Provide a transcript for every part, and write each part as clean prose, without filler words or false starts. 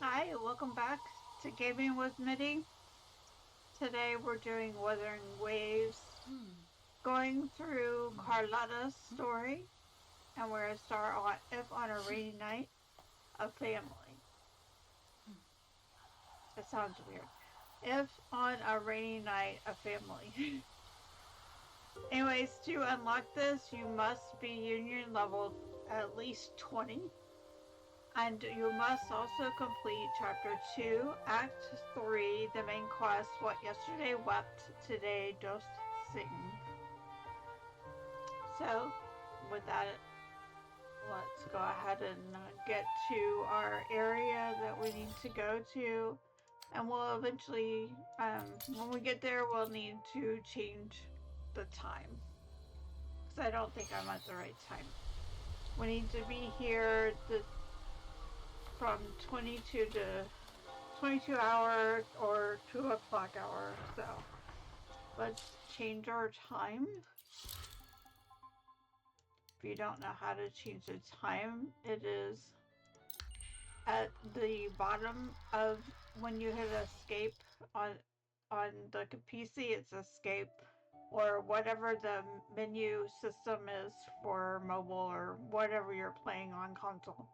Hi, welcome back to Gaming with Mitty. Today we're doing Wuthering Waves, going through Carlotta's story, and we're going to start on If on a Rainy Night, a Family. That sounds weird. If on a rainy night, a family. Anyways, to unlock this, you must be union level at least 20. And you must also complete Chapter 2, Act 3, the main quest, What Yesterday Wept, Today Dost Sing. So, with that, let's go ahead and get to our area that we need to go to. And we'll eventually, when we get there, we'll need to change the time. Because I don't think I'm at the right time. We need to be here from 22 to 22 hour or 2 o'clock hour. So let's change our time. If you don't know how to change the time, it is at the bottom of when you hit escape on the PC. It's escape, or whatever the menu system is for mobile or whatever you're playing on console.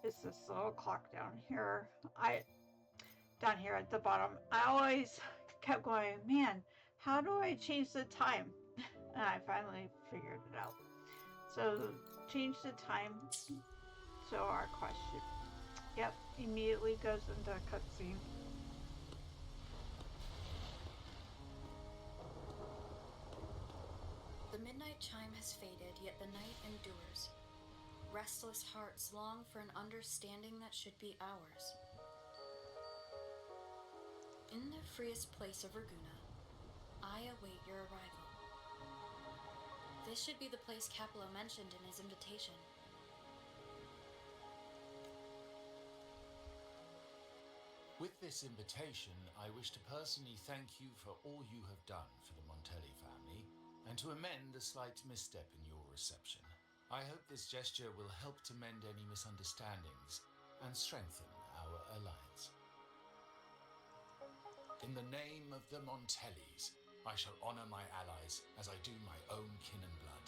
It's this little clock down here. Down here at the bottom. I always kept going, man, how do I change the time? And I finally figured it out. So change the time. So our question, yep, immediately goes into a cutscene. The midnight chime has faded, yet the night endures. Restless hearts long for an understanding that should be ours. In the freest place of Raguna, I await your arrival. This should be the place Capello mentioned in his invitation. With this invitation, I wish to personally thank you for all you have done for the Montelli family, and to amend a slight misstep in your reception. I hope this gesture will help to mend any misunderstandings and strengthen our alliance. In the name of the Montellis, I shall honor my allies as I do my own kin and blood.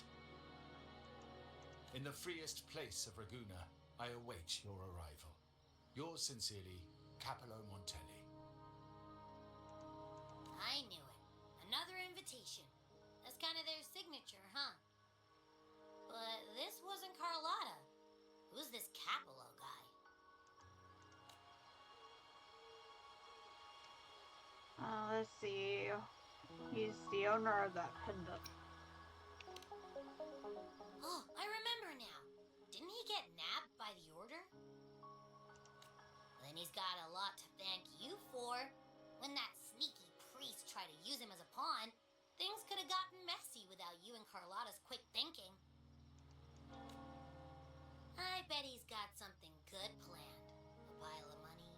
In the freest place of Raguna, I await your arrival. Yours sincerely, Capello Montelli. I knew it. Another invitation. That's kind of their signature, huh? But this wasn't Carlotta. Who's this Capello guy? Let's see. He's the owner of that pendant. Oh, I remember now. Didn't he get nabbed by the Order? Then he's got a lot to thank you for. When that sneaky priest tried to use him as a pawn, things could have gotten messy without you and Carlotta's quick thinking. I bet he's got something good planned. A pile of money.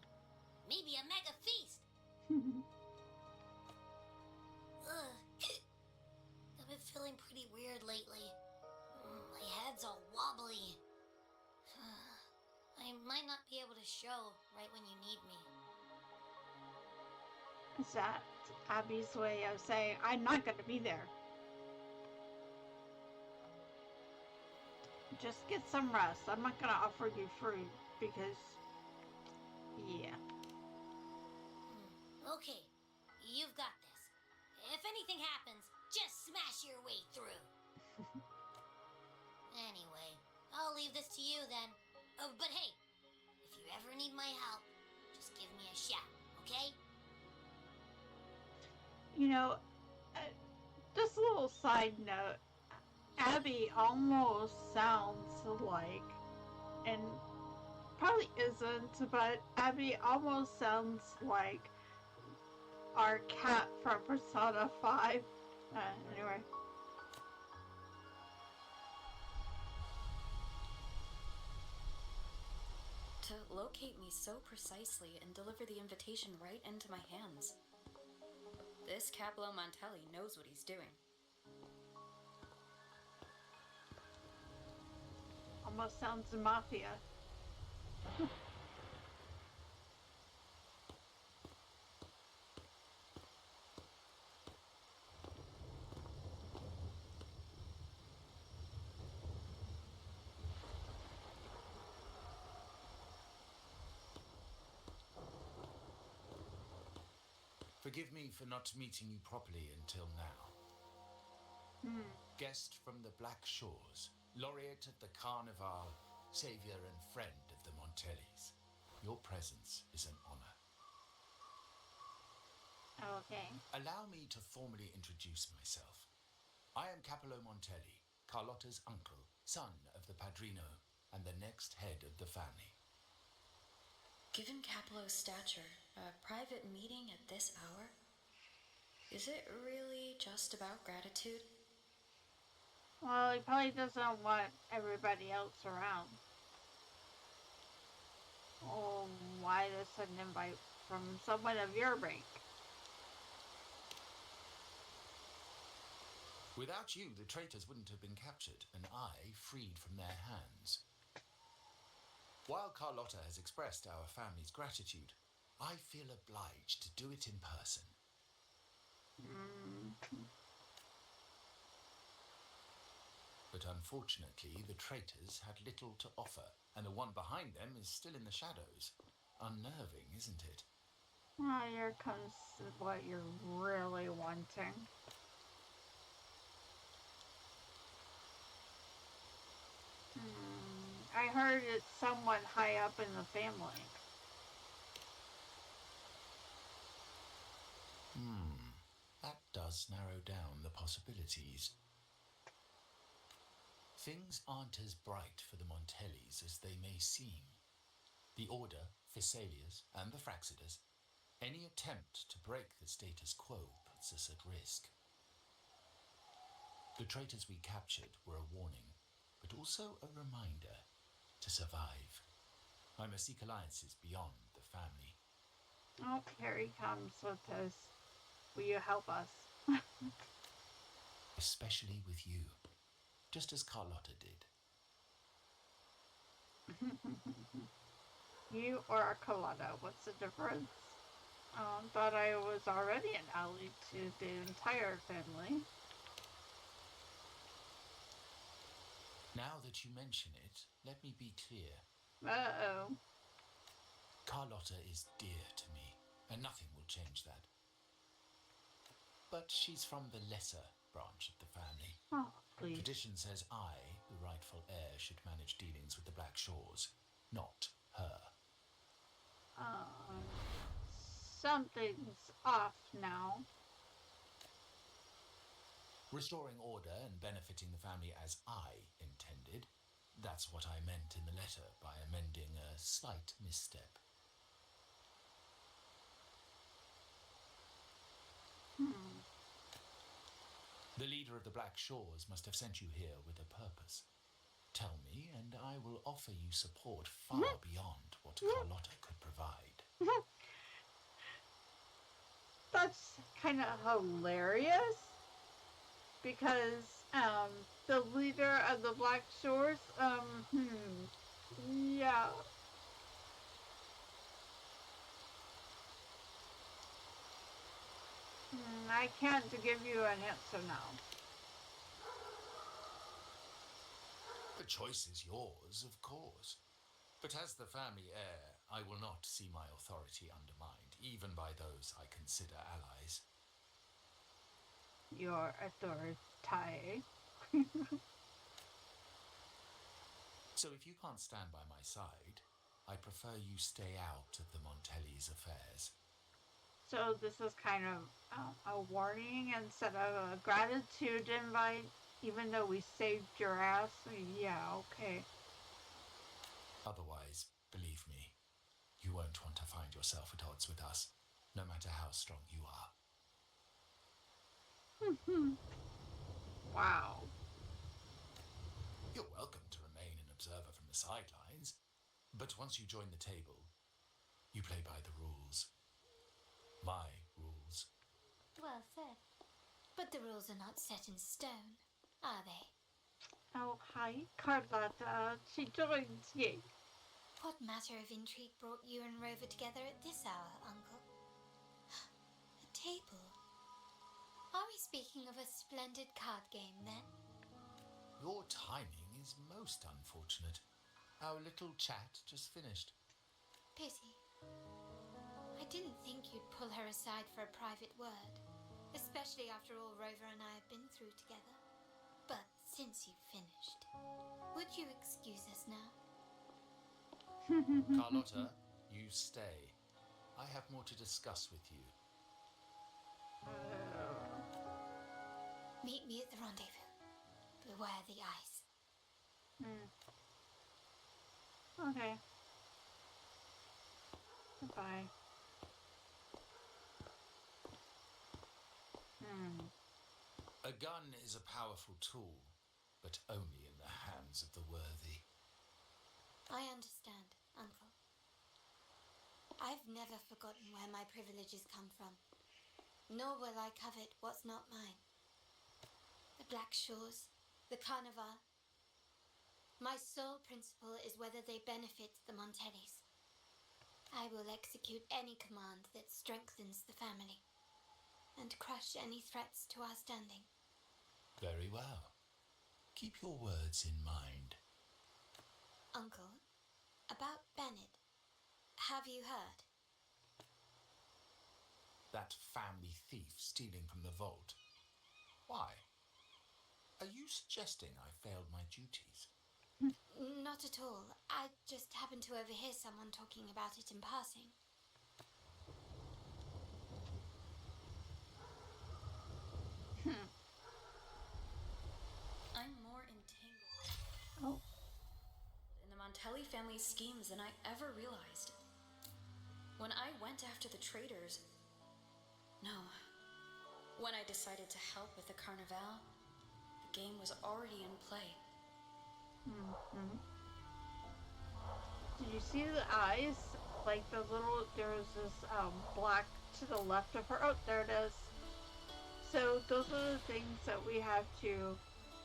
Maybe a mega feast. Ugh. I've been feeling pretty weird lately. My head's all wobbly. I might not be able to show right when you need me. Is that Abby's way of saying, I'm not going to be there? Just get some rest. I'm not going to offer you fruit because, yeah. Okay, you've got this. If anything happens, just smash your way through. Anyway, I'll leave this to you then. Oh, but hey, if you ever need my help, just give me a shout, okay? You know, just a little side note. Abby almost sounds like, and probably isn't, but Abby almost sounds like our cat from Persona 5. Anyway. To locate me so precisely and deliver the invitation right into my hands. This Capello Montelli knows what he's doing. Almost sounds mafia. Forgive me for not meeting you properly until now. Guest from the Black Shores, laureate of the Carnival, savior and friend of the Montellis. Your presence is an honor. Okay. Allow me to formally introduce myself. I am Capello Montelli, Carlotta's uncle, son of the Padrino, and the next head of the family. Given Capello's stature, a private meeting at this hour? Is it really just about gratitude? Well, he probably doesn't want everybody else around. Oh, why the sudden invite from someone of your rank? Without you, the traitors wouldn't have been captured, and I freed from their hands. While Carlotta has expressed our family's gratitude, I feel obliged to do it in person. But unfortunately, the traitors had little to offer, and the one behind them is still in the shadows. Unnerving, isn't it? Oh, here comes what you're really wanting. I heard it's someone high up in the family. That does narrow down the possibilities. Things aren't as bright for the Montellis as they may seem. The Order, Phaesalias, and the Fraxidas, any attempt to break the status quo puts us at risk. The traitors we captured were a warning, but also a reminder to survive. I must seek alliances beyond the family. Oh, here he comes with this. Will you help us? Especially with you, just as Carlotta did. You or Carlotta, what's the difference? Thought I was already an ally to the entire family. Now that you mention it, let me be clear. Uh-oh. Carlotta is dear to me, and nothing will change that. But she's from the lesser branch of the family. Oh, please. Tradition says I, the rightful heir, should manage dealings with the Black Shores, not her. Something's off now. Restoring order and benefiting the family as I intended, that's what I meant in the letter by amending a slight misstep. The leader of the Black Shores must have sent you here with a purpose. Tell me, and I will offer you support far beyond what Carlotta could provide. That's kind of hilarious. Because, the leader of the Black Shores, yeah. I can't give you an answer now. The choice is yours, of course. But as the family heir, I will not see my authority undermined, even by those I consider allies. Your authority. So if you can't stand by my side, I prefer you stay out of the Montellis' affairs. So this is kind of a warning instead of a gratitude invite, even though we saved your ass. Yeah, okay. Otherwise, believe me, you won't want to find yourself at odds with us, no matter how strong you are. Wow. You're welcome to remain an observer from the sidelines, but once you join the table, you play by the rules. My rules. Well said. But the rules are not set in stone, are they? Oh, hi, Carlotta. She joins you. What matter of intrigue brought you and Rover together at this hour, Uncle? A table? Are we speaking of a splendid card game, then? Your timing is most unfortunate. Our little chat just finished. Pity. I didn't think you'd pull her aside for a private word, especially after all Rover and I have been through together. But since you've finished, would you excuse us now? Carlotta, you stay. I have more to discuss with you. Meet me at the rendezvous. Beware the ice. Okay. Goodbye. A gun is a powerful tool, but only in the hands of the worthy. I understand, Uncle. I've never forgotten where my privileges come from, nor will I covet what's not mine. The Black Shores, the Carnival. My sole principle is whether they benefit the Montellis. I will execute any command that strengthens the family, and crush any threats to our standing. Very well. Keep your words in mind. Uncle, about Bennett, have you heard? That family thief stealing from the vault. Why? Are you suggesting I failed my duties? Not at all. I just happened to overhear someone talking about it in passing. I'm more entangled in the Montelli family's schemes than I ever realized. When I went after the traitors... No. When I decided to help with the Carnival, the game was already in play. Did you see the eyes? Like the little, there's this black to the left of her. Oh, there it is. So those are the things that we have to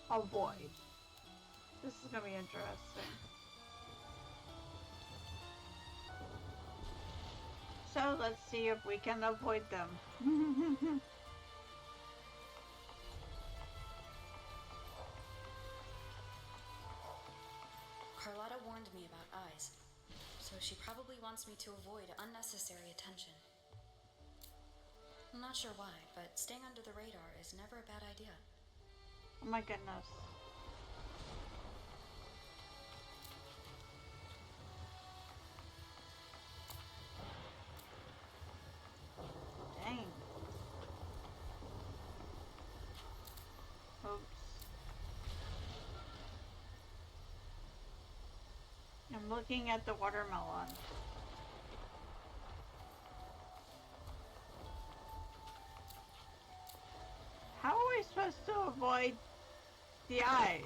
avoid. This is gonna be interesting. So let's see if we can avoid them. Carlotta warned me about eyes, so she probably wants me to avoid unnecessary attention. I'm not sure why, but staying under the radar is never a bad idea. Oh my goodness. Dang. Oops. I'm looking at the watermelon. How are we supposed to avoid the eyes?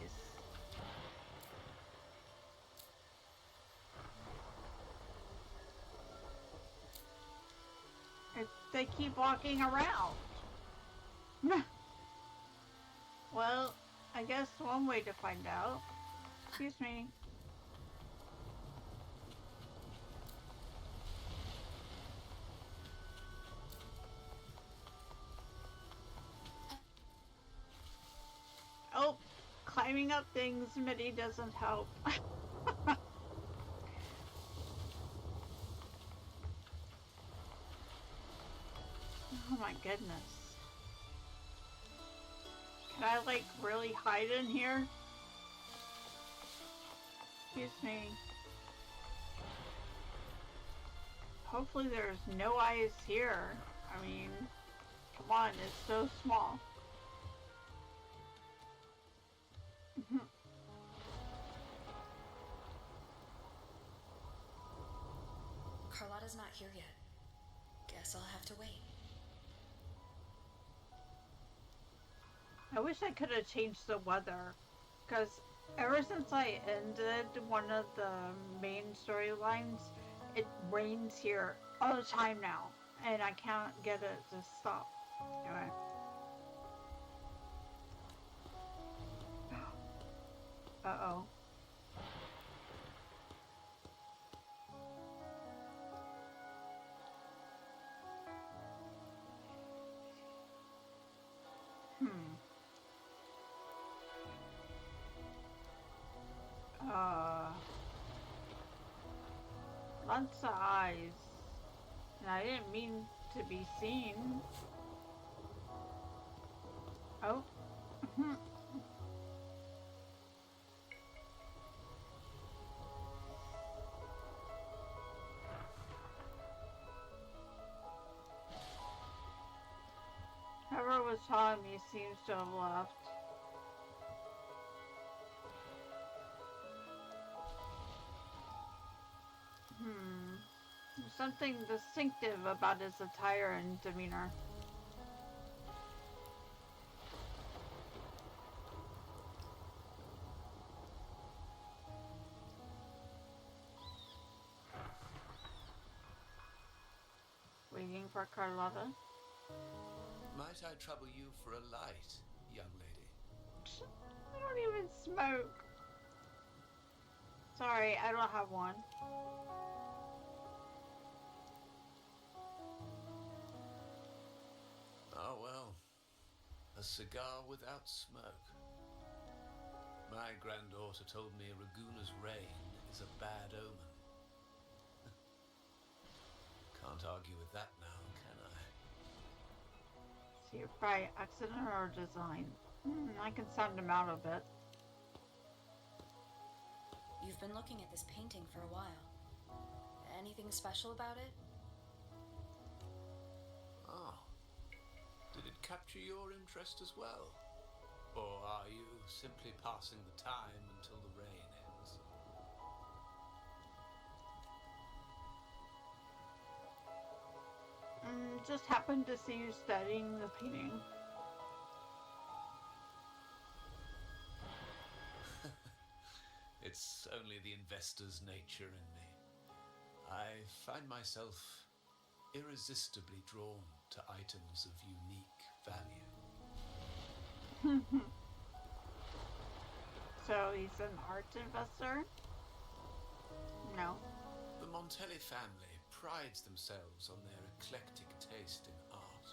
They keep walking around. Well, I guess one way to find out. Excuse me. Oh, climbing up things, Mitty, doesn't help. Oh my goodness. Can I like really hide in here? Excuse me. Hopefully there's no eyes here. I mean, come on, it's so small. Carlotta's not here yet. Guess I'll have to wait. I wish I could have changed the weather, because ever since I ended one of the main storylines, it rains here all the time now, and I can't get it to stop. Anyway. Uh-oh. Lots of eyes. And I didn't mean to be seen. Oh. Whoever was telling me seems to have left. There's something distinctive about his attire and demeanor. Waiting for Carlotta. Might I trouble you for a light, young lady? I don't even smoke. Sorry, I don't have one. Oh well, a cigar without smoke. My granddaughter told me Raguna's rain is a bad omen. Can't argue with that now, can I? See if by accident or design. I can sound him out a bit. You've been looking at this painting for a while. Anything special about it? Oh. Did it capture your interest as well? Or are you simply passing the time until the rain ends? Just happened to see you studying the painting. It's only the investor's nature in me. I find myself irresistibly drawn to items of unique value. So he's an art investor? No. The Montelli family prides themselves on their eclectic taste in art.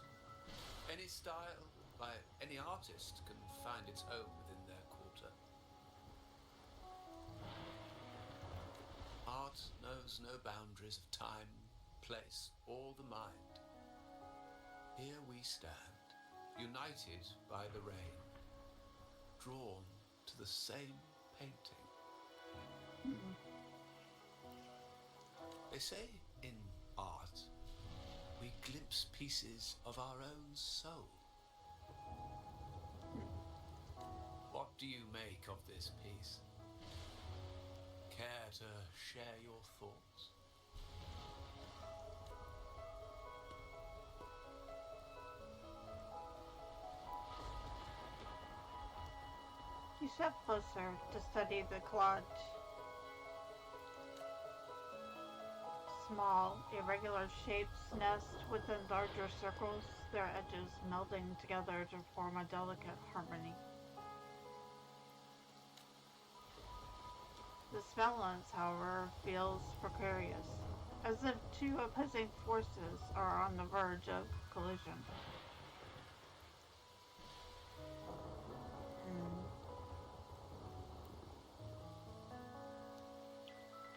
Any style by any artist can find its home within their quarter. Art knows no boundaries of time, place, or the mind. Here we stand, united by the rain, drawn to the same painting. They say in art, we glimpse pieces of our own soul. What do you make of this piece? Care to share your thoughts? He stepped closer to study the collage. Small, irregular shapes nest within larger circles, their edges melding together to form a delicate harmony. This balance, however, feels precarious, as if two opposing forces are on the verge of collision.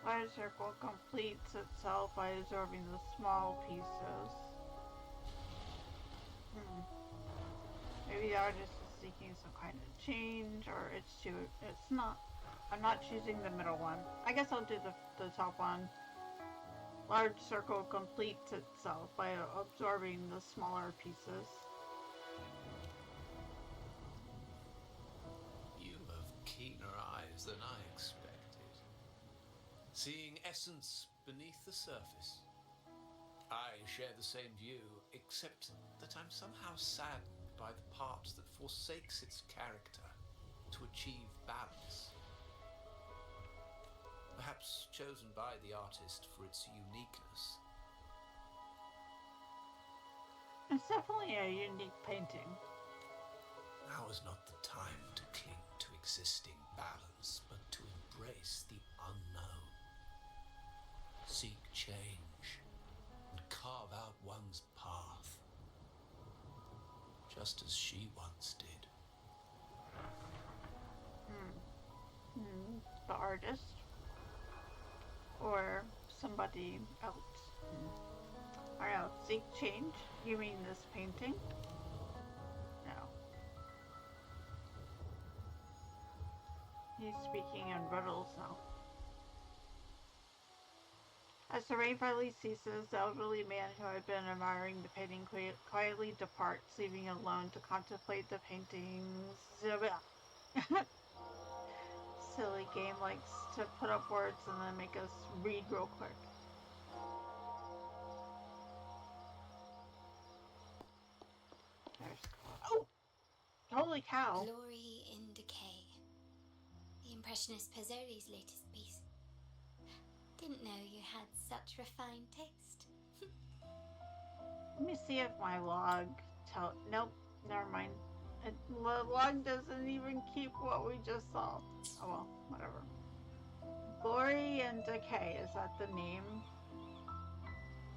Large circle completes itself by absorbing the small pieces. Maybe the artist is seeking some kind of change, or it's not. I'm not choosing the middle one. I guess I'll do the top one. Large circle completes itself by absorbing the smaller pieces. You have keener eyes than I expected. Seeing essence beneath the surface. I share the same view, except that I'm somehow saddened by the part that forsakes its character to achieve balance. Perhaps chosen by the artist for its uniqueness. It's definitely a unique painting. Now is not the time to cling to existing balance, but to embrace the unknown. Seek change and carve out one's path, just as she once did. The artist? Or somebody else? I don't know. Seek change? You mean this painting? No. He's speaking in riddles now. As the rain finally ceases, the elderly man who had been admiring the painting quietly departs, leaving him alone to contemplate the painting's silly game likes to put up words and then make us read real quick. There's... Oh! Holy cow! Glory in Decay. The Impressionist Pizzoli's latest piece. Didn't know you had such refined taste. Let me see if my log nope, never mind. The log doesn't even keep what we just saw. Oh well, whatever. Glory and Decay, is that the name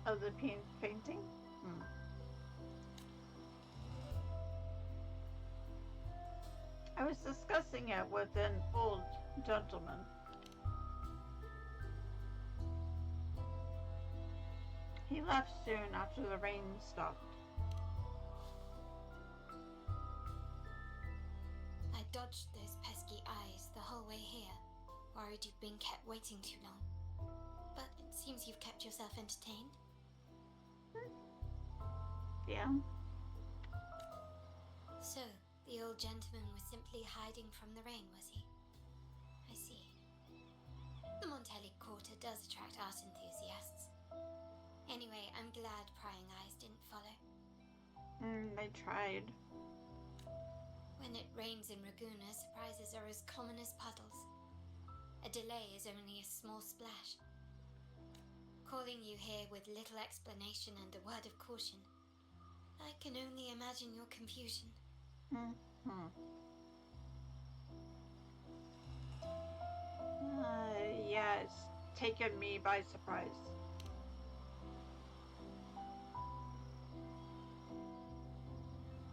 of the painting? I was discussing it with an old gentleman. He left soon after the rain stopped. I dodged those pesky eyes the whole way here, worried you'd been kept waiting too long. But it seems you've kept yourself entertained. Yeah. So, the old gentleman was simply hiding from the rain, was he? I see. The Montelli Quarter does attract art enthusiasts. Anyway, I'm glad prying eyes didn't follow. They tried. When it rains in Ragusa, surprises are as common as puddles. A delay is only a small splash. Calling you here with little explanation and a word of caution, I can only imagine your confusion. Yeah, it's taken me by surprise.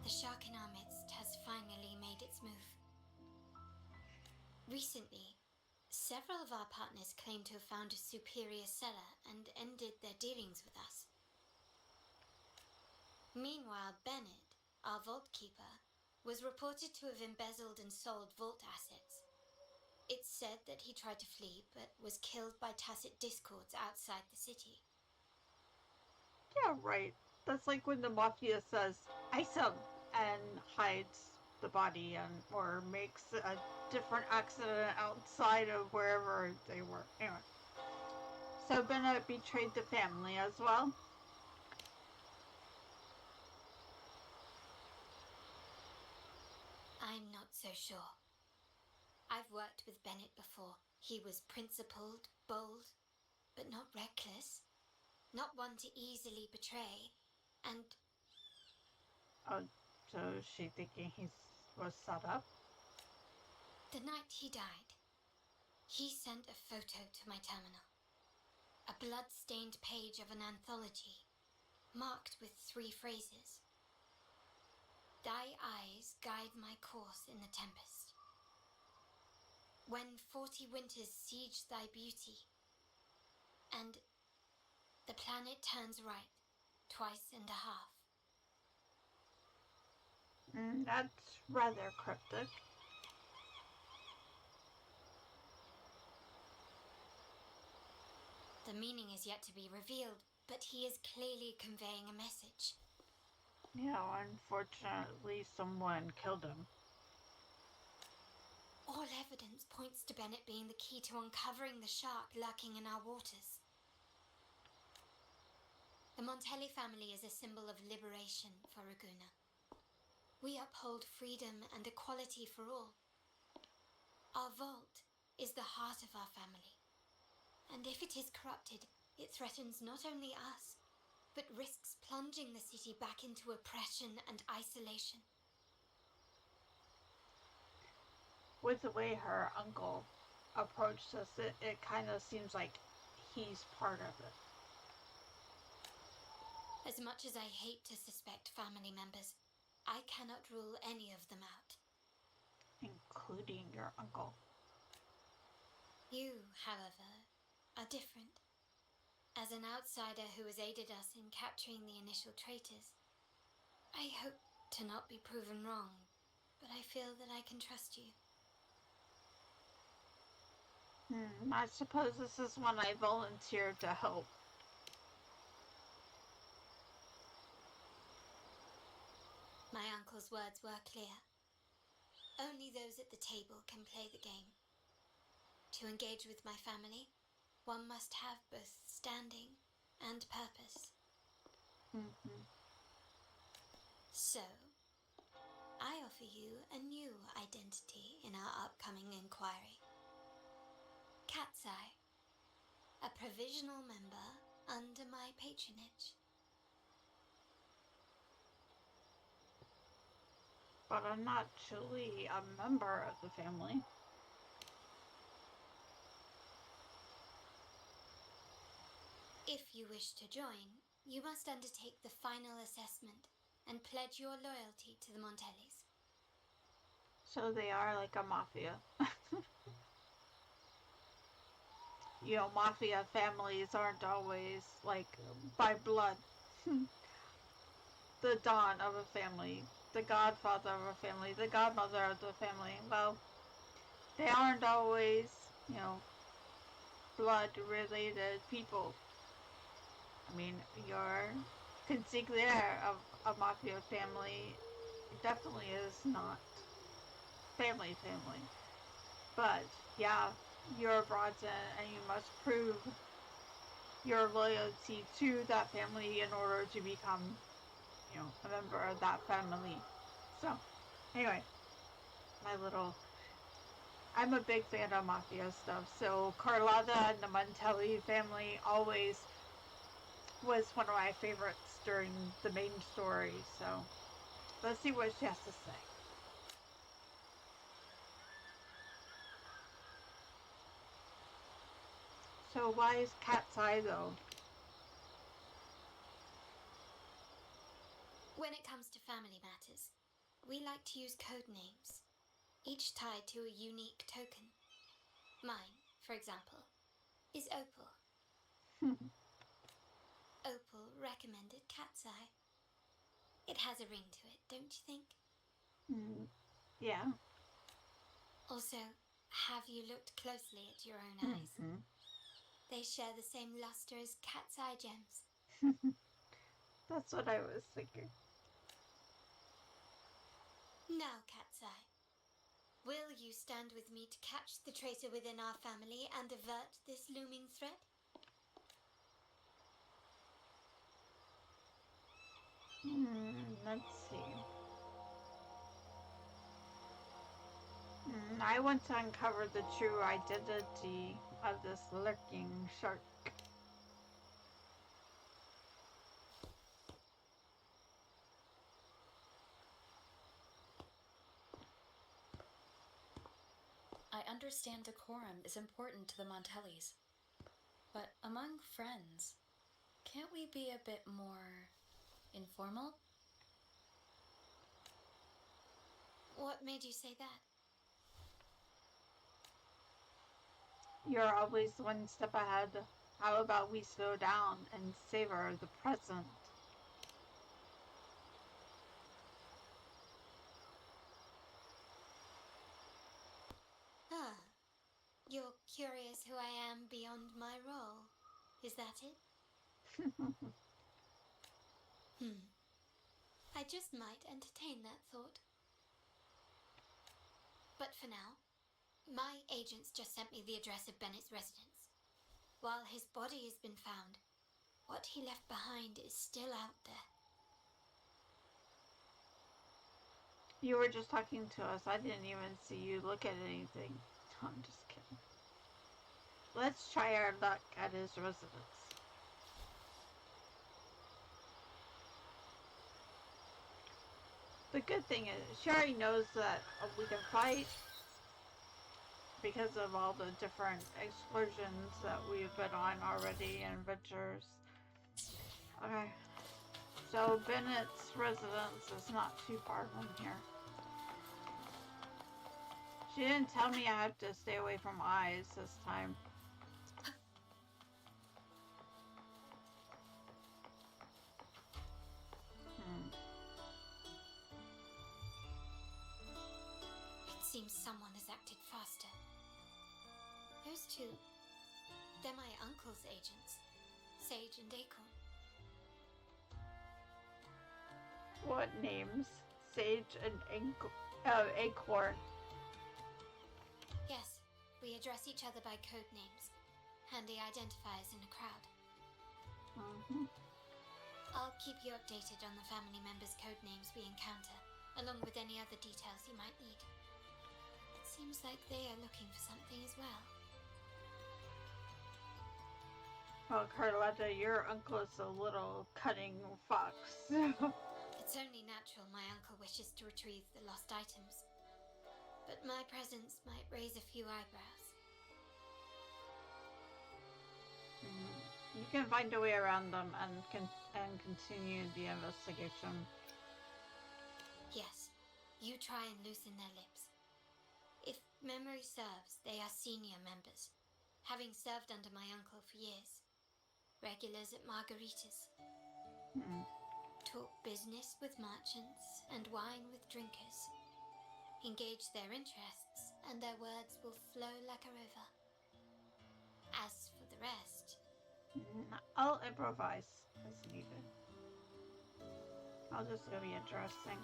The shark in our midst has finally made its move. Recently, several of our partners claimed to have found a superior cellar and ended their dealings with us. Meanwhile, Bennett, our vault keeper, was reported to have embezzled and sold vault assets. It's said that he tried to flee, but was killed by tacit discords outside the city. Yeah, right. That's like when the mafia says, "Ice him," and hides the body or makes a different accident outside of wherever they were. Anyway. So Bennett betrayed the family as well? I'm not so sure. I've worked with Bennett before. He was principled, bold, but not reckless. Not one to easily betray. And... Oh, so is she thinking he was set up? The night he died, he sent a photo to my terminal. A blood-stained page of an anthology, marked with 3 phrases. Thy eyes guide my course in the tempest. When 40 winters siege thy beauty, and the planet turns right, 2.5 times. That's rather cryptic. The meaning is yet to be revealed, but he is clearly conveying a message. Yeah, unfortunately someone killed him. All evidence points to Bennett being the key to uncovering the shark lurking in our waters. The Montelli family is a symbol of liberation for Ragusa. We uphold freedom and equality for all. Our vault is the heart of our family. And if it is corrupted, it threatens not only us, but risks plunging the city back into oppression and isolation. With the way her uncle approached us, it kind of seems like he's part of it. As much as I hate to suspect family members, I cannot rule any of them out. Including your uncle. You, however, are different. As an outsider who has aided us in capturing the initial traitors, I hope to not be proven wrong, but I feel that I can trust you. I suppose this is when I volunteered to help. My uncle's words were clear. Only those at the table can play the game. To engage with my family, one must have both standing and purpose. So, I offer you a new identity in our upcoming inquiry. Cat's Eye, a provisional member under my patronage. But I'm not truly a member of the family. If you wish to join, you must undertake the final assessment and pledge your loyalty to the Montellis. So they are like a mafia. You know, mafia families aren't always like by blood. The Don of a family, the godfather of a family, the godmother of the family. Well, they aren't always, you know, blood related people. I mean, your consigliere of a mafia family definitely is not family. But yeah, you're brought in and you must prove your loyalty to that family in order to become, you know, a member of that family. So, anyway, I'm a big fan of mafia stuff. So, Carlotta and the Montelli family always was one of my favorites during the main story. So, let's see what she has to say. So, why is Cat's Eye though? When it comes to family matters, we like to use code names, each tied to a unique token. Mine, for example, is Opal. Opal recommended Cat's Eye. It has a ring to it, don't you think? Yeah. Also, have you looked closely at your own eyes? They share the same luster as Cat's Eye gems. That's what I was thinking. Now, Cat's Eye, will you stand with me to catch the traitor within our family and avert this looming threat? Let's see. I want to uncover the true identity of this lurking shark. I understand decorum is important to the Montellis, but among friends, can't we be a bit more informal? What made you say that? You're always one step ahead. How about we slow down and savor the present? Ah, you're curious who I am beyond my role. Is that it? I just might entertain that thought. But for now, my agents just sent me the address of Bennett's residence. While his body has been found, what he left behind is still out there. You were just talking to us. I didn't even see you look at anything. I'm just kidding. Let's try our luck at his residence. The good thing is, she already knows that we can fight because of all the different excursions that we've been on already and adventures. Okay. So Bennett's residence is not too far from here. She didn't tell me I have to stay away from eyes this time. seems someone has acted faster. Those two, they're my uncle's agents, Sage and Acorn. What names? Sage and Acorn. Yes, we address each other by code names. Handy identifiers in a crowd. I'll keep you updated on the family members' code names we encounter, along with any other details you might need. It seems like they are looking for something as well. Well, Carlotta, your uncle is a little cunning fox. It's only natural my uncle wishes to retrieve the lost items. But my presence might raise a few eyebrows. You can find a way around them and continue the investigation. Yes, you try and loosen their lips. If memory serves, they are senior members, having served under my uncle for years. Regulars at Margarita's. Talk business with merchants and wine with drinkers. Engage their interests, and their words will flow like a river. As for the rest... I'll improvise as needed. I'll just go be interesting.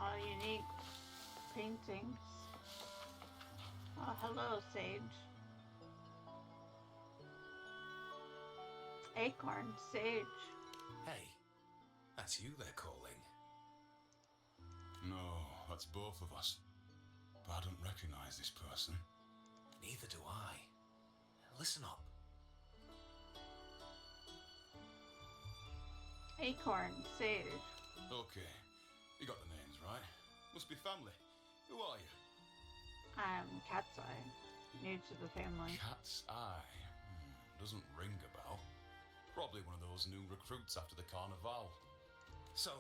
All unique paintings. Oh, hello, Sage. Acorn, Sage. Hey, that's you they're calling. No, that's both of us. But I don't recognize this person. Neither do I. Listen up. Acorn, Sage. Okay, you got the names right. Must be family. Who are you? I'm Cat's Eye, new to the family. Cat's Eye. Doesn't ring a bell. Probably one of those new recruits after the carnival. So,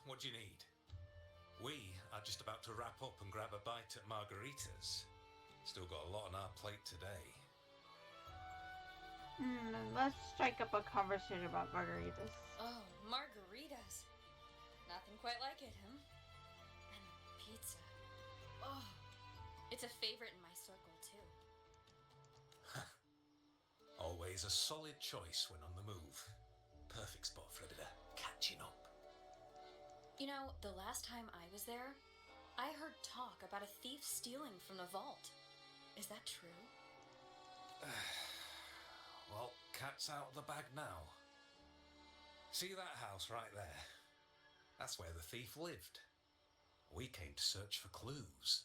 what do you need? We are just about to wrap up and grab a bite at Margarita's. Still got a lot on our plate today. Let's strike up a conversation about margaritas. Oh, margaritas. Nothing quite like it, huh? And the pizza. Oh, it's a favorite in my circle, too. Always a solid choice when on the move. Perfect spot for a bit of catching up. You know, the last time I was there, I heard talk about a thief stealing from the vault. Is that true? Well, cat's out of the bag now. See that house right there? That's where the thief lived. We came to search for clues.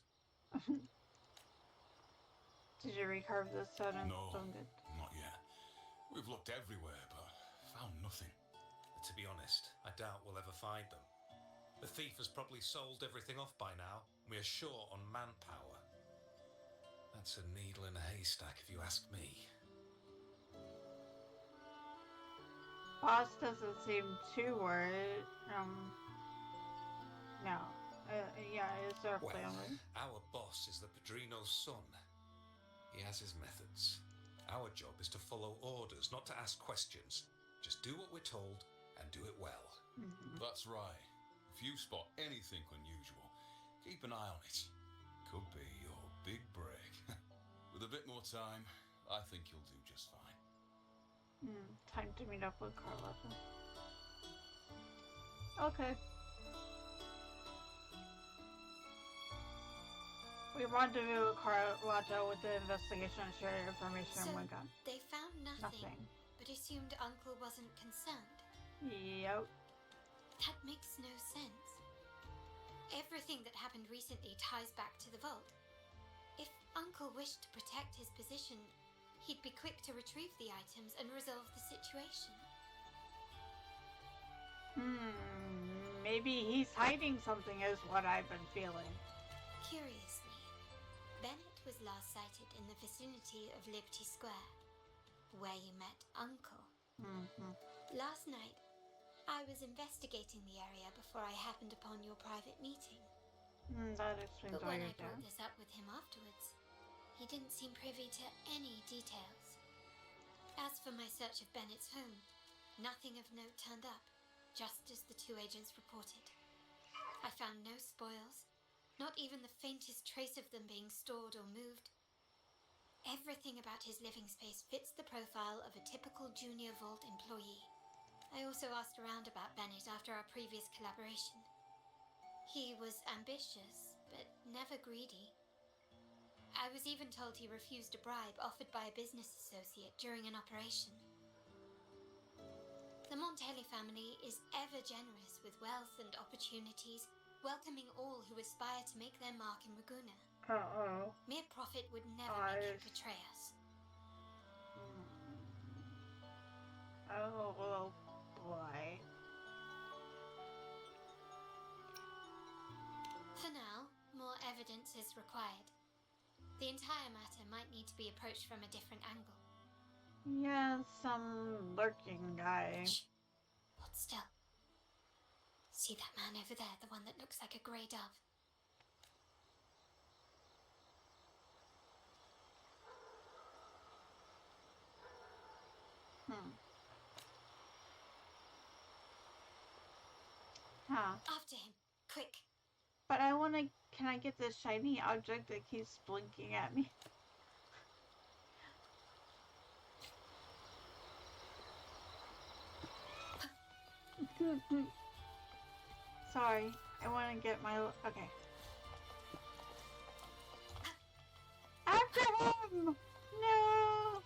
Did you recarve this stone? No, Stone good? not yet. We've looked everywhere, but found nothing. To be honest, I doubt we'll ever find them. The thief has probably sold everything off by now. We are short on manpower. That's a needle in a haystack, if you ask me. Boss doesn't seem too worried. No. Yeah, it's our Well, family. our boss is the Padrino's son. He has his methods. Our job is to follow orders, not to ask questions. Just do what we're told and do it well. That's right. If you spot anything unusual, keep an eye on it. Could be your big break. With a bit more time, I think you'll do just fine. Time to meet up with Carlotta. Okay. We rendezvous with Carlotta with the investigation and share information So, we got. they found nothing, Nothing. but assumed Uncle wasn't concerned. Yep. That makes no sense. Everything that happened recently ties back to the vault. If Uncle wished to protect his position, he'd be quick to retrieve the items and resolve the situation. Maybe he's hiding something is what I've been feeling. Curiously, Bennett was last sighted in the vicinity of Liberty Square, where you met Uncle. Last night, I was investigating the area before I happened upon your private meeting. That explains But why when I you're brought there. this up with him afterwards, he didn't seem privy to any details. As for my search of Bennett's home, Nothing of note turned up, just as the 2 agents reported. I found no spoils, not even the faintest trace of them being stored or moved. Everything about his living space fits the profile of a typical junior vault employee. I also asked around about Bennett after our previous collaboration. He was ambitious, but never greedy. I was even told he refused a bribe offered by a business associate during an operation. The Montelli family is ever generous with wealth and opportunities, welcoming all who aspire to make their mark in Raguna. Uh-oh. Mere profit would never make him betray us. Oh, well, boy. For now, more evidence is required. The entire matter might need to be approached from a different angle. Yeah, some lurking guy. Shh. Hold still. See that man over there, the one that looks like a grey dove? Huh. After him, quick. But I want to... Can I get this shiny object that keeps blinking at me? Sorry. I want to get my... Okay. After him! No!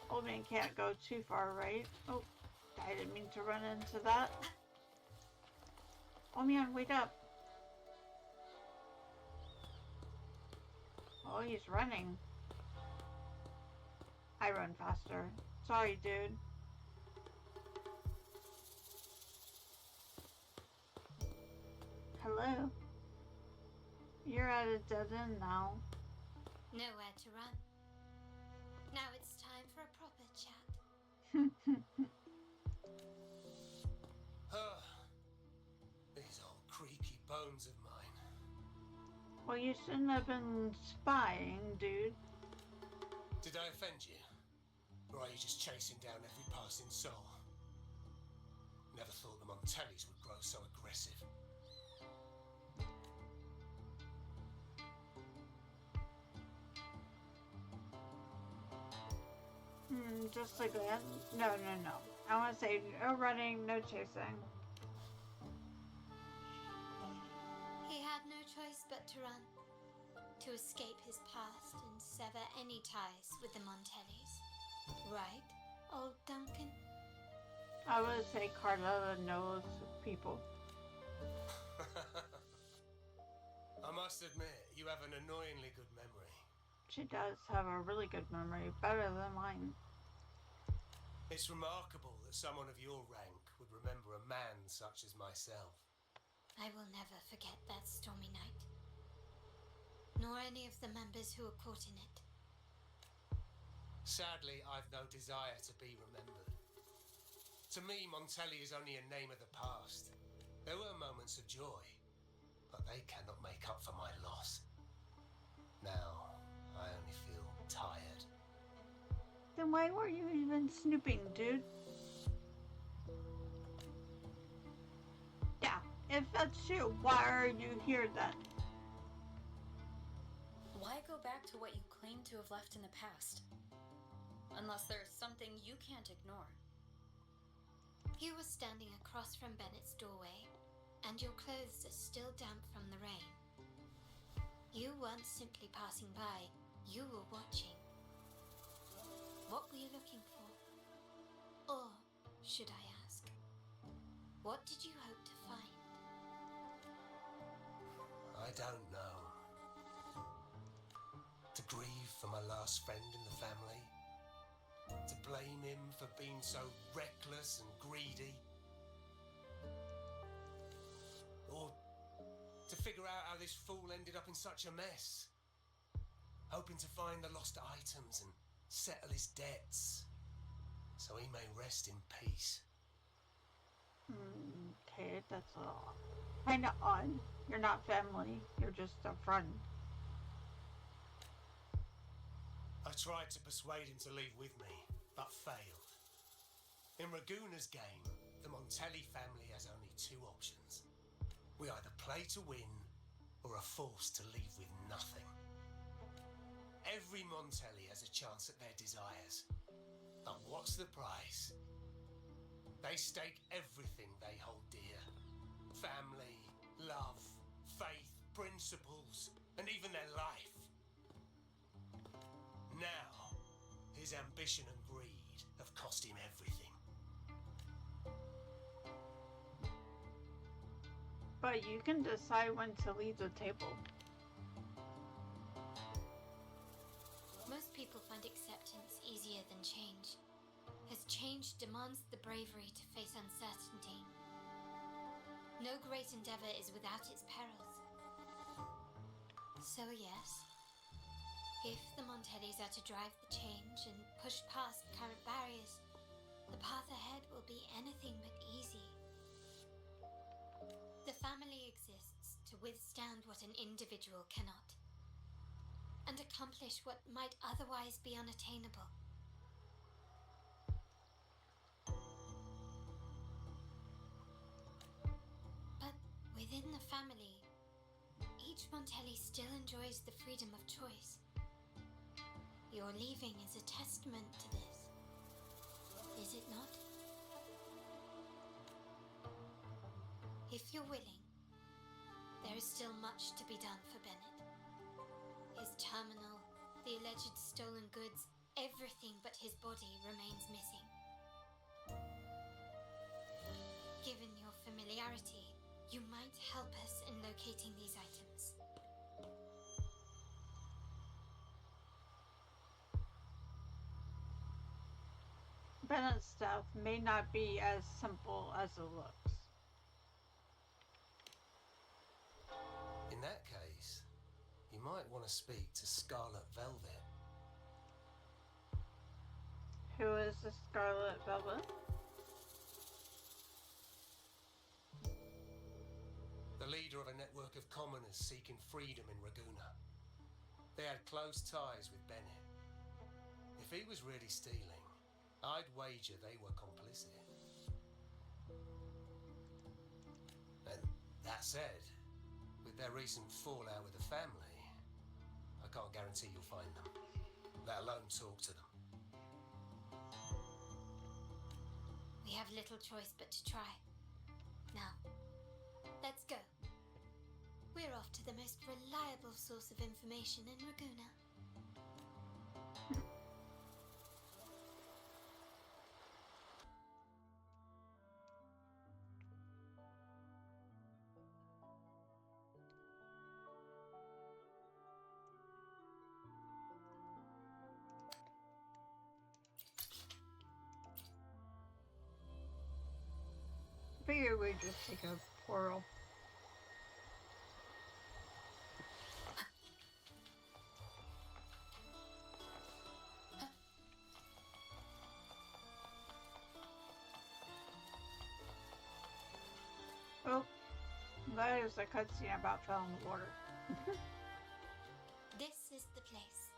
Old man can't go too far, right? Oh, I didn't mean to run into that. Oh man, wake up. Oh, he's running. I run faster. Sorry, dude. Hello? You're at a dead end now. Nowhere to run. Now it's time for a proper chat. These old creaky bones of mine. Well, you shouldn't have been spying, dude. Did I offend you? Or are you just chasing down every passing soul? Never thought the Montellis would grow so aggressive. Just a glance. No. I want to say no running, no chasing. He had no choice but to run. To escape his past and sever any ties with the Montellis. Right, old Duncan? I would say Carlotta knows people. I must admit, you have an annoyingly good memory. She does have a really good memory, better than mine. It's remarkable that someone of your rank would remember a man such as myself. I will never forget that stormy night. Nor any of the members who were caught in it. Sadly, I've no desire to be remembered. To me, Montelli is only a name of the past. There were moments of joy, but they cannot make up for my loss. Now, I only feel tired. Then why were you even snooping, dude? Yeah, if that's true, why are you here then? Why go back to what you claim to have left in the past? Unless there's something you can't ignore. You were standing across from Bennett's doorway, and your clothes are still damp from the rain. You weren't simply passing by, you were watching. What were you looking for? Or, should I ask, what did you hope to find? I don't know. To grieve for my last friend in the family? To blame him for being so reckless and greedy? Or to figure out how this fool ended up in such a mess? Hoping to find the lost items and settle his debts, so he may rest in peace. Okay, that's kind of odd. You're not family, you're just a friend. I tried to persuade him to leave with me, but failed. In Raguna's game, the Montelli family has only two options. We either play to win or are forced to leave with nothing. Every Montelli has a chance at their desires. But what's the price? They stake everything they hold dear. Family, love, faith, principles, and even their life. Now, his ambition and greed have cost him everything. But you can decide when to leave the table. Most people find acceptance easier than change, as change demands the bravery to face uncertainty. No great endeavor is without its perils. So yes, if the Montellis are to drive the change and push past current barriers, the path ahead will be anything but easy. The family exists to withstand what an individual cannot, and accomplish what might otherwise be unattainable. But within the family, each Montelli still enjoys the freedom of choice. Your leaving is a testament to this, is it not? If you're willing, there is still much to be done for Bennett. His terminal, the alleged stolen goods, everything but his body remains missing. Given your familiarity, you might help us in locating these items. Bennett's death may not be as simple as it looks. In that case, you might want to speak to Scarlet Velvet. Who is the Scarlet Velvet? The leader of a network of commoners seeking freedom in Raguna. They had close ties with Bennett. If he was really stealing, I'd wager they were complicit. And that said, with their recent fallout with the family, I can't guarantee you'll find them, let alone talk to them. We have little choice but to try. Now, let's go. We're off to the most reliable source of information in Raguna. Figure we just take a portal. Oh, that is a cutscene about fell in the water. This is the place.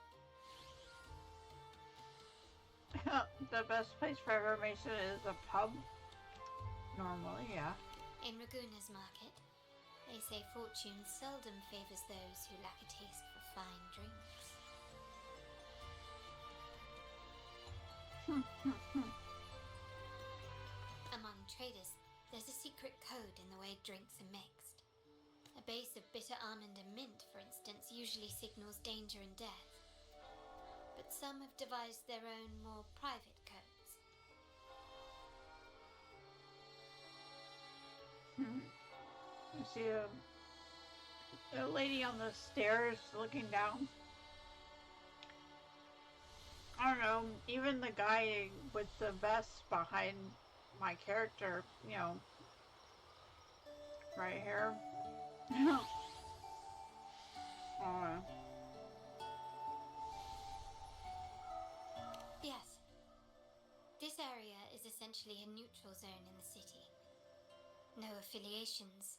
The best place for information is a pub. Normally, yeah. In Raguna's market, they say fortune seldom favors those who lack a taste for fine drinks. Among traders, there's a secret code in the way drinks are mixed. A base of bitter almond and mint, for instance, usually signals danger and death. But some have devised their own, more private codes. You see a lady on the stairs looking down. I don't know, even the guy with the vest behind my character, you know, right here. Yes. This area is essentially a neutral zone in the city. No affiliations,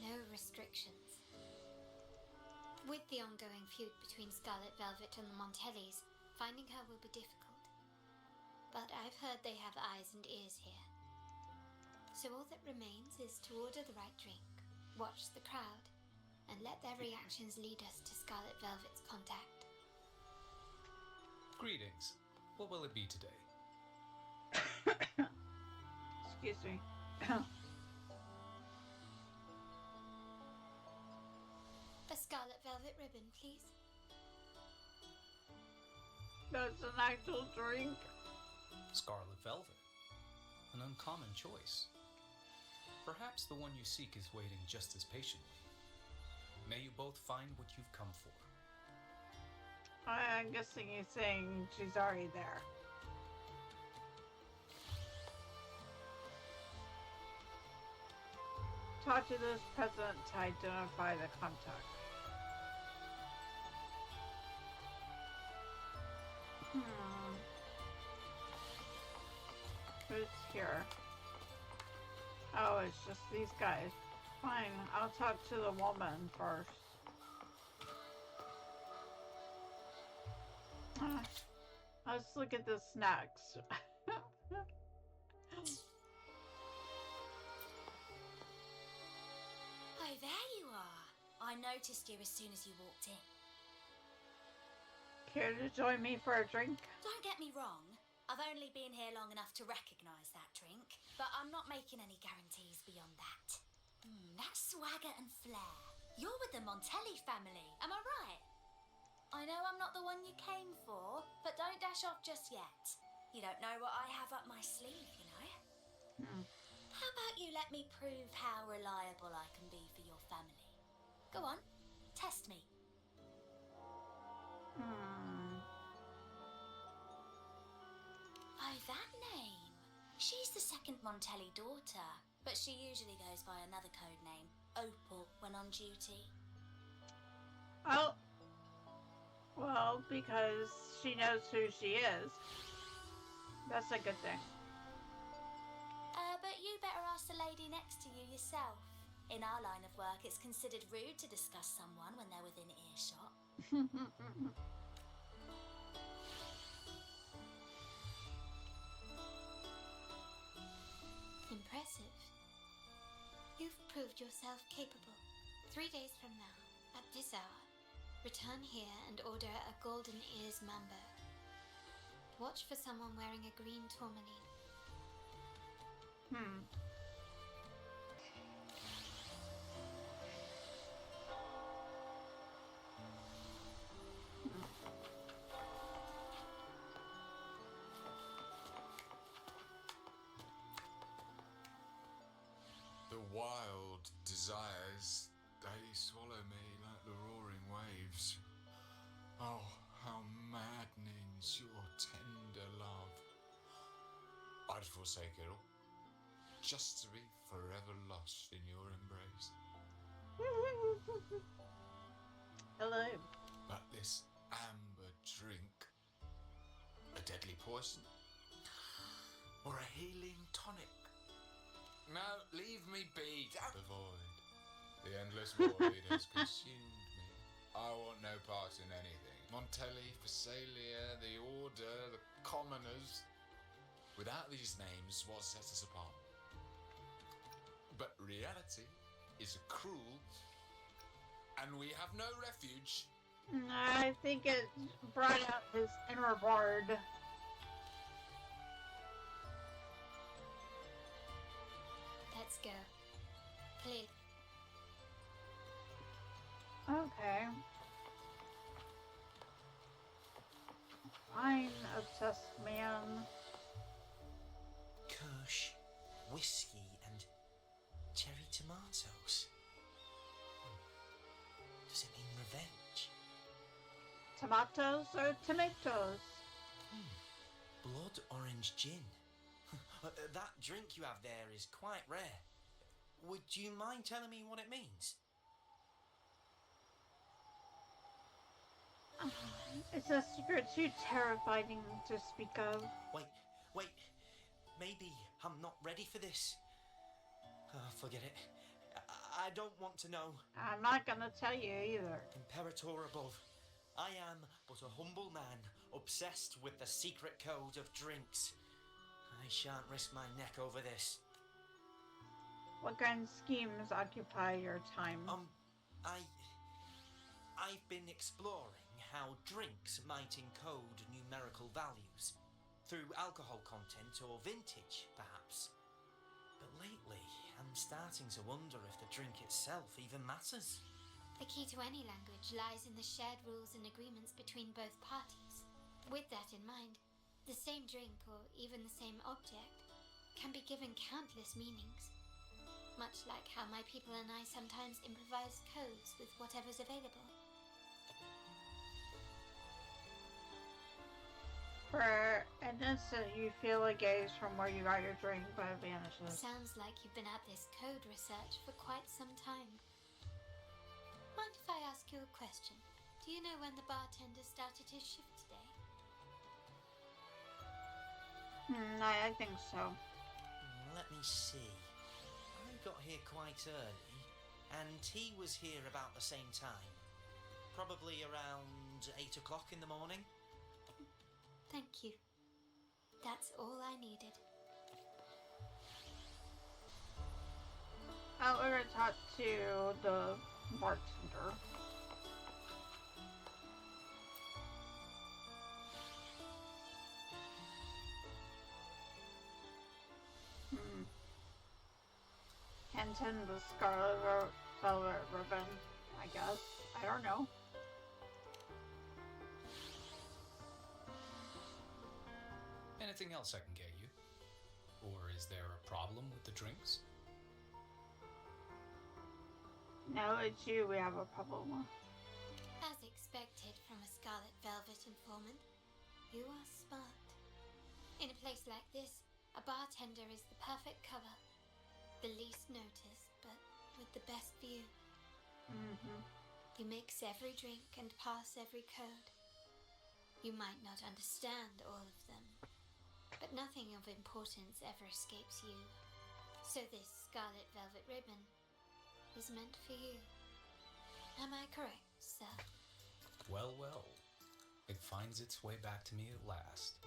no restrictions. With the ongoing feud between Scarlet Velvet and the Montellis, finding her will be difficult. but I've heard they have eyes and ears here. So all that remains is to order the right drink, watch the crowd, and let their reactions lead us to Scarlet Velvet's contact. Greetings. What will it be today? Excuse me. A Scarlet Velvet ribbon, please. That's an actual drink. Scarlet Velvet. An uncommon choice. Perhaps the one you seek is waiting just as patiently. May you both find what you've come for. I'm guessing he's saying she's already there. Talk to this president to identify the contact. Who's here? Oh, it's just these guys. Fine, I'll talk to the woman first. Let's look at the snacks. Oh, there you are. I noticed you as soon as you walked in. Care to join me for a drink? Don't get me wrong. I've only been here long enough to recognise that drink, but I'm not making any guarantees beyond that. That swagger and flair. You're with the Montelli family, am I right? I know I'm not the one you came for, but don't dash off just yet. You don't know what I have up my sleeve, you know? How about you let me prove how reliable I can be for your family? Go on, test me. Oh, that name. She's the second Montelli daughter, but she usually goes by another code name, Opal, when on duty. Oh. Well, because she knows who she is. That's a good thing. But you better ask the lady next to you yourself. In our line of work, it's considered rude to discuss someone when they're within earshot. Impressive. You've proved yourself capable. 3 days from now, at this hour, return here and order a golden ears mambo. Watch for someone wearing a green tourmaline. The wild desires, they swallow me like the roaring waves. Oh, how maddening's your tender love. I'd forsake it all, just to be forever lost in your embrace. Hello. But this amber drink, a deadly poison, or a healing tonic? No, leave me be. The void, the endless void has consumed me. I want no part in anything. Montelli, Phasalia, the Order, the Commoners. Without these names, what sets us apart? But reality is cruel, and we have no refuge. I think it brought out his inner bard. Let's go. Clear. Okay. Fine, obsessed man. Kirsch, whiskey, and cherry tomatoes. Does it mean revenge? Tomatoes or tomatoes? Blood orange gin. That drink you have there is quite rare. Would you mind telling me what it means? It's a secret too terrifying to speak of. Wait. Maybe I'm not ready for this. Forget it. I don't want to know. I'm not gonna tell you either. Imperator above, I am but a humble man, obsessed with the secret code of drinks. I shan't risk my neck over this. What kind of schemes occupy your time? I've been exploring how drinks might encode numerical values through alcohol content or vintage, perhaps. But lately, I'm starting to wonder if the drink itself even matters. The key to any language lies in the shared rules and agreements between both parties. With that in mind, the same drink or even the same object can be given countless meanings. Much like how my people and I sometimes improvise codes with whatever's available. For an instant, you feel a gaze from where you got your drink, but it vanishes. Sounds like you've been at this code research for quite some time. Mind if I ask you a question? Do you know when the bartender started his shift today? I think so. Let me see. I got here quite early, and he was here about the same time. Probably around 8 o'clock in the morning. Thank you. That's all I needed. We're gonna talk to the bartender. Kenton, the Scarlet Velvet Ribbon, I guess. I don't know. Anything else I can get you? Or is there a problem with the drinks? No, it's you we have a problem with. As expected from a Scarlet Velvet informant, you are smart. In a place like this, a bartender is the perfect cover. The least noticed, but with the best view. You mix every drink and pass every code. You might not understand all of them, but nothing of importance ever escapes you. So this Scarlet Velvet Ribbon is meant for you. Am I correct, sir? Well, well. It finds its way back to me at last.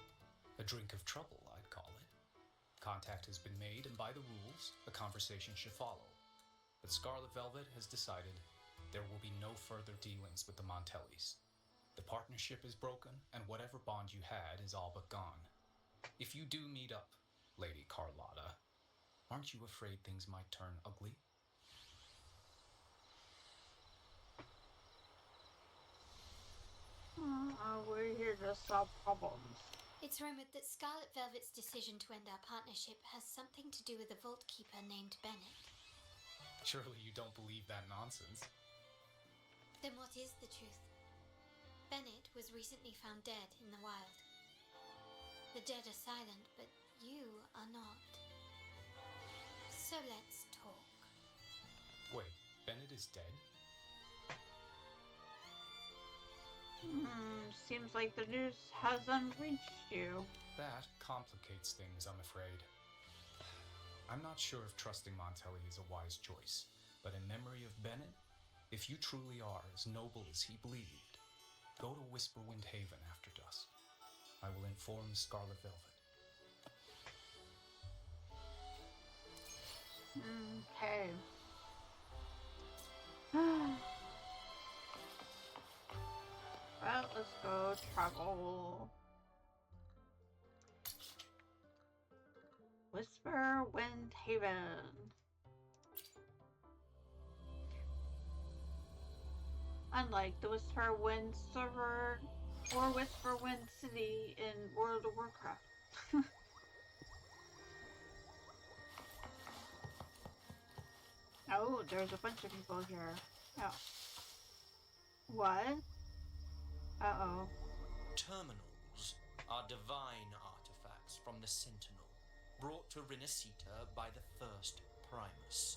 A drink of trouble, I'd call it. Contact has been made, and by the rules, a conversation should follow. But Scarlet Velvet has decided there will be no further dealings with the Montellis. The partnership is broken, and whatever bond you had is all but gone. If you do meet up, Lady Carlotta, aren't you afraid things might turn ugly? We're here to solve problems. It's rumored that Scarlet Velvet's decision to end our partnership has something to do with a vault keeper named Bennett. Surely you don't believe that nonsense. Then what is the truth? Bennett was recently found dead in the wild. The dead are silent, but you are not. So let's talk. Wait, Bennett is dead? Seems like the news hasn't reached you. That complicates things, I'm afraid. I'm not sure if trusting Montelli is a wise choice, but in memory of Bennett, if you truly are as noble as he believed, go to Whisperwind Haven after dusk. I will inform Scarlet Velvet. Okay. Well, let's go travel. Whisperwind Haven. Unlike the Whisperwind server or Whisperwind City in World of Warcraft. Oh, there's a bunch of people here. Oh. What? Uh-oh. Terminals are divine artifacts from the Sentinel, brought to Rinascita by the first Primus.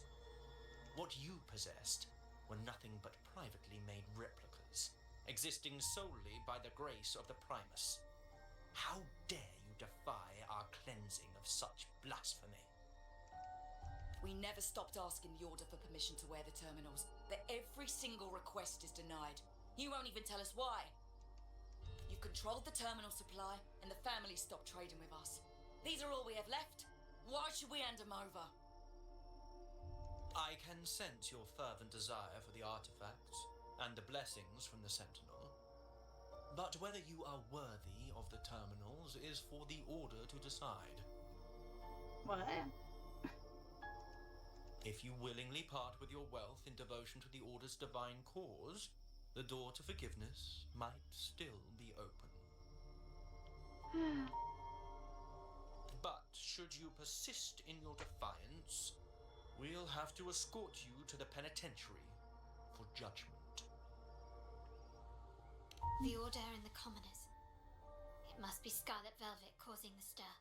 What you possessed were nothing but privately made replicas, existing solely by the grace of the Primus. How dare you defy our cleansing of such blasphemy? We never stopped asking the Order for permission to wear the terminals, but every single request is denied. You won't even tell us why. You controlled the terminal supply, and the family stopped trading with us. These are all we have left. Why should we hand them over? I can sense your fervent desire for the artifacts and the blessings from the Sentinel. But whether you are worthy of the terminals is for the Order to decide. What? If you willingly part with your wealth in devotion to the Order's divine cause, the door to forgiveness might still be open. But should you persist in your defiance, we'll have to escort you to the penitentiary for judgment. The Order and the Commoners. It must be Scarlet Velvet causing the stir.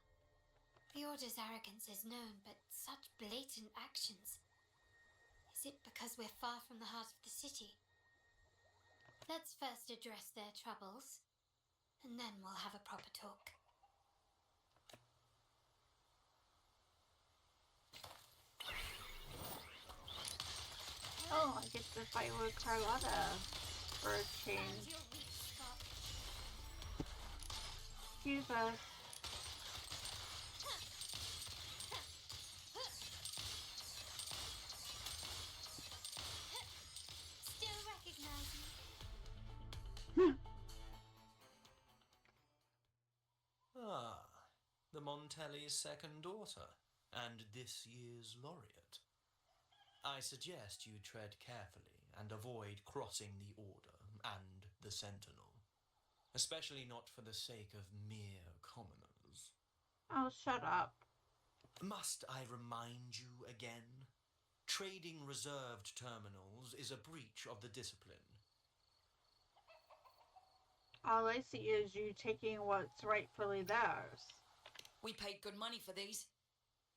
The Order's arrogance is known, but such blatant actions. Is it because we're far from the heart of the city? Let's first address their troubles, and then we'll have a proper talk. Oh, I get to fight with Carlotta for a change. Excuse us. Still recognize me? The Montelli's second daughter, and this year's laureate. I suggest you tread carefully and avoid crossing the Order and the Sentinel, especially not for the sake of mere commoners. Oh, shut up. Must I remind you again? Trading reserved terminals is a breach of the discipline. All I see is you taking what's rightfully theirs. We paid good money for these.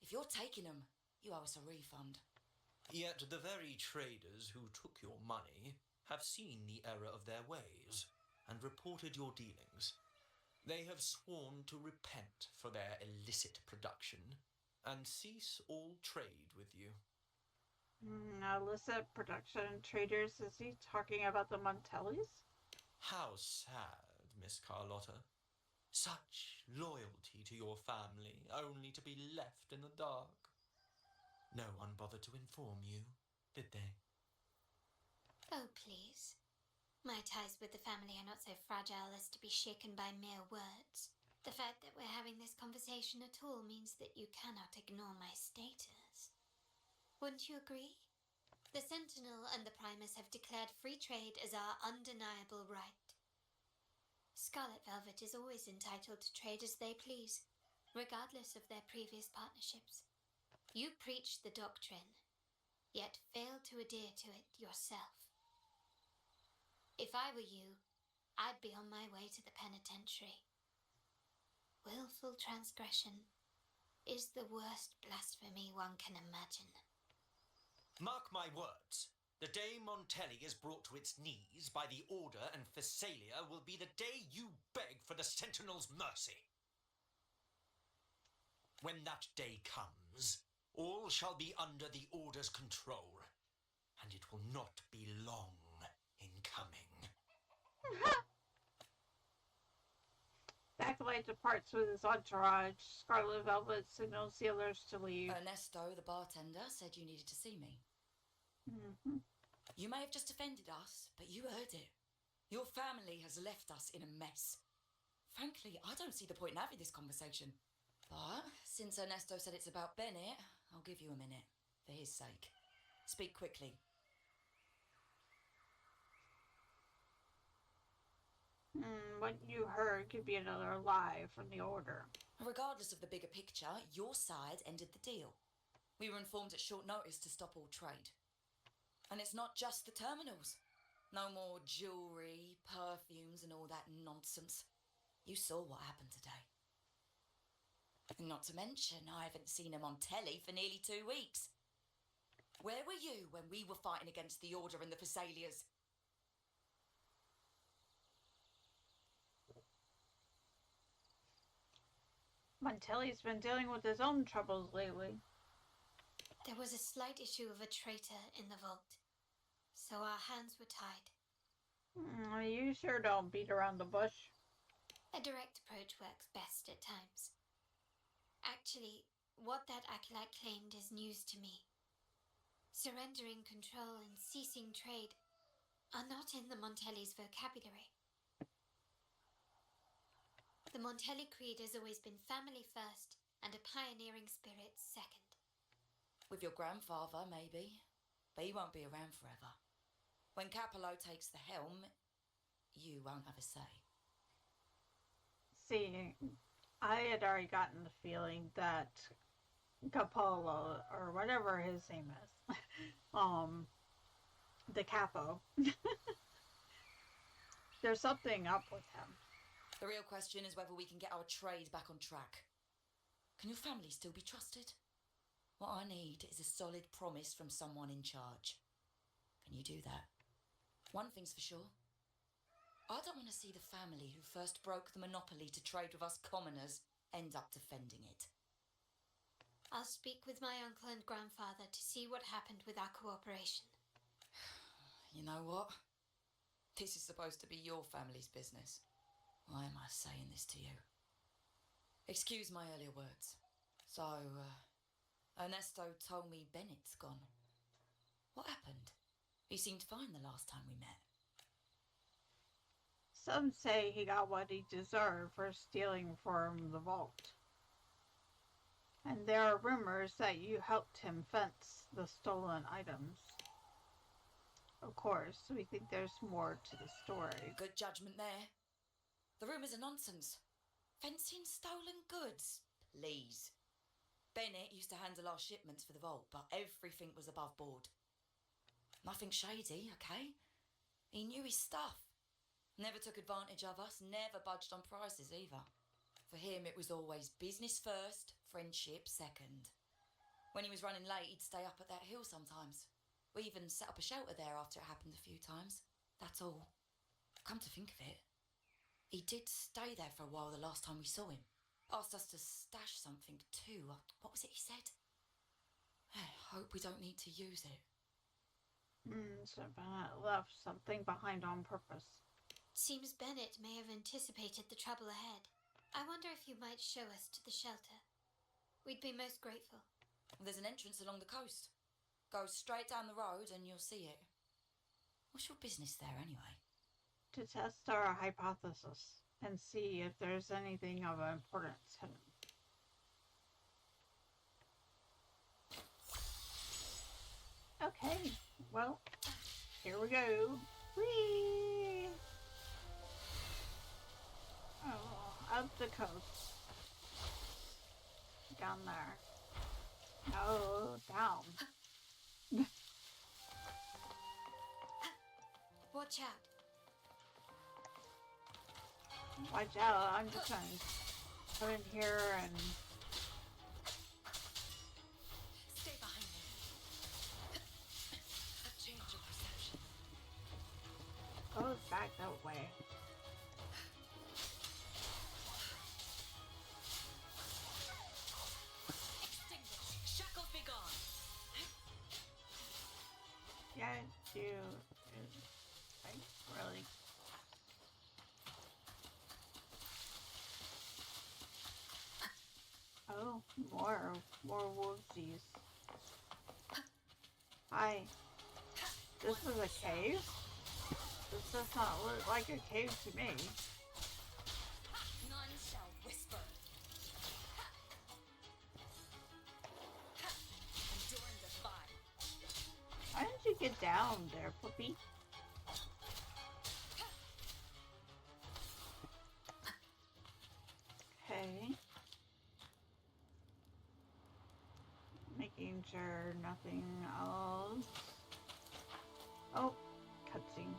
If you're taking them, you owe us a refund. Yet the very traders who took your money have seen the error of their ways and reported your dealings. They have sworn to repent for their illicit production and cease all trade with you. Illicit production traders, is he talking about the Montellis? How sad, Miss Carlotta. Such loyalty to your family, only to be left in the dark. No one bothered to inform you, did they? Oh, please. My ties with the family are not so fragile as to be shaken by mere words. The fact that we're having this conversation at all means that you cannot ignore my status. Wouldn't you agree? The Sentinel and the Primus have declared free trade as our undeniable right. Scarlet Velvet is always entitled to trade as they please, regardless of their previous partnerships. You preach the doctrine, yet fail to adhere to it yourself. If I were you, I'd be on my way to the penitentiary. Willful transgression is the worst blasphemy one can imagine. Mark my words. The day Montelli is brought to its knees by the Order and Phasalia will be the day you beg for the Sentinel's mercy. When that day comes, all shall be under the Order's control, and it will not be long in coming. Backlight departs with his entourage. Scarlet Velvet signals the others to leave. Ernesto, the bartender, said you needed to see me. You may have just offended us, but you heard it. Your family has left us in a mess. Frankly, I don't see the point in having this conversation. But since Ernesto said it's about Bennett, I'll give you a minute, for his sake. Speak quickly. What you heard could be another lie from the Order. Regardless of the bigger picture, your side ended the deal. We were informed at short notice to stop all trade. And it's not just the terminals. No more jewellery, perfumes and all that nonsense. You saw what happened today. And not to mention, I haven't seen him on telly for nearly 2 weeks. Where were you when we were fighting against the Order and the Phasalias? Montelli's been dealing with his own troubles lately. There was a slight issue of a traitor in the vault, so our hands were tied. You sure don't beat around the bush. A direct approach works best at times. Actually, what that acolyte claimed is news to me. Surrendering control and ceasing trade are not in the Montelli's vocabulary. The Montelli creed has always been family first and a pioneering spirit second. With your grandfather, maybe. But he won't be around forever. When Capello takes the helm, you won't have a say. See, I had already gotten the feeling that Capolo, or whatever his name is, the capo, there's something up with him. The real question is whether we can get our trade back on track. Can your family still be trusted? What I need is a solid promise from someone in charge. Can you do that? One thing's for sure. I don't want to see the family who first broke the monopoly to trade with us commoners end up defending it. I'll speak with my uncle and grandfather to see what happened with our cooperation. You know what? This is supposed to be your family's business. Why am I saying this to you? Excuse my earlier words. So, Ernesto told me Bennett's gone. What happened? He seemed fine the last time we met. Some say he got what he deserved for stealing from the vault. And there are rumors that you helped him fence the stolen items. Of course, we think there's more to the story. Good judgment there. The rumours are nonsense. Fencing stolen goods? Please. Bennett used to handle our shipments for the vault, but everything was above board. Nothing shady, okay? He knew his stuff. Never took advantage of us, never budged on prices either. For him, it was always business first, friendship second. When he was running late, he'd stay up at that hill sometimes. We even set up a shelter there after it happened a few times. That's all. Come to think of it, he did stay there for a while the last time we saw him. Asked us to stash something too. What was it he said? I hope we don't need to use it. So Bennett left something behind on purpose. Seems Bennett may have anticipated the trouble ahead. I wonder if you might show us to the shelter. We'd be most grateful. There's an entrance along the coast. Go straight down the road and you'll see it. What's your business there anyway? To test our hypothesis and see if there's anything of importance hidden. Okay, well, here we go. Whee! Oh, up the coast. Down there. Oh, down. Watch out. Watch out, I'm just gonna go in here and... Stay behind me. A change of perception. Goes back that way. Extinguish. Shackles be gone. Yeah, dude. Like, really. Oh, more wolvesies. Hi. This is a cave? This does not look like a cave to me. None shall whisper. Enduring the fire. Why didn't you get down there, puppy? Okay. Making sure nothing else. Oh, cutscene.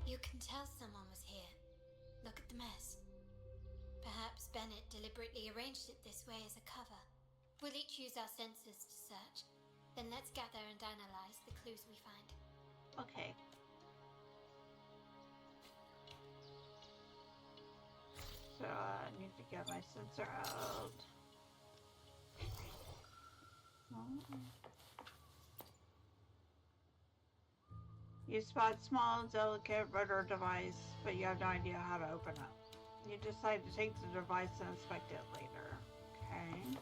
You can tell someone was here. Look at the mess. Perhaps Bennett deliberately arranged it this way as a cover. We'll each use our senses to search. Then let's gather and analyze the clues we find. Okay. So I need to get my sensor out. Oh. You spot small, delicate rotor device, but you have no idea how to open it. You decide to take the device and inspect it later. Okay.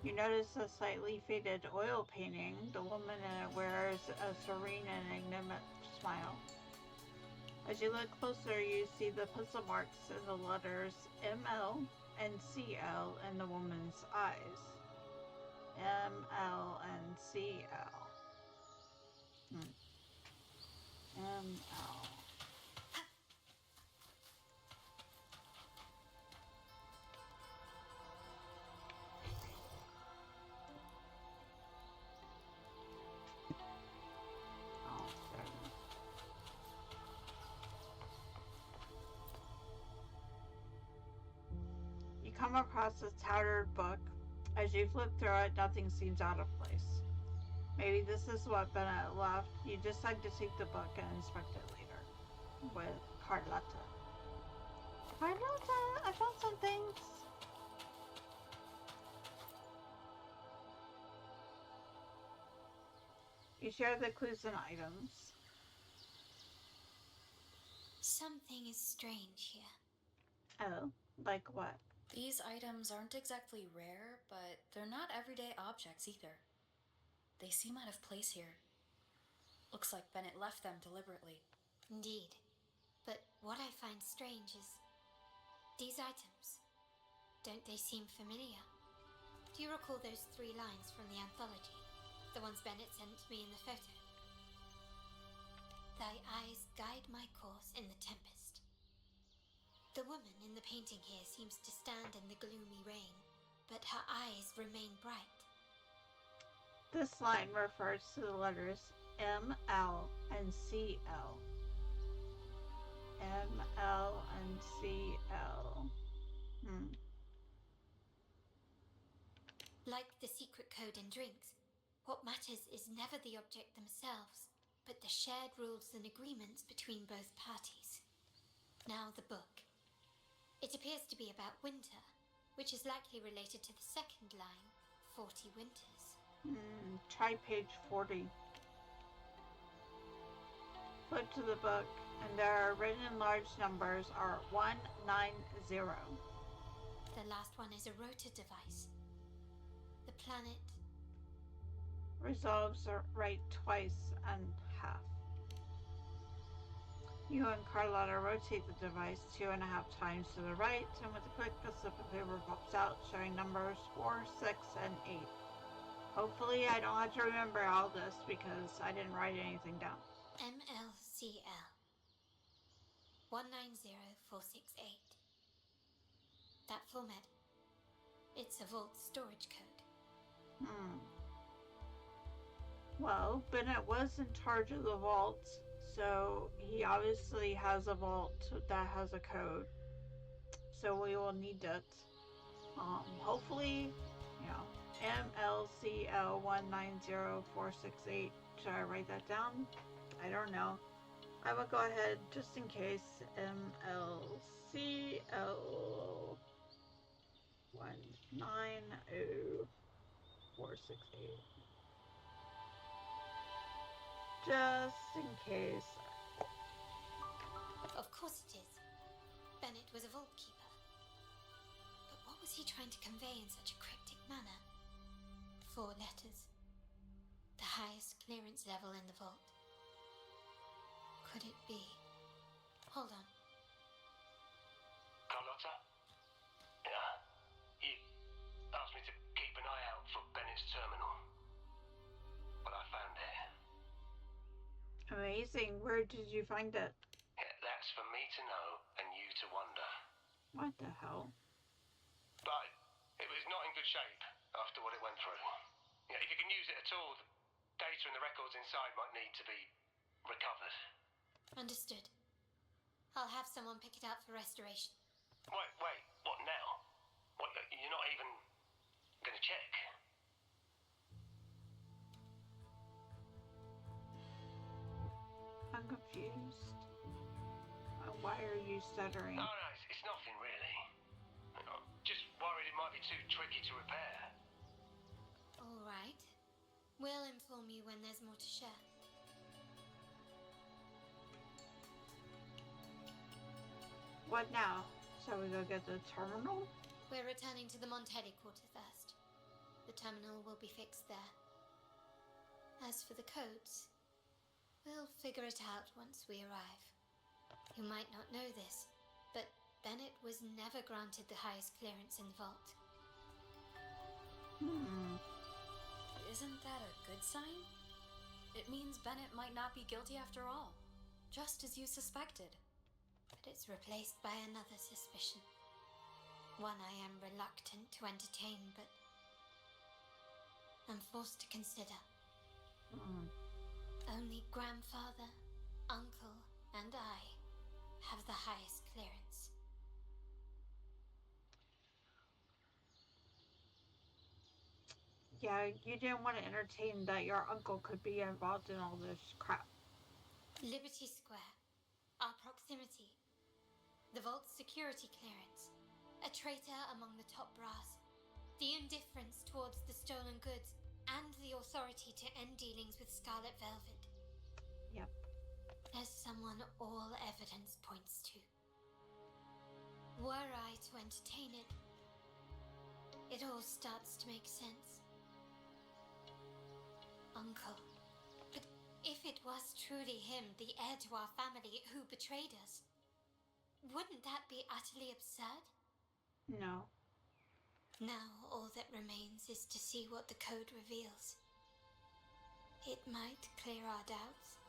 You notice a slightly faded oil painting. The woman in it wears a serene and enigmatic smile. As you look closer, you see the pencil marks in the letters ML and CL in the woman's eyes. ML and CL. ML. Oh, there. You come across a tattered book. As you flip through it, nothing seems out of place. Maybe this is what Bennett left. You decide to take the book and inspect it later. With Carlotta. Carlotta, I found some things. You share the clues and items. Something is strange here. Oh, like what? These items aren't exactly rare, but they're not everyday objects either. They seem out of place here. Looks like Bennett left them deliberately. Indeed. But what I find strange is these items. Don't they seem familiar? Do you recall those 3 lines from the anthology? The ones Bennett sent me in the photo? Thy eyes guide my course in the tempest. The woman in the painting here seems to stand in the gloomy rain, but her eyes remain bright. This line refers to the letters ML and CL. ML and CL. Like the secret code in drinks, what matters is never the object themselves, but the shared rules and agreements between both parties. Now the book. It appears to be about winter, which is likely related to the second line, 40 winters. Try page 40. Flip to the book, and there are written in large numbers are 190. The last one is a rotor device. The planet resolves right twice and half. You and Carlotta rotate the device 2.5 times to the right, and with a click, a slip of paper pops out showing numbers 4, 6, and 8. Hopefully, I don't have to remember all this because I didn't write anything down. MLCL 190468. That format. It's a vault storage code. Well, Bennett was in charge of the vault, so he obviously has a vault that has a code. So we will need it. Hopefully, MLCL 190468. Should I write that down? I don't know. I will go ahead just in case. MLCL 190468. Just in case. Of course it is. Bennett was a vault keeper. But what was he trying to convey in such a cryptic manner? 4 letters. The highest clearance level in the vault. Could it be? Hold on. Carlotta? Yeah. You asked me to keep an eye out for Bennett's terminal. But I found it. Amazing. Where did you find it? Yeah, that's for me to know and you to wonder. What the hell? But it was not in good shape after what it went through. Yeah, if you can use it at all, the data and the records inside might need to be recovered. Understood. I'll have someone pick it up for restoration. Wait, what now? What, you're not even gonna check? I'm confused. Why are you stuttering? No, it's nothing really. I'm just worried it might be too tricky to repair. All right. more to share. What now? Shall we go get the terminal? We're returning to the Montelli quarter first. The terminal will be fixed there. As for the codes, we'll figure it out once we arrive. You might not know this, but Bennett was never granted the highest clearance in the vault. Isn't that a good sign? It means Bennett might not be guilty after all, just as you suspected. But it's replaced by another suspicion. One I am reluctant to entertain, but I'm forced to consider. Only grandfather, uncle, and I have the highest clearance. Yeah, you didn't want to entertain that your uncle could be involved in all this crap. Liberty Square. Our proximity. The vault's security clearance. A traitor among the top brass. The indifference towards the stolen goods. And the authority to end dealings with Scarlet Velvet. Yep. There's someone all evidence points to. Were I to entertain it, it all starts to make sense. Uncle. But if it was truly him, the heir to our family, who betrayed us, wouldn't that be utterly absurd? No. Now all that remains is to see what the code reveals. It might clear our doubts,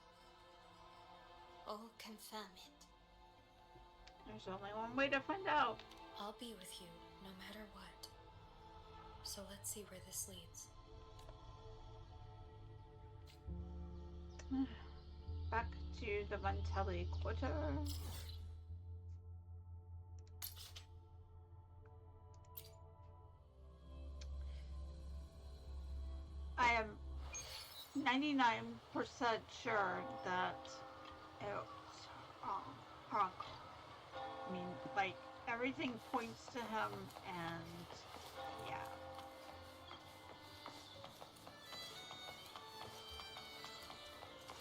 or confirm it. There's only one way to find out. I'll be with you, no matter what. So let's see where this leads. Back to the Montelli quarter. I am 99% sure that it was her uncle. I mean, like, everything points to him, and yeah.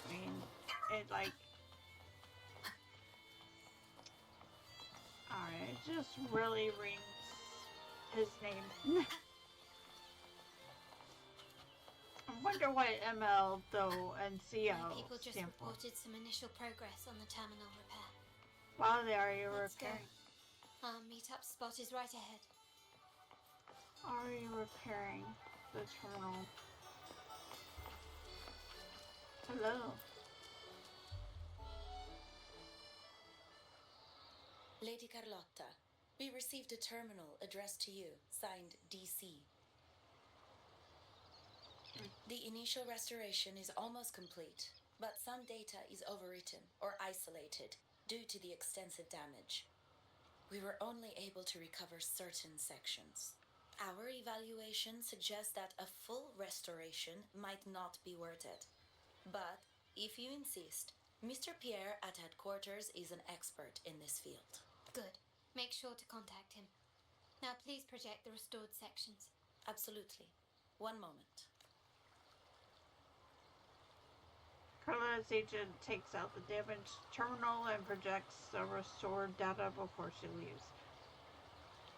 I mean, it like... Alright, it just really rings his name. I wonder what ML, though, and CO My people just stand for. reported some initial progress on the terminal repair. Wow, they are you Let's go. repairing? Our meetup spot is right ahead. Are you repairing the terminal? Hello. Lady Carlotta, we received a terminal addressed to you, signed DC. The initial restoration is almost complete, but some data is overwritten or isolated due to the extensive damage. We were only able to recover certain sections. Our evaluation suggests that a full restoration might not be worth it. But, if you insist, Mr. Pierre at headquarters is an expert in this field. Good. Make sure to contact him. Now please project the restored sections. Absolutely. One moment. Carlotta's agent takes out the damaged terminal and projects the restored data before she leaves.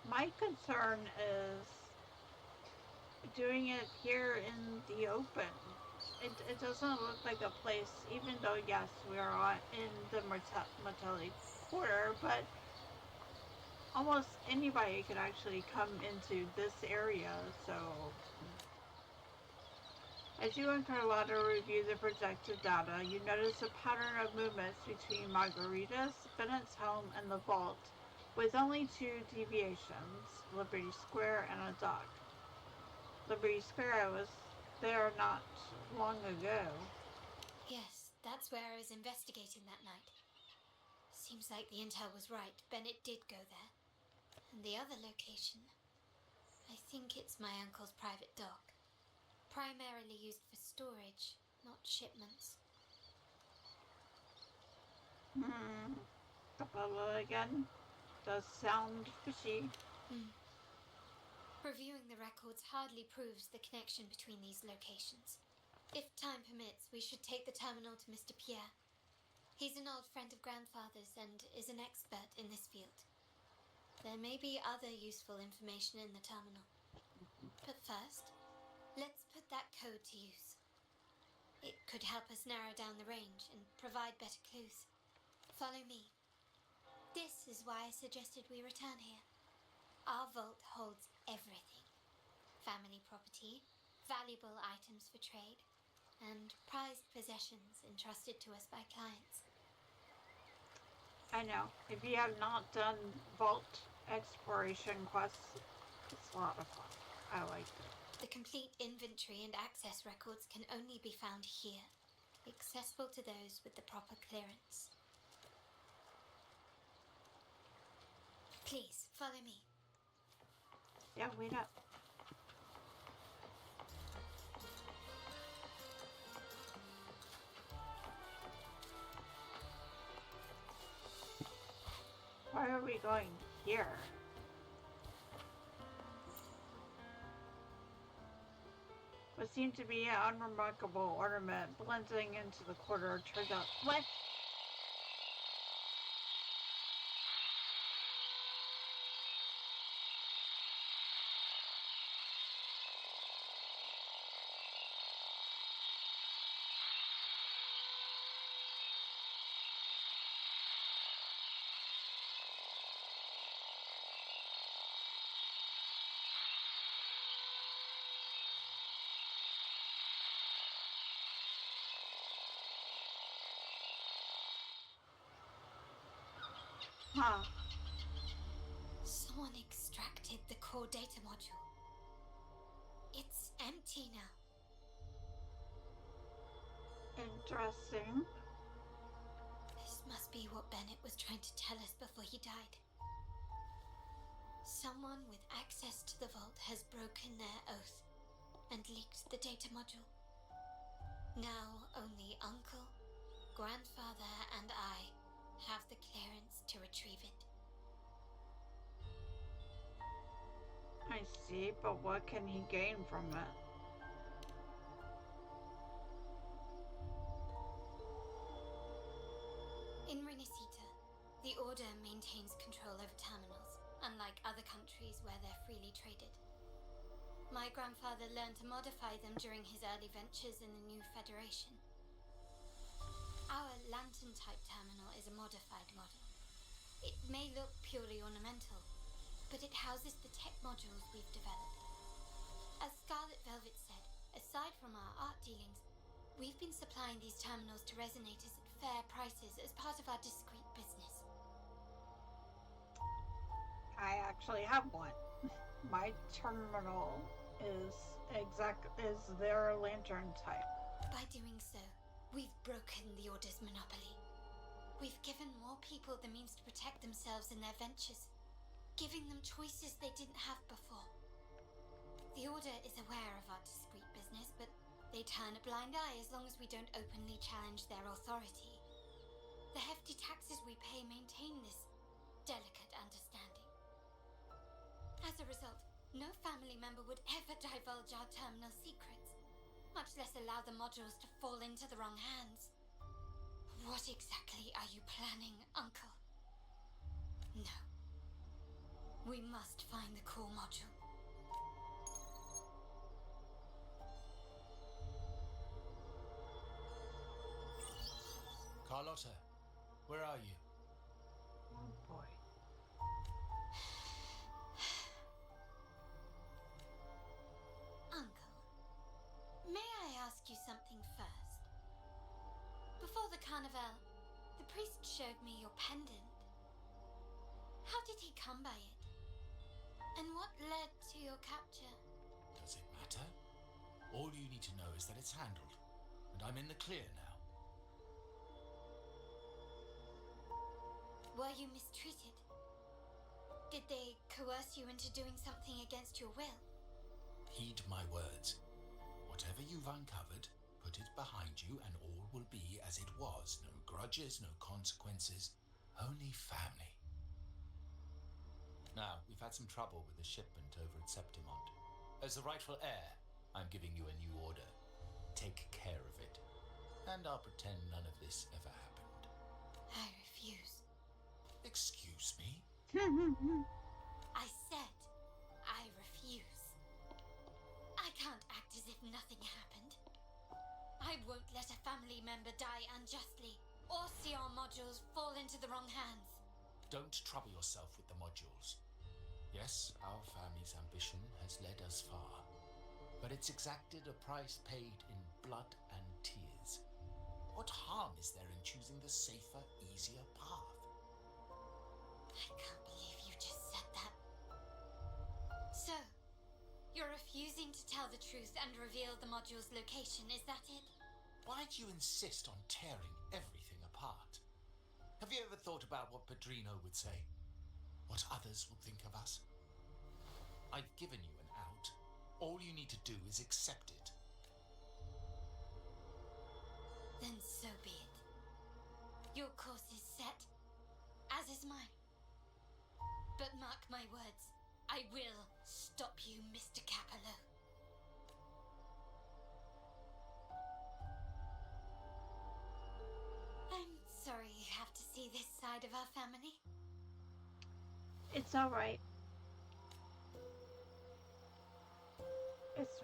My concern is doing it here in the open. It doesn't look like a place, even though, yes, we are in the Montelli quarter, but almost anybody could actually come into this area, so... As you and Carlotta review the projected data, you notice a pattern of movements between Margarita's, Bennett's home, and the vault, with only two deviations, Liberty Square and a dock. Liberty Square was there not long ago. Yes, that's where I was investigating that night. Seems like the intel was right. Bennett did go there. And the other location, I think it's my uncle's private dock. Primarily used for storage, not shipments. Carlotta again. Does sound fishy. Reviewing the records hardly proves the connection between these locations. If time permits, we should take the terminal to Mr. Pierre. He's an old friend of grandfather's and is an expert in this field. There may be other useful information in the terminal. But first, let's put that code to use. It could help us narrow down the range and provide better clues. Follow me. This is why I suggested we return here. Our vault holds everything. Family property, valuable items for trade, and prized possessions entrusted to us by clients. I know. If you have not done vault exploration quests, it's a lot of fun. I like it. The complete inventory and access records can only be found here, accessible to those with the proper clearance. Please, follow me. Yeah, wait up. Why are we going here? What seemed to be an unremarkable ornament blending into the corridor turns out. What? Huh. Someone extracted the core data module. It's empty now. Interesting. This must be what Bennett was trying to tell us before he died. Someone with access to the vault has broken their oath and leaked the data module. Now only Uncle, Grandfather, and I have the clearance to retrieve it. I see, but what can he gain from it? In Renacita, the Order maintains control over terminals, unlike other countries where they're freely traded. My grandfather learned to modify them during his early ventures in the new Federation. Our lantern-type terminal is a modified model. It may look purely ornamental, but it houses the tech modules we've developed. As Scarlet Velvet said, aside from our art dealings, we've been supplying these terminals to resonators at fair prices as part of our discreet business. I actually have one. My terminal is their lantern type. By doing so, we've broken the Order's monopoly. We've given more people the means to protect themselves in their ventures, giving them choices they didn't have before. The Order is aware of our discreet business, but they turn a blind eye as long as we don't openly challenge their authority. The hefty taxes we pay maintain this delicate understanding. As a result, no family member would ever divulge our terminal secrets, much less allow the modules to fall into the wrong hands. What exactly are you planning, Uncle? No. We must find the core module. Carlotta, where are you? Oh boy. Uncle, may I ask you something first? Before the carnival, the priest showed me your pendant. How did he come by it? And what led to your capture? Does it matter? All you need to know is that it's handled, and I'm in the clear now. Were you mistreated? Did they coerce you into doing something against your will? Heed my words. Whatever you've uncovered, put it behind you and all will be as it was. No grudges, no consequences, only family. Now, we've had some trouble with the shipment over at Septimont. As the rightful heir, I'm giving you a new order. Take care and I'll pretend none of this ever happened. I refuse. Excuse me? I said I refuse. I can't act as if nothing happened. I won't let a family member die unjustly, or see our modules fall into the wrong hands. Don't trouble yourself with the modules. Yes, our family's ambition has led us far, but it's exacted a price paid in blood and tears. What harm is there in choosing the safer, easier path? I can't believe you just said that. So, you're refusing to tell the truth and reveal the module's location, is that it? Why do you insist on tearing everything apart? Have you ever thought about what Padrino would say? What others would think of us? I've given you an out. All you need to do is accept it. Then so be it. Your course is set, as is mine. But mark my words, I will stop you, Mr. Capello. I'm sorry you have to see this side of our family. It's alright. It's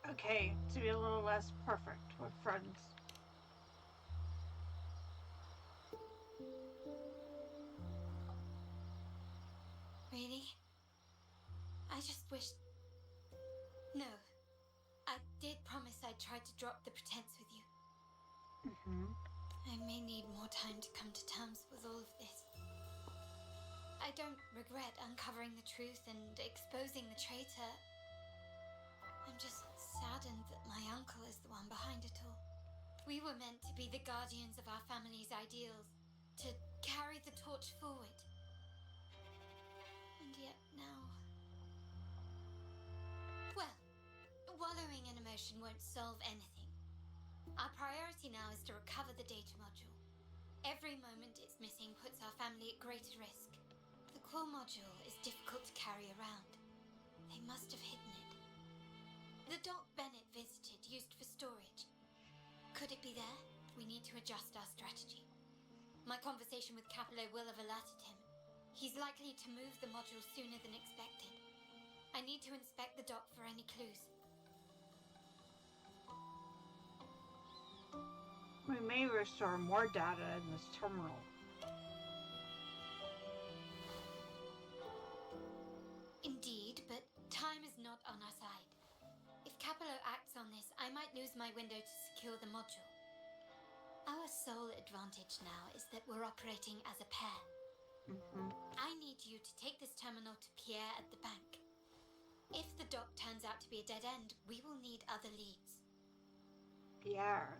okay to be a little less perfect with friends. Really? I just wished... No. I did promise I'd try to drop the pretense with you. I may need more time to come to terms with all of this. I don't regret uncovering the truth and exposing the traitor. I'm just saddened that my uncle is the one behind it all. We were meant to be the guardians of our family's ideals, to carry the torch forward. And yet now... Well, wallowing in emotion won't solve anything. Our priority now is to recover the data module. Every moment it's missing puts our family at greater risk. The core module is difficult to carry around. They must have hidden it. The dock Bennett visited used for storage. Could it be there? We need to adjust our strategy. My conversation with Capello will have alerted him. He's likely to move the module sooner than expected. I need to inspect the dock for any clues. We may restore more data in this terminal. Indeed, but time is not on our side. If Capello acts on this, I might lose my window to secure the module. Our sole advantage now is that we're operating as a pair. I need you to take this terminal to Pierre at the bank. If the dock turns out to be a dead end, we will need other leads. Pierre.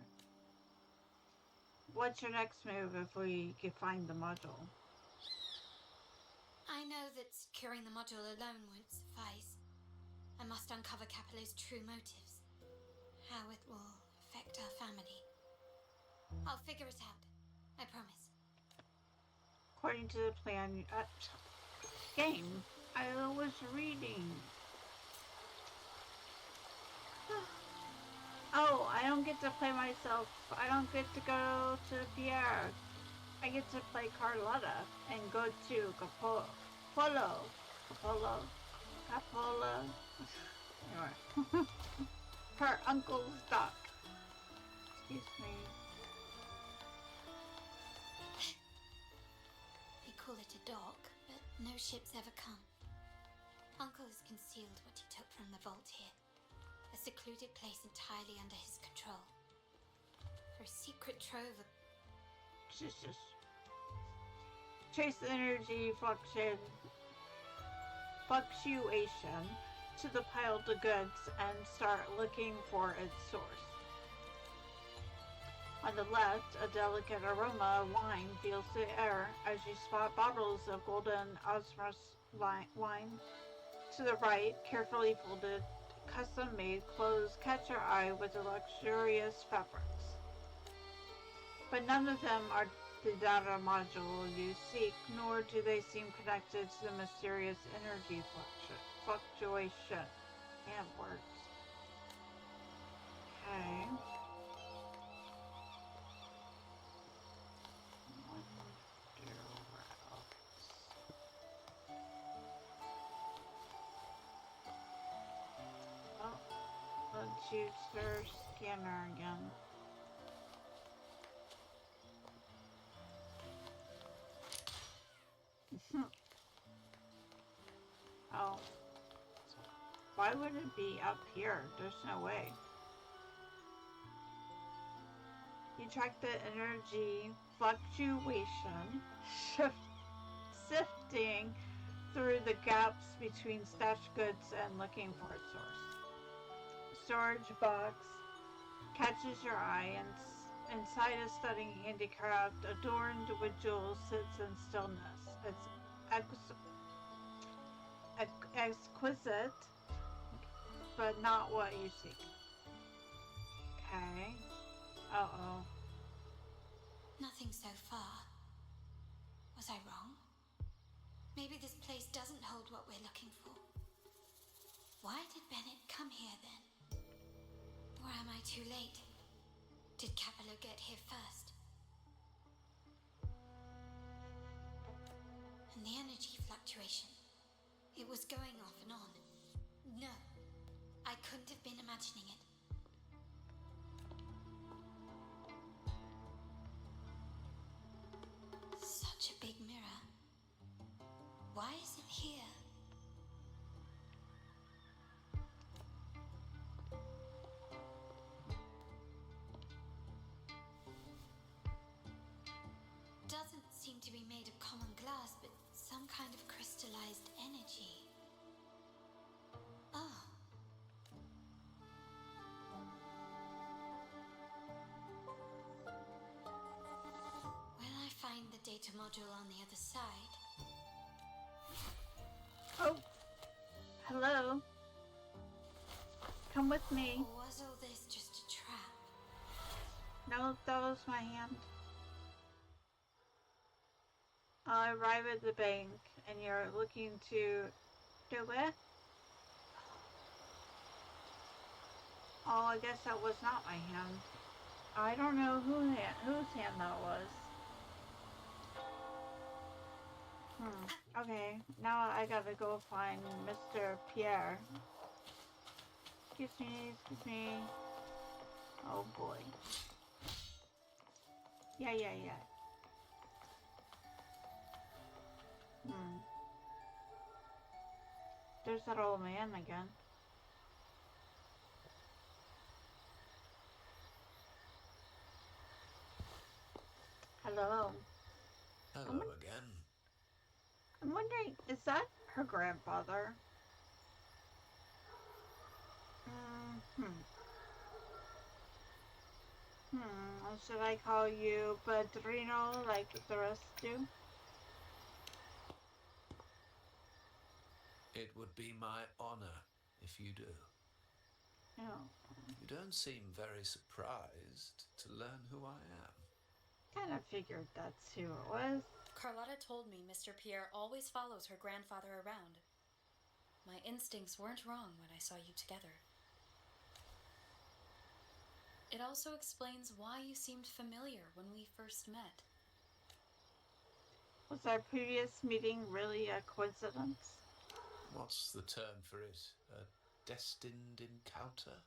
What's your next move if we can find the module? I know that securing the module alone won't suffice. I must uncover Capello's true motives. How it will affect our family. I'll figure it out. I promise. According to the plan, game, I was reading. Oh, I don't get to play myself. I don't get to go to Pierre. I get to play Carlotta and go to Capola. Anyway. Her uncle's dock. Excuse me. We call it a dock, but no ships ever come. Uncle has concealed what he took from the vault here. A secluded place entirely under his control. For a secret trove of... Jesus. Trace the energy fluctuation to the piled goods and start looking for its source. On the left, a delicate aroma of wine fills the air as you spot bottles of golden osmos wine. To the right, carefully folded, custom-made clothes catch your eye with the luxurious fabrics. But none of them are the data module you seek, nor do they seem connected to the mysterious energy fluctuation. And words. Okay. shoots her scanner again. Oh. Why would it be up here? There's no way. You track the energy fluctuation, sifting through the gaps between stashed goods and looking for its source. Storage box catches your eye, and inside a stunning handicraft adorned with jewels sits in stillness. It's exquisite, but not what you seek. Okay. Uh-oh. Nothing so far. Was I wrong? Maybe this place doesn't hold what we're looking for. Why did Bennett come here then? Or am I too late? Did Capello get here first? And the energy fluctuation. It was going off and on. No, I couldn't have been imagining it. Such a big mirror. Why is it here? Doesn't seem to be made of common glass, but some kind of crystallized energy. Oh. Will I find the data module on the other side? Oh. Hello. Come with me. Or was all this just a trap? No, that was my hand. I arrive at the bank, and you're looking to do it? Oh, I guess that was not my hand. I don't know whose hand that was. Okay, now I gotta go find Mr. Pierre. Excuse me. Oh boy. Yeah. There's that old man again. Hello. Hello again. I'm wondering, is that her grandfather? Should I call you Padrino like the rest do? It would be my honor if you do. Oh. You don't seem very surprised to learn who I am. Kind of figured that's who it was. Carlotta told me Mr. Pierre always follows her grandfather around. My instincts weren't wrong when I saw you together. It also explains why you seemed familiar when we first met. Was our previous meeting really a coincidence? What's the term for it? A destined encounter?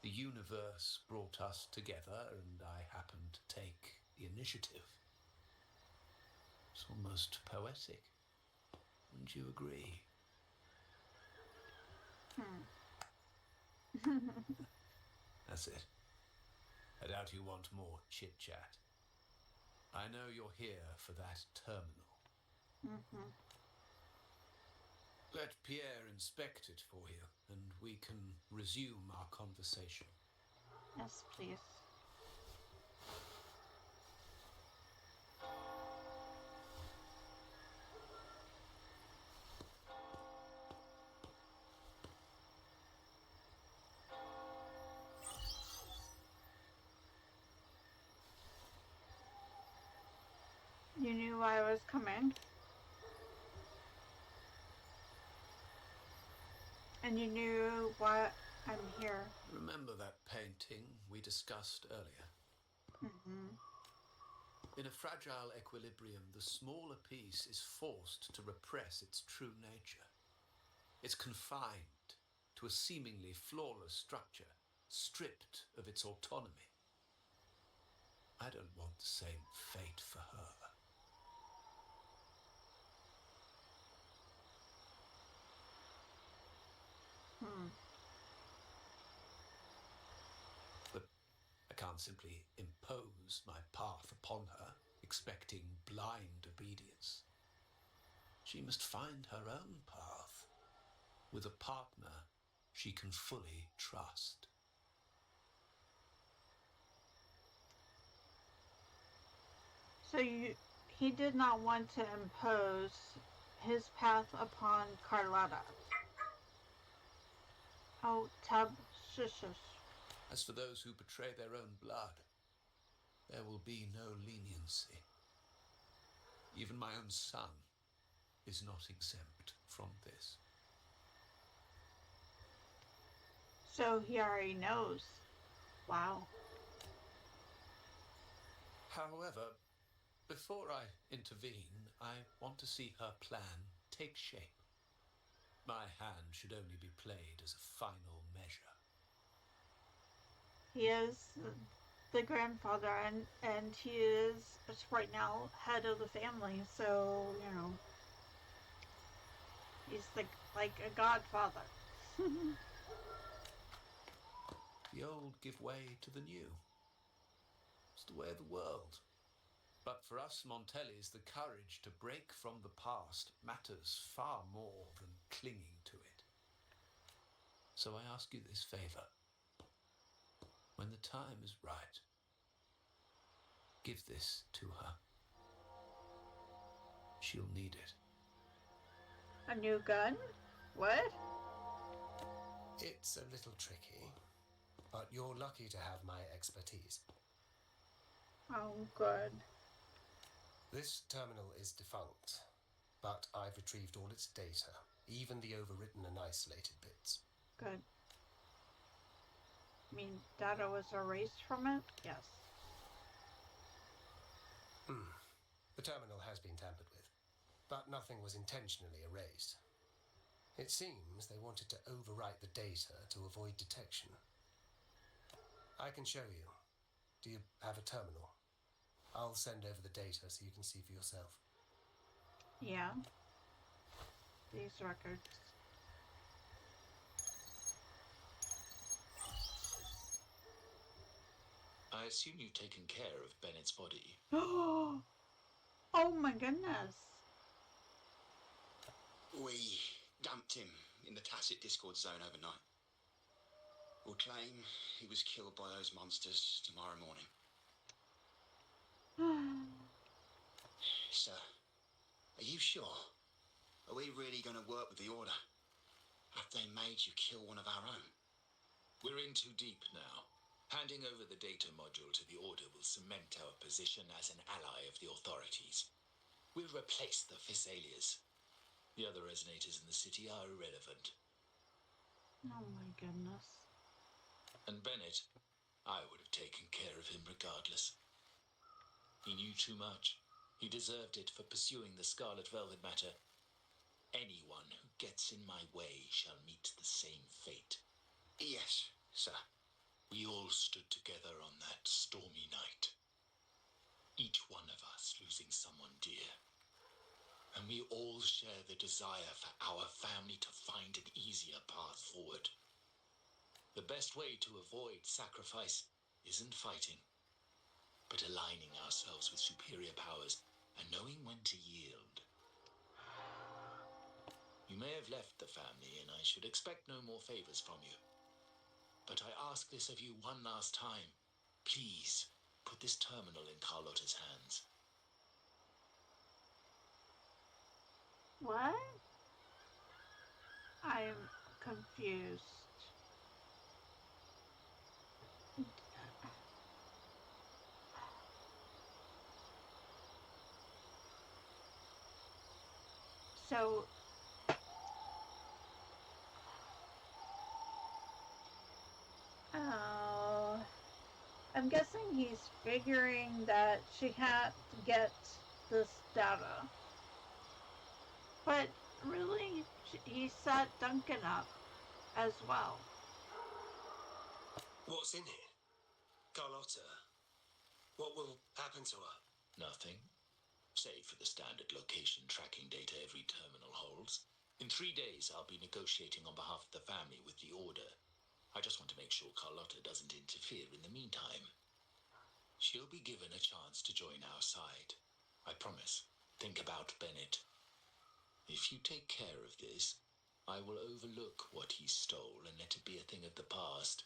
The universe brought us together, and I happened to take the initiative. It's almost poetic. Wouldn't you agree? That's it. I doubt you want more chit-chat. I know you're here for that terminal. Let Pierre inspect it for you, and we can resume our conversation. Yes, please. You knew I was coming. And you knew why I'm here. Remember that painting we discussed earlier? In a fragile equilibrium, the smaller piece is forced to repress its true nature. It's confined, to a seemingly flawless structure, stripped of its autonomy. I don't want the same fate for her. But I can't simply impose my path upon her, expecting blind obedience. She must find her own path, with a partner she can fully trust. So he did not want to impose his path upon Carlotta. Oh, shush. As for those who betray their own blood, there will be no leniency. Even my own son is not exempt from this. So he already knows. Wow. However, before I intervene, I want to see her plan take shape. My hand should only be played as a final measure. He is the grandfather, and he is right now head of the family, so he's like a godfather. The old give way to the new. It's the way of the world. But for us Montellis, the courage to break from the past matters far more than clinging to it. So I ask you this favor. When the time is right, give this to her. She'll need it. A new gun? What? It's a little tricky, but you're lucky to have my expertise. Oh, good. This terminal is defunct, but I've retrieved all its data, even the overwritten and isolated bits. Good. I mean, data was erased from it? Yes. The terminal has been tampered with, but nothing was intentionally erased. It seems they wanted to overwrite the data to avoid detection. I can show you. Do you have a terminal? I'll send over the data so you can see for yourself. Yeah. These records. I assume you've taken care of Bennett's body. Oh my goodness. We dumped him in the tacit Discord zone overnight. We'll claim he was killed by those monsters tomorrow morning. Sir, are you sure? Are we really going to work with the Order? Have they made you kill one of our own? We're in too deep now. Handing over the data module to the Order will cement our position as an ally of the authorities. We'll replace the Physaelias. The other resonators in the city are irrelevant. Oh my goodness. And Bennett, I would have taken care of him regardless. He knew too much. He deserved it for pursuing the Scarlet Velvet matter. Anyone who gets in my way shall meet the same fate. Yes, sir. We all stood together on that stormy night. Each one of us losing someone dear. And we all share the desire for our family to find an easier path forward. The best way to avoid sacrifice isn't fighting, but aligning ourselves with superior powers and knowing when to yield. You may have left the family, and I should expect no more favors from you. But I ask this of you one last time. Please, put this terminal in Carlotta's hands. What? I'm confused. So I'm guessing he's figuring that she can't get this data. But really, he set Duncan up. as well. What's in here? Carlotta. What will happen to her? Nothing. Save for the standard location tracking data every terminal holds. In 3 days, I'll be negotiating on behalf of the family with the Order. I just want to make sure Carlotta doesn't interfere in the meantime. She'll be given a chance to join our side. I promise. Think about Bennett. If you take care of this, I will overlook what he stole and let it be a thing of the past.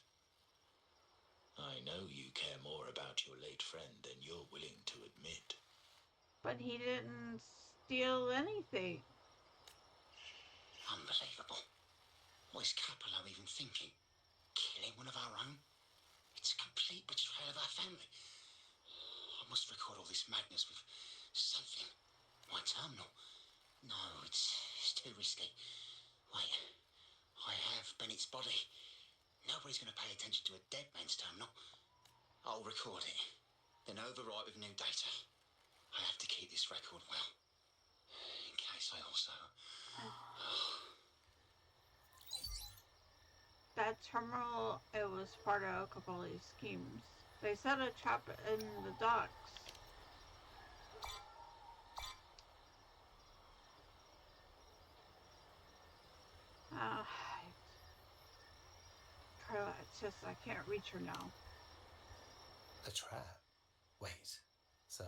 I know you care more about your late friend than you're willing to admit. But he didn't steal anything. Unbelievable. What is Capello even thinking? Killing one of our own? It's a complete betrayal of our family. I must record all this madness with something. My terminal. No, it's too risky. Wait, I have Bennett's body. Nobody's going to pay attention to a dead man's terminal. I'll record it, then overwrite with new data. I have to keep this record well, in case I also... That terminal, it was part of a couple of these schemes. They set a trap in the docks. Carla, it's just I can't reach her now. A trap? Wait, sir.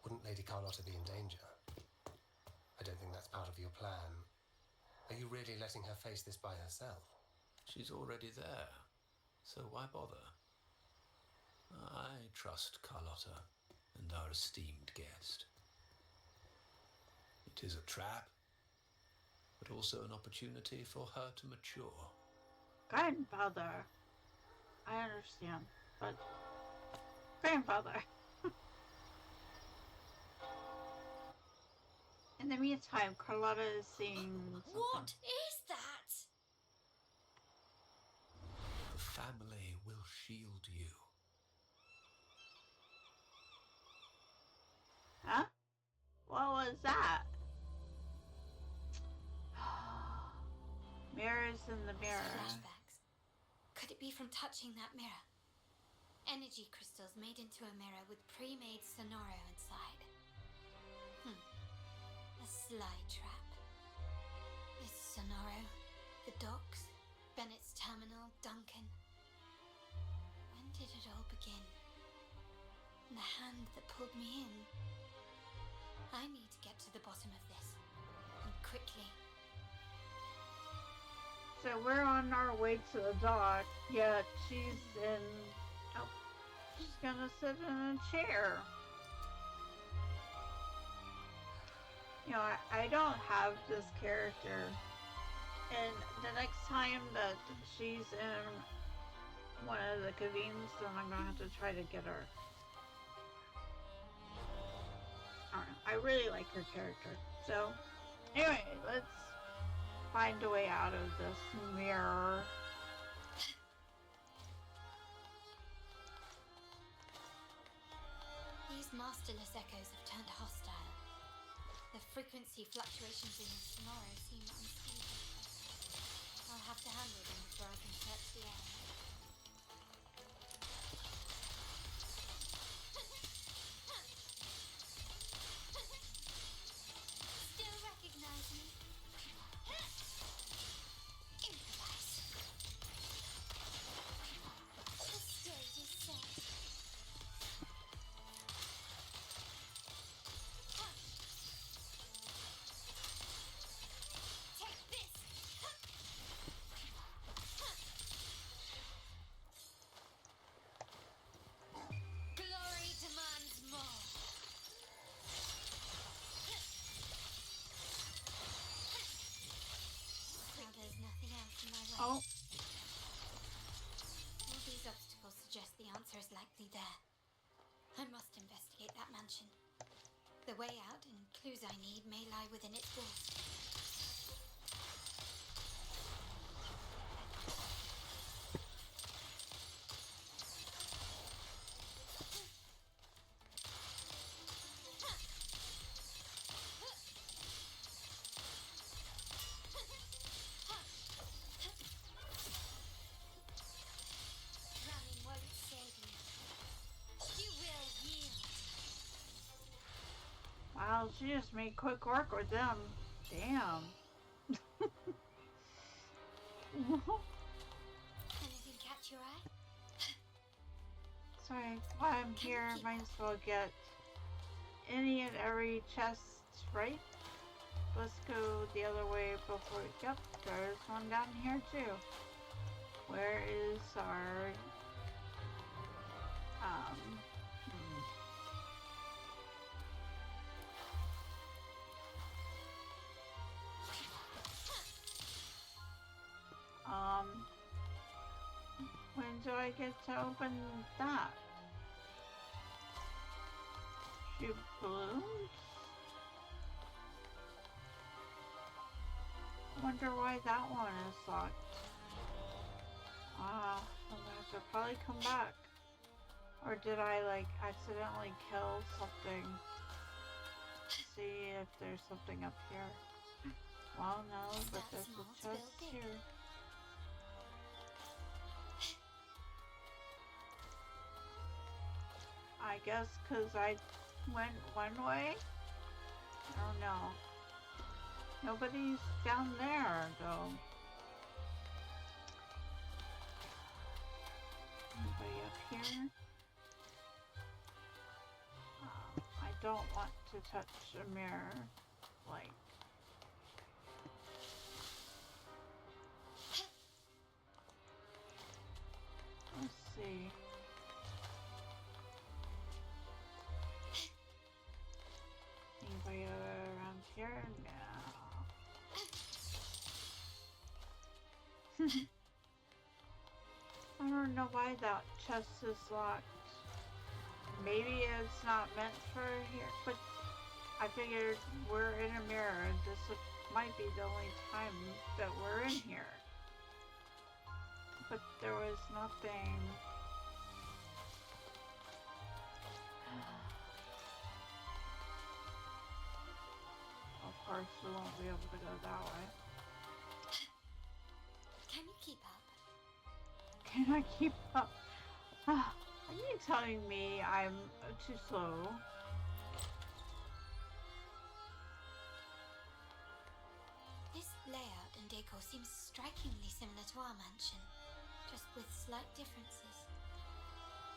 Wouldn't Lady Carlotta be in danger? I don't think that's part of your plan. Are you really letting her face this by herself? She's already there, so why bother? I trust Carlotta and our esteemed guest. It is a trap, but also an opportunity for her to mature. Grandfather. I understand, but grandfather. In the meantime, Carlotta is seeing something. What is that? The family will shield you. Huh? What was that? Mirrors in the mirror. Flashbacks. Could it be from touching that mirror? Energy crystals made into a mirror with pre-made sonoro inside. A sly trap. This sonoro, the docks, Bennett's terminal, Duncan. When did it all begin? And the hand that pulled me in. I need to get to the bottom of this. And quickly. So we're on our way to the dock, yet she's in... Oh, she's gonna sit in a chair. You know, I don't have this character. And the next time that she's in one of the cabines, then I'm gonna have to try to get her. I don't know. I really like her character. So, anyway, let's find a way out of this mirror. These masterless echoes have turned hostile. The frequency fluctuations in the sonoro seem unstable. I'll have to handle them before I can search the air. Still recognize me? Improvise. The stage is set. Take this! Glory demands more. Now there's nothing else in my way. Oh, All these obstacles suggest the answer is likely there. I must investigate that mansion. The way out and clues I need may lie within its walls. Well, she just made quick work with them. Damn. Anything catch your eye? Sorry, while I'm here, might as well get any and every chest right. Let's go the other way before. Yep, there's one down here too. Where is our when do I get to open that? She blooms? Wonder why that one is locked. I'm gonna have to probably come back. Or did I like accidentally kill something? See if there's something up here. Well, no, but there's a chest here. I guess because I went one way? I don't know. Nobody's down there, though. Anybody up here? I don't want to touch a mirror, like. Let's see. Anybody around here? No. I don't know why that chest is locked. Maybe it's not meant for here, but I figured we're in a mirror. This might be the only time that we're in here. But there was nothing. Of course, we won't be able to go that way. Can you keep up? Can I keep up? Are you telling me I'm too slow? This layout and decor seems strikingly similar to our mansion, just with slight differences.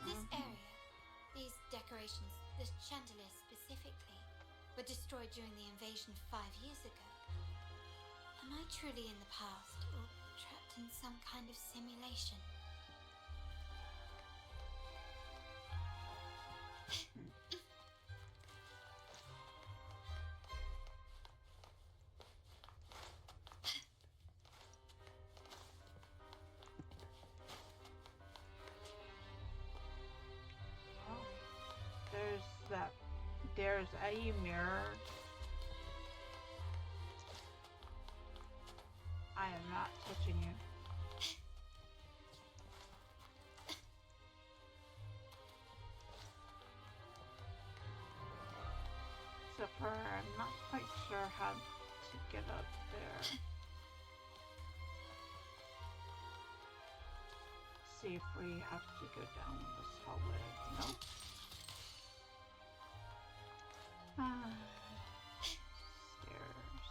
This area, these decorations, the chandelier specifically, were destroyed during the invasion 5 years ago. Am I truly in the past, or trapped in some kind of simulation? There's a mirror. I am not touching you. Except for I'm not quite sure how to get up there. See if we have to go down this hallway. Nope. Stairs.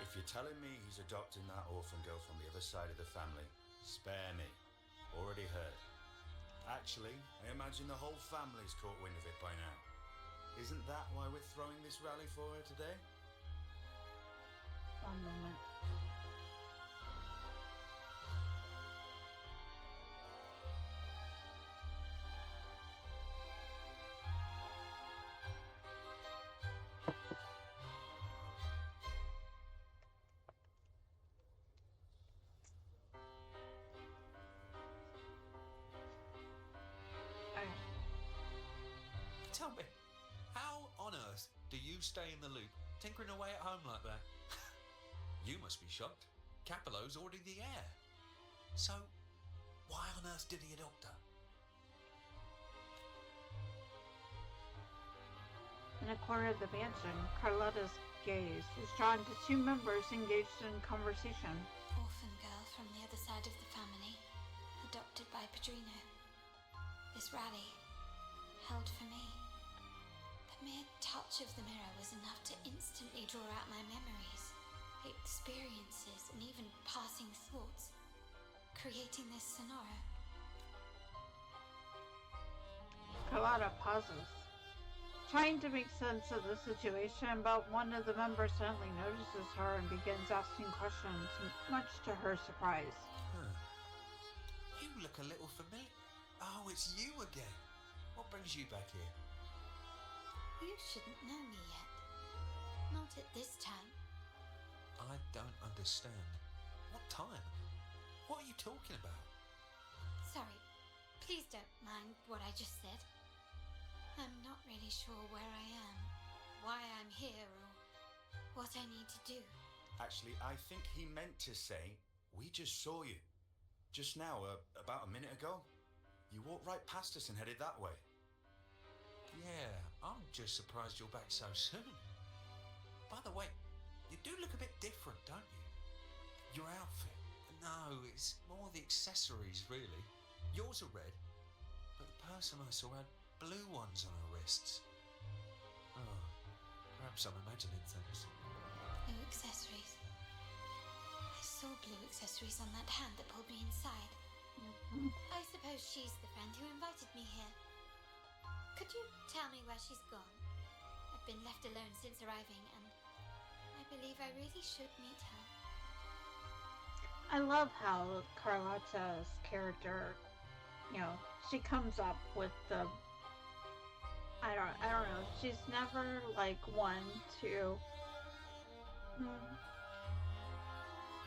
If you're telling me he's adopting that orphan girl from the other side of the family, spare me. Already heard. Actually, I imagine the whole family's caught wind of it by now. Isn't that why we're throwing this rally for her today? One moment. Tell me, how on earth do you stay in the loop, tinkering away at home like that? You must be shocked. Capello's already the heir. So, why on earth did he adopt her? a corner of the mansion, Carlotta's gaze is drawn to two members engaged in conversation. Orphan girl from the other side of the family, adopted by Padrino. This rally, held for me. The mere touch of the mirror was enough to instantly draw out my memories, experiences, and even passing thoughts, creating this scenario. Carlotta pauses, trying to make sense of the situation, but one of the members suddenly notices her and begins asking questions, much to her surprise. You look a little familiar. Oh, it's you again. What brings you back here? You shouldn't know me yet. Not at this time. I don't understand. What time? What are you talking about? Sorry. Please don't mind what I just said. I'm not really sure where I am, why I'm here, or what I need to do. Actually, I think he meant to say, we just saw you. Just now, about a minute ago. You walked right past us and headed that way. Yeah, I'm just surprised you're back so soon. By the way, you do look a bit different, don't you? Your outfit. No, it's more the accessories, really. Yours are red, but the person I saw had blue ones on her wrists. Oh, perhaps I'm imagining things. Blue accessories. I saw blue accessories on that hand that pulled me inside. I suppose she's the friend who invited me here. Could you tell me where she's gone? I've been left alone since arriving, and I believe I really should meet her. I love how Carlotta's character, she comes up with the, I don't know, she's never like one to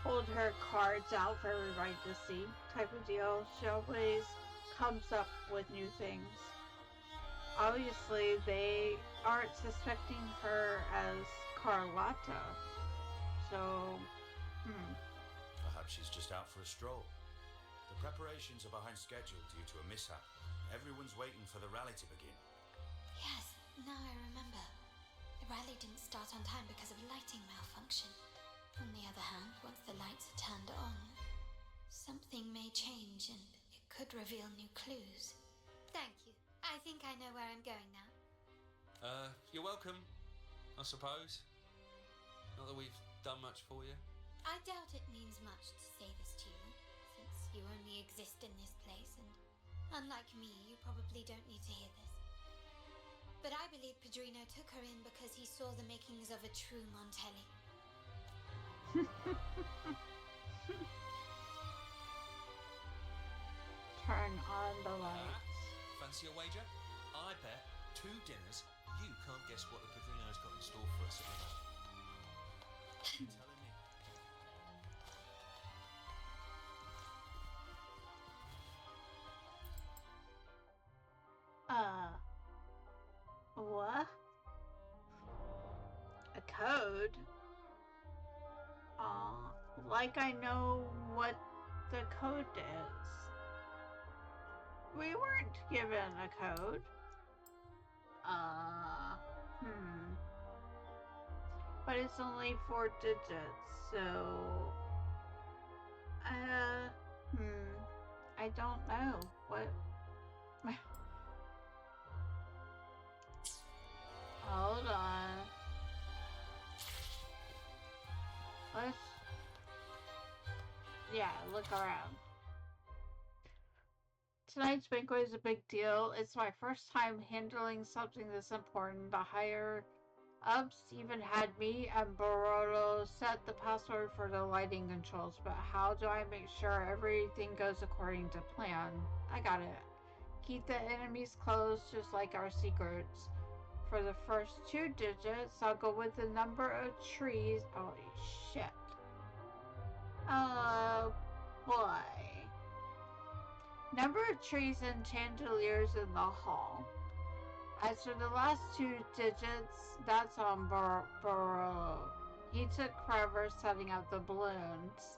hold her cards out for everybody to see type of deal. She always comes up with new things. Obviously, they aren't suspecting her as Carlotta, so, Perhaps she's just out for a stroll. The preparations are behind schedule due to a mishap. Everyone's waiting for the rally to begin. Yes, now I remember. The rally didn't start on time because of a lighting malfunction. On the other hand, once the lights are turned on, something may change and it could reveal new clues. Thank you. I think I know where I'm going now. You're welcome, I suppose. Not that we've done much for you. I doubt it means much to say this to you, since you only exist in this place, and unlike me, you probably don't need to hear this. But I believe Padrino took her in because he saw the makings of a true Montelli. Turn on the lights. Fancy a wager? I bet 2 dinners you can't guess what the Padrino's got in store for us at the moment. You telling me? What? A code? Like I know what the code is. We weren't given a code. But it's only 4 digits, so... I don't know. What? Hold on. Let's... Yeah, look around. Tonight's banquet is a big deal. It's my first time handling something this important. The higher ups even had me and Barolo set the password for the lighting controls, but how do I make sure everything goes according to plan? I got it. Keep the enemies close just like our secrets. For the first 2 digits, I'll go with the number of trees. Holy shit. Oh boy. Number of trees and chandeliers in the hall. As for the last 2 digits, that's on Barolo. He took forever setting up the balloons.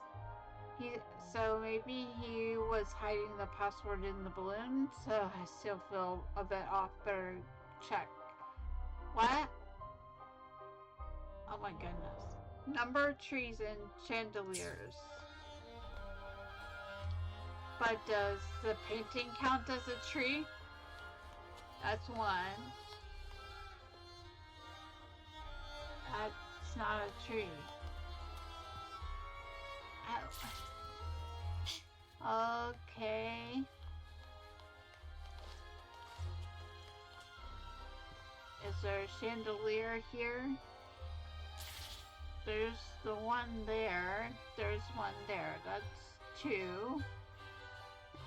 So maybe he was hiding the password in the balloons? I still feel a bit off, better check. What? Oh my goodness. Number of trees and chandeliers. But does the painting count as a tree? That's one. That's not a tree. Oh. Okay. Is there a chandelier here? There's the one there. There's one there. That's two.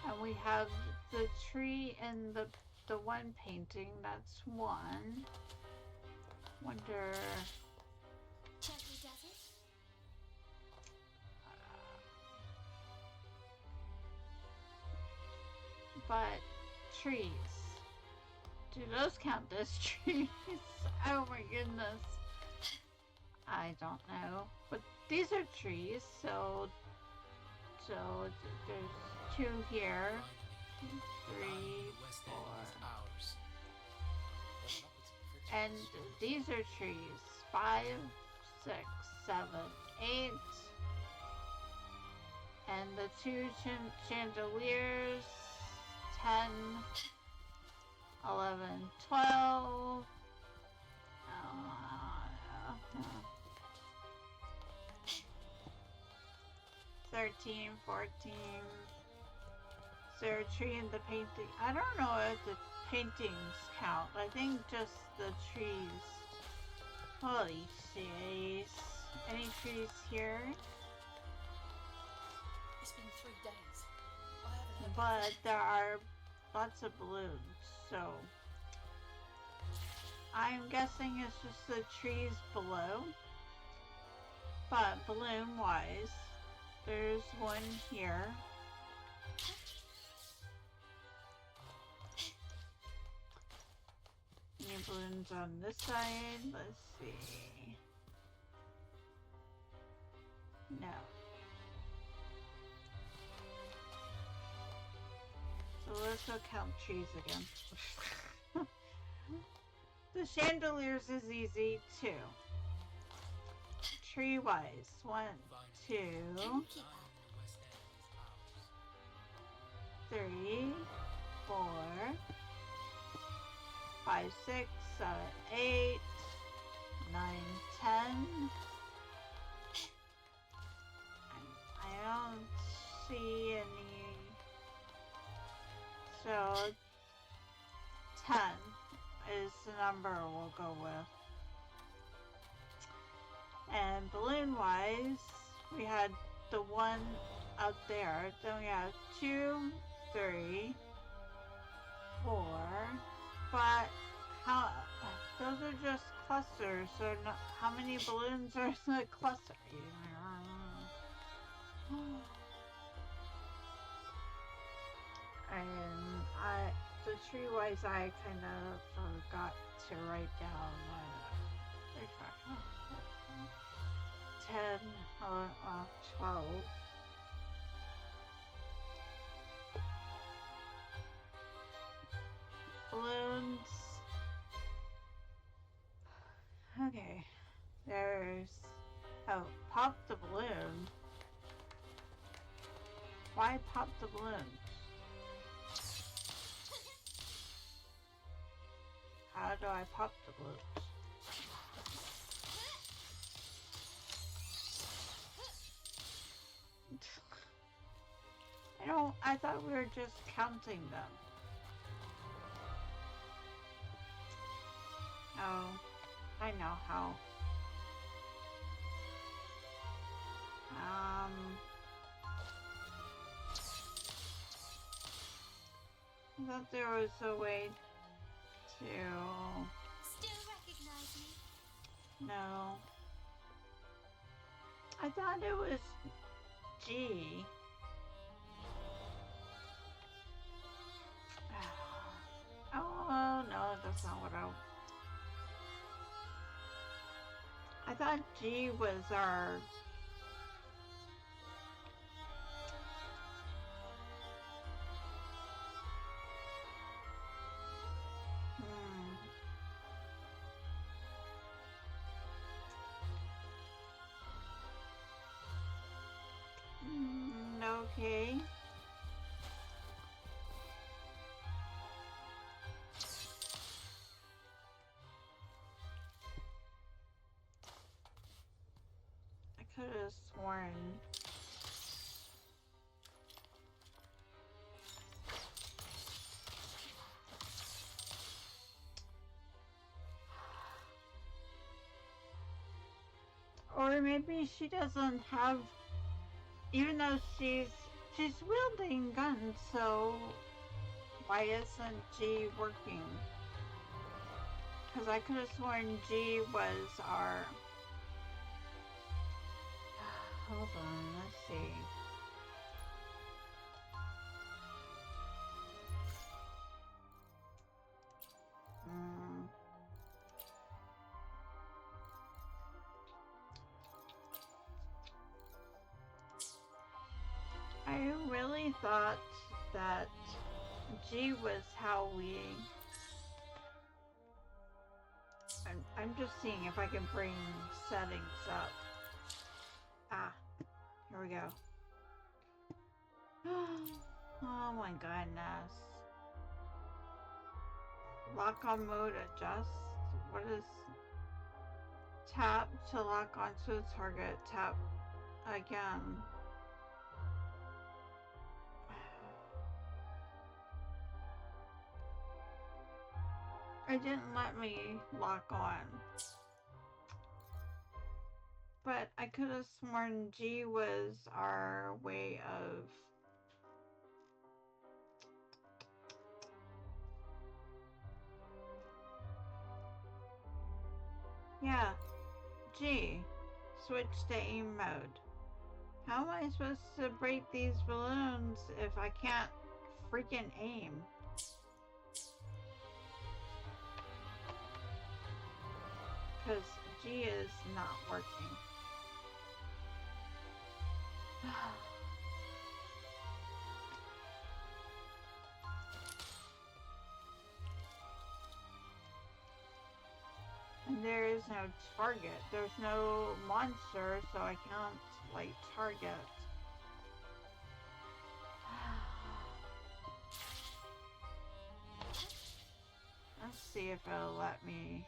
And we have the tree in the one painting. That's one. Wonder. Gently does it. But trees. Do those count as trees? Oh my goodness. I don't know. But these are trees, so there's two here. 2, 3, 4. And these are trees. 5, 6, 7, 8. And the two chandeliers. 10, 11, 12. 13, 14. Is there a tree in the painting? I don't know if the paintings count. I think just the trees. Holy jeez. Any trees here? It's been 3 days. I haven't heard But there are lots of balloons, so I'm guessing it's just the trees below. But balloon-wise, there's one here. Any balloons on this side? Let's see. No. So let's go count trees again. The chandeliers is easy too. Tree-wise, 1, 2, 3, 4, 5, 6, 7, 8, 9, 10. I don't see any. So 10 is the number we'll go with. And balloon-wise, we had the one out there. Then we have 2, 3, 4. But how? Those are just clusters. So not, how many balloons are in the cluster? And the tree-wise, I kind of forgot to write down 10, 12. Balloons. Okay. There's... Oh, pop the balloon. Why pop the balloon? How do I pop the balloons? I thought we were just counting them. Oh, I know how. I thought there was a way to... Still recognize me? No. I thought it was G. Oh, no, that's not what I thought G was our... could have sworn. Or maybe she doesn't have, even though she's wielding guns, so why isn't G working? Because I could have sworn G was our... Hold on, let's see. I really thought that G was how we... I'm just seeing if I can bring settings up. Ah, here we go. Oh my goodness. Lock on mode adjust. What is... Tap to lock onto a target. Tap again. It didn't let me lock on. But I could have sworn G was our way of... Yeah, G. Switch to aim mode. How am I supposed to break these balloons if I can't freaking aim? Because G is not working. And there is no target. There's no monster, so I can't, like, target. Let's see if it'll let me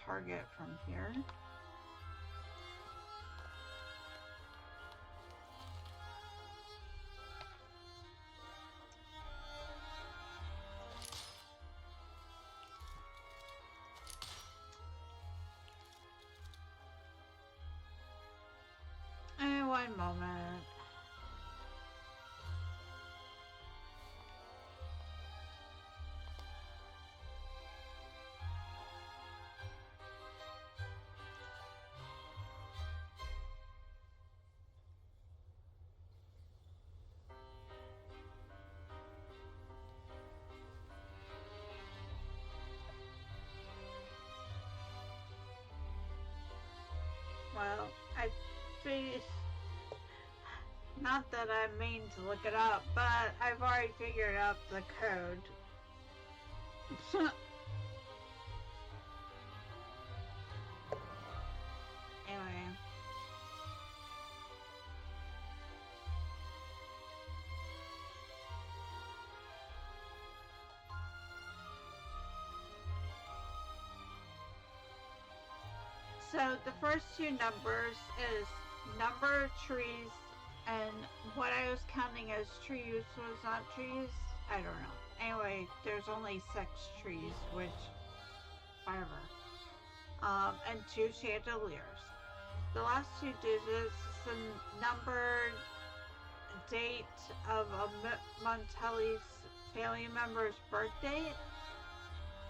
target from here. One moment. Well, I figured... Not that I mean to look it up, but I've already figured out the code. Anyway. So the first two numbers is number trees, and what I was counting as trees was not trees. I don't know. Anyway, there's only 6 trees, which, whatever. And 2 chandeliers. The last 2 digits is the numbered date of a Montelli's family member's birth date.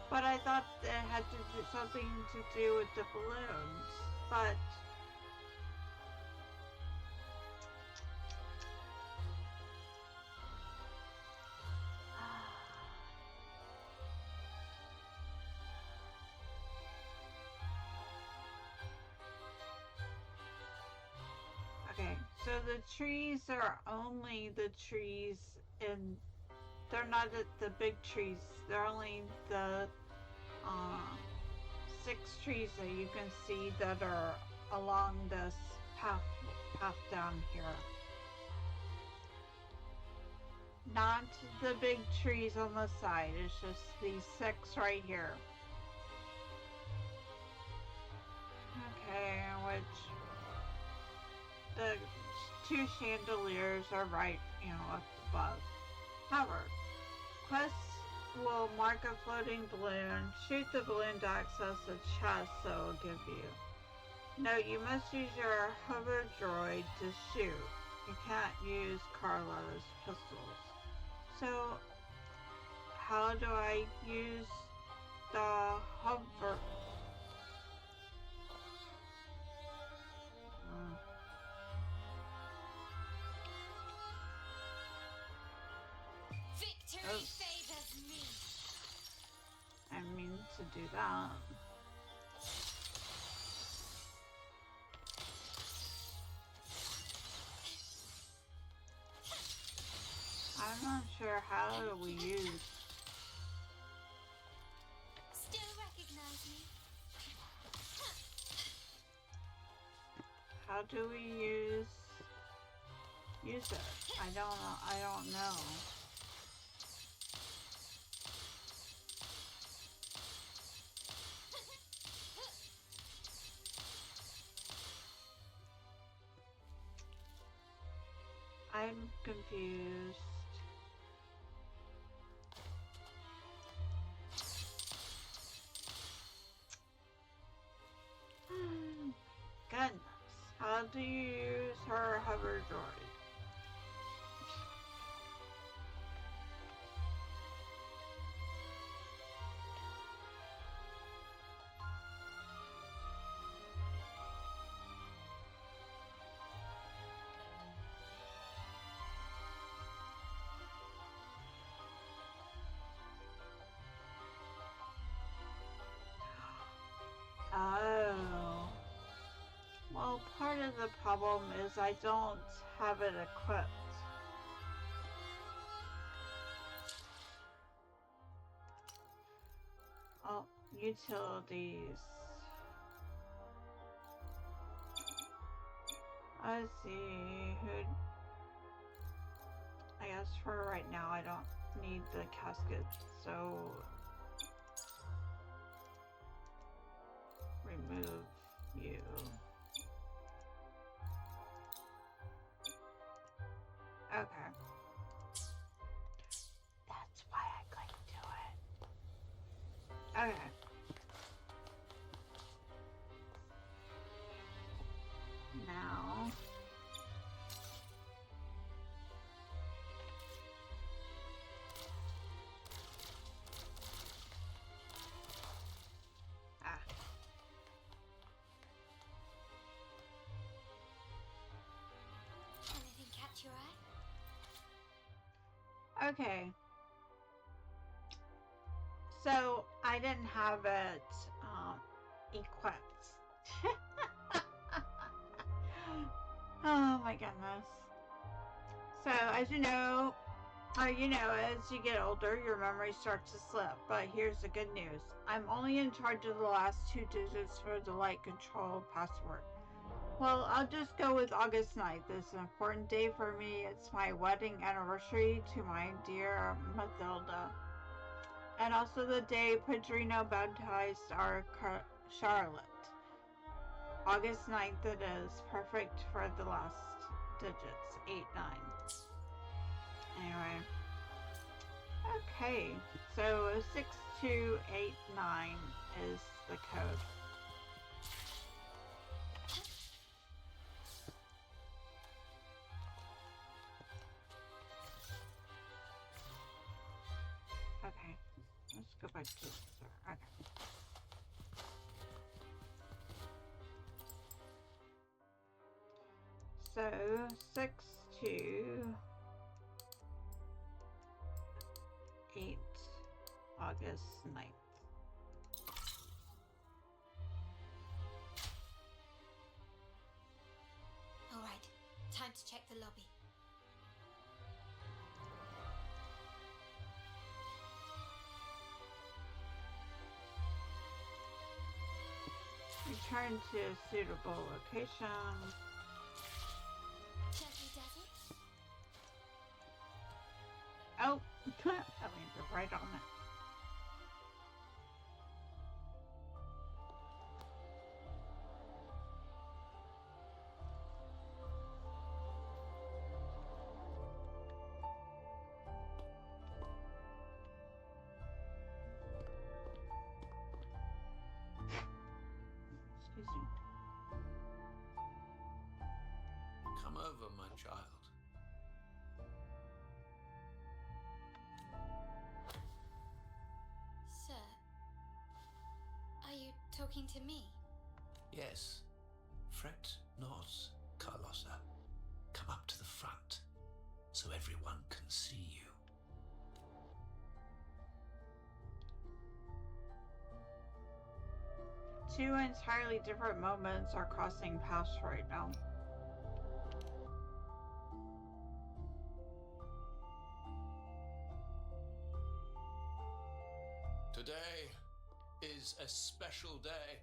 But I thought it had to do something to do with the balloons. But okay, so the trees are only the trees in... They're not the big trees. They're only the 6 trees that you can see that are along this path down here. Not the big trees on the side. It's just these 6 right here. Okay, which... the two chandeliers are right, up above. However, quests will mark a floating balloon. Shoot the balloon to access a chest that will give you. No, you must use your hover droid to shoot. You can't use Carlotta's pistols. So, how do I use the hover? Victory favors me. I mean to do that. I'm not sure how do we use. Still recognize me? How do we use it? I don't know. I'm confused. Goodness. How do you use her hover droid? Oh. Well, part of the problem is I don't have it equipped. Oh, utilities. Let's see who. I guess for right now I don't need the casket, so remove you. Okay. That's why I couldn't do it. Okay. Now. Ah. Anything catch your eye? Okay. So I didn't have it equipped. Oh my goodness. So as you know, as you get older, your memory starts to slip. But here's the good news. I'm only in charge of the last 2 digits for the light control password. Well, I'll just go with August 9th. It's an important day for me. It's my wedding anniversary to my dear Mathilda. And also the day Padrino baptized our Charlotte. August 9th it is. Perfect for the last digits. 8, 9. Anyway. Okay. So 6289 is the code. Okay. Let's go back to the store. Okay. So 6288 August 9th. All right, time to check the lobby. Return to a suitable location. Jazzy Dazzy? Oh, I landed right on it. talking to me? Yes. Fret not, Carlotta. Come up to the front so everyone can see you. Two entirely different moments are crossing paths right now. Today is a special day.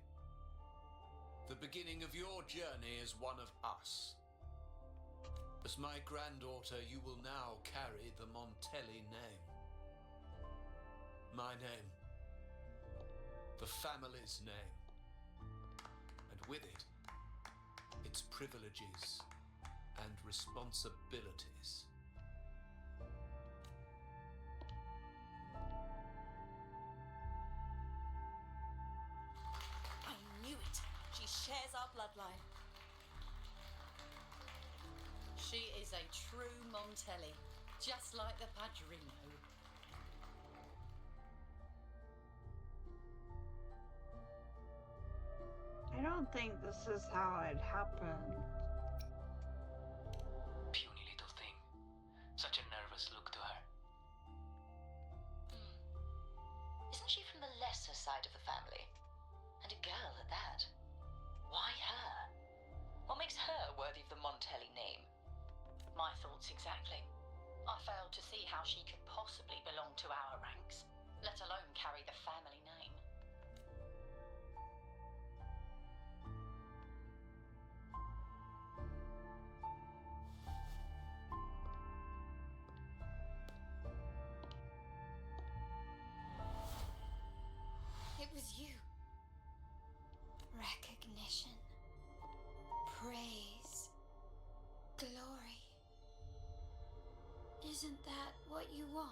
The beginning of your journey as one of us. As my granddaughter, you will now carry the Montelli name. My name. The family's name. And with it, its privileges and responsibilities. I knew it. She shares our bloodline. She is a true Montelli, just like the Padrino. I don't think this is how it happened. Puny little thing. Such a nervous look to her. Isn't she from the lesser side of the family? And a girl at that. Why her? What makes her worthy of the Montelli name? My thoughts exactly. I failed to see how she could possibly belong to our ranks, let alone carry the family name. It was you. Recognition. Praise. Glory. Isn't that what you want?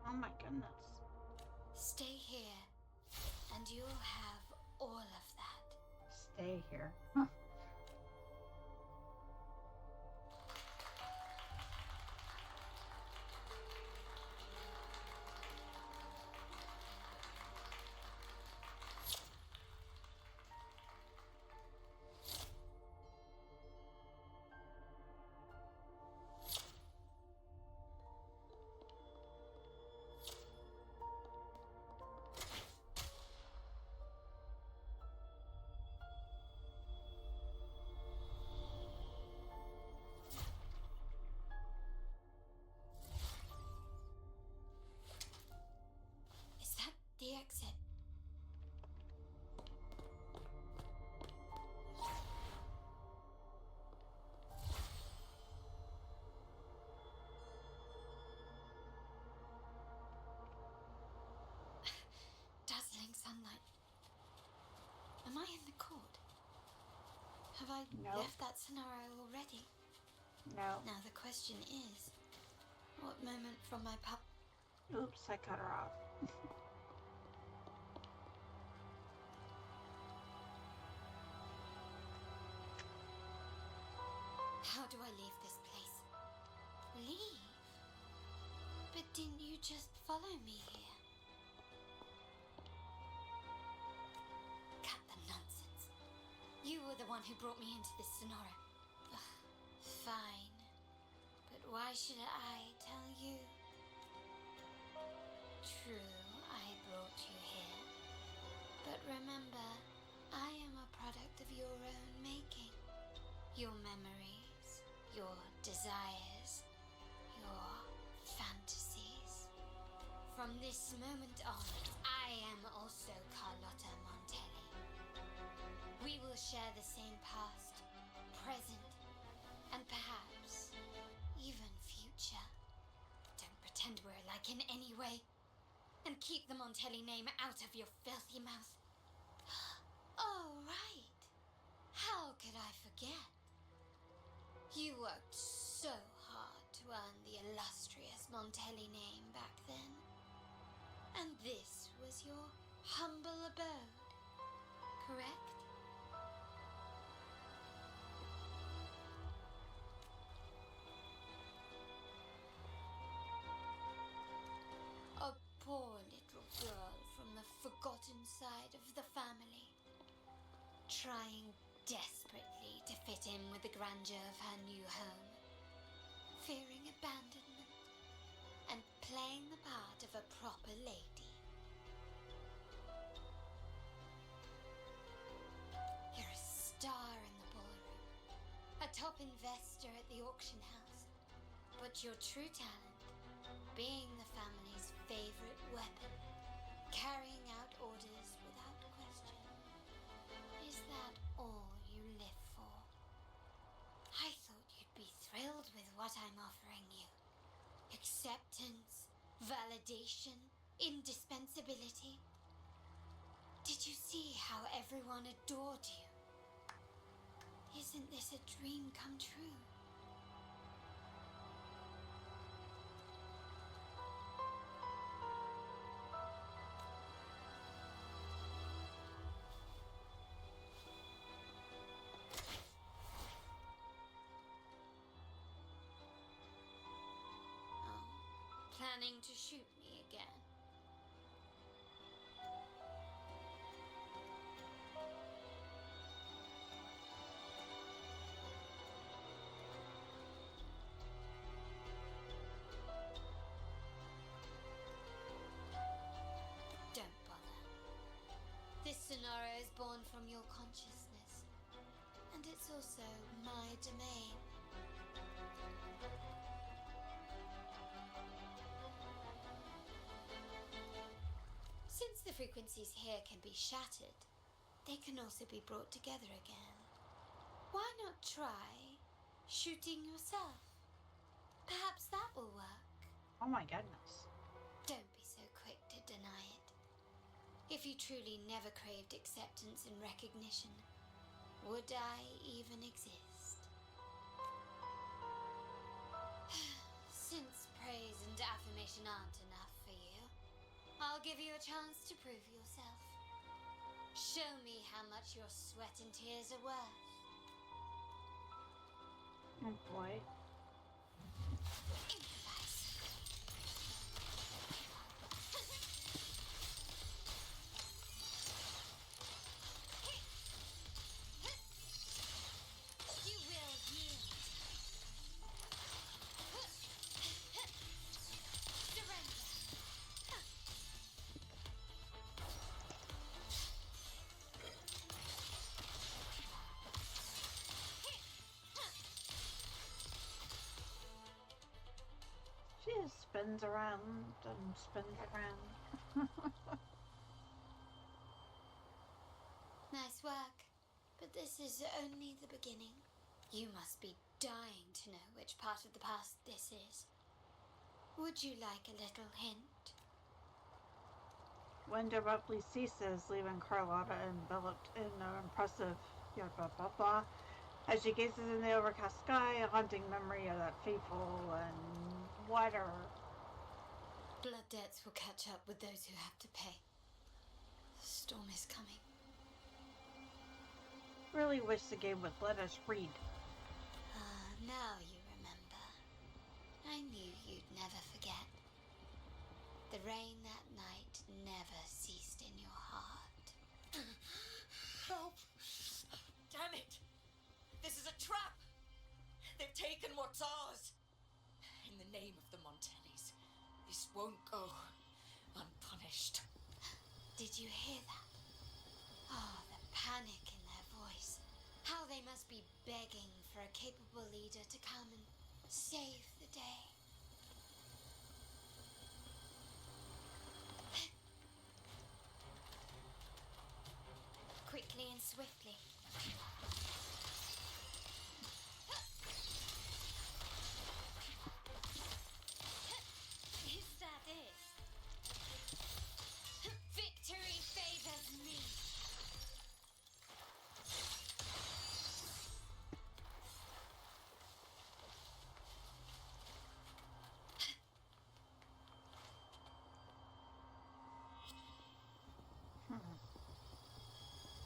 Oh my goodness. Stay here, and you'll have all of that. Stay here. Is that the exit? Dazzling sunlight. Am I in the court? Have I left that scenario already? No. Now the question is, what moment from my pup... Oops, I cut her off. How do I leave this place? Leave? But didn't you just follow me here? Cut the nonsense. You were the one who brought me into this scenario. Ugh, fine. But why should I tell you? True, I brought you here. But remember, I am a product of your own making. Your memories, your desires, your fantasies. From this moment on, I am also Carlotta Montelli. We will share the same past, present, and perhaps even future. Don't pretend we're alike in any way. And keep the Montelli name out of your filthy mouth. Oh, right. How could I forget? You worked so hard to earn the illustrious Montelli name back then. And this was your humble abode, correct? A poor little girl from the forgotten side of the family, trying desperately to fit in with the grandeur of her new home, fearing abandonment, and playing the part of a proper lady. You're a star in the ballroom, a top investor at the auction house, but your true talent, being the family's favorite weapon, carrying out orders without question. Is that all you live for? I thought you'd be thrilled with what I'm offering you. Acceptance, validation, indispensability. Did you see how everyone adored you? Isn't this a dream come true? Planning to shoot me again? Don't bother. This scenario is born from your consciousness, and it's also my domain. Since the frequencies here can be shattered, they can also be brought together again. Why not try shooting yourself? Perhaps that will work. Oh my goodness. Don't be so quick to deny it. If you truly never craved acceptance and recognition, would I even exist? Since praise and affirmation aren't enough for you, I'll give you a chance to prove yourself. Show me how much your sweat and tears are worth. Oh boy. You will yield. Surrender. She just spins around and spins around. Nice work, but this is only the beginning. You must be dying to know which part of the past this is. Would you like a little hint? Wind abruptly ceases, leaving Carlotta enveloped in an impressive blah blah blah blah. As she gazes in the overcast sky, a haunting memory of that fateful and water. Blood debts will catch up with those who have to pay. The storm is coming. Really wish the game would let us read. Now you remember. I knew you'd never forget. The rain that night never ceased in your heart. Help! Damn it! This is a trap! They've taken what's ours! In the name of the Montellis, this won't go unpunished. Did you hear that? Oh, the panic in their voice. How they must be begging for a capable leader to come and save the day. Quickly and swiftly. Is that it? Victory favors me.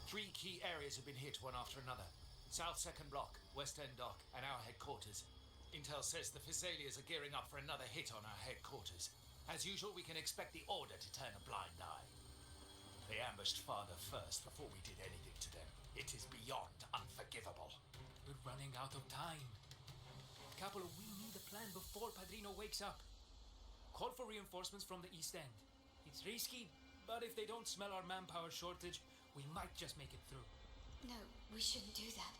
Three key areas have been hit one after another. South 2nd Block, West End Dock, and our headquarters. Intel says the Thessalias are gearing up for another hit on our headquarters. As usual, we can expect the Order to turn a blind eye. They ambushed father first before we did anything to them. It is beyond unforgivable. We're running out of time. Capola, we need a plan before Padrino wakes up. Call for reinforcements from the East End. It's risky, but if they don't smell our manpower shortage, we might just make it through. No, we shouldn't do that.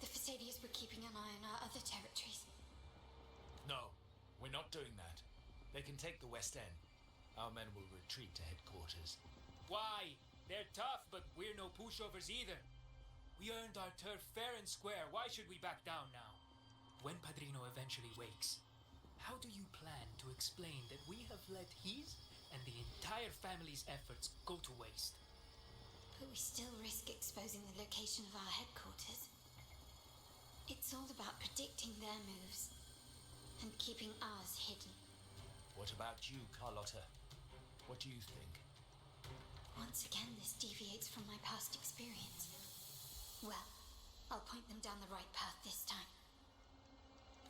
The Fasadias were keeping an eye on our other territories. No, we're not doing that. They can take the West End. Our men will retreat to headquarters. Why? They're tough, but we're no pushovers either. We earned our turf fair and square. Why should we back down now? When Padrino eventually wakes, how do you plan to explain that we have let his and the entire family's efforts go to waste? But we still risk exposing the location of our headquarters. It's all about predicting their moves and keeping ours hidden. What about you, Carlotta? What do you think? Once again, this deviates from my past experience. Well, I'll point them down the right path this time.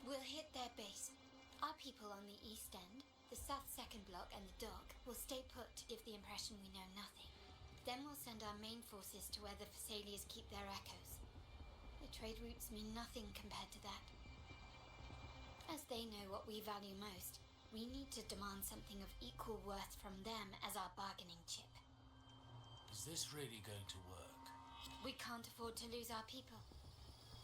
We'll hit their base. Our people on the East End, the South Second Block and the Dock will stay put to give the impression we know nothing. Then we'll send our main forces to where the Fasalias keep their echoes. The trade routes mean nothing compared to that. As they know what we value most, we need to demand something of equal worth from them as our bargaining chip. Is this really going to work? We can't afford to lose our people.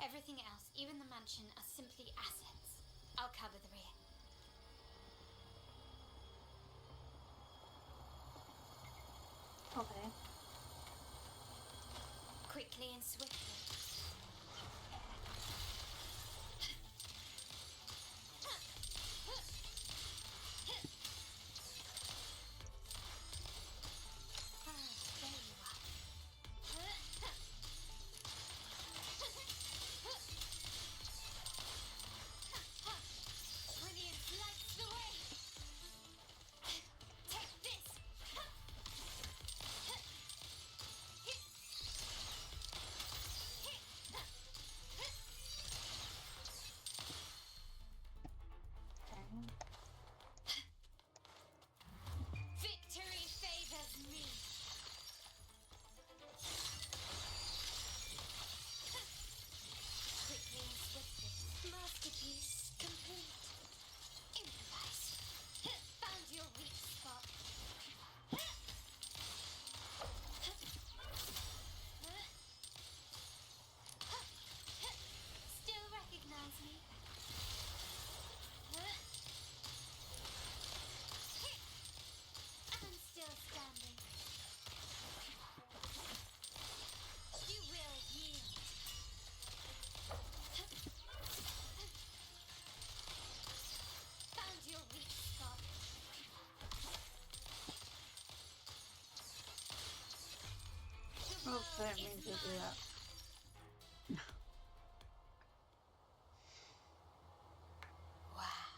Everything else, even the mansion, are simply assets. I'll cover the rear. Okay. Quickly and swiftly. Victory favors me. Quickly and swiftly. Masterpiece complete. Improvise. Found your weak spot. Still recognize me? I'm still standing. You will yield. Found your weak spot. The Oops, I world didn't mean is to do mine. that. Wow.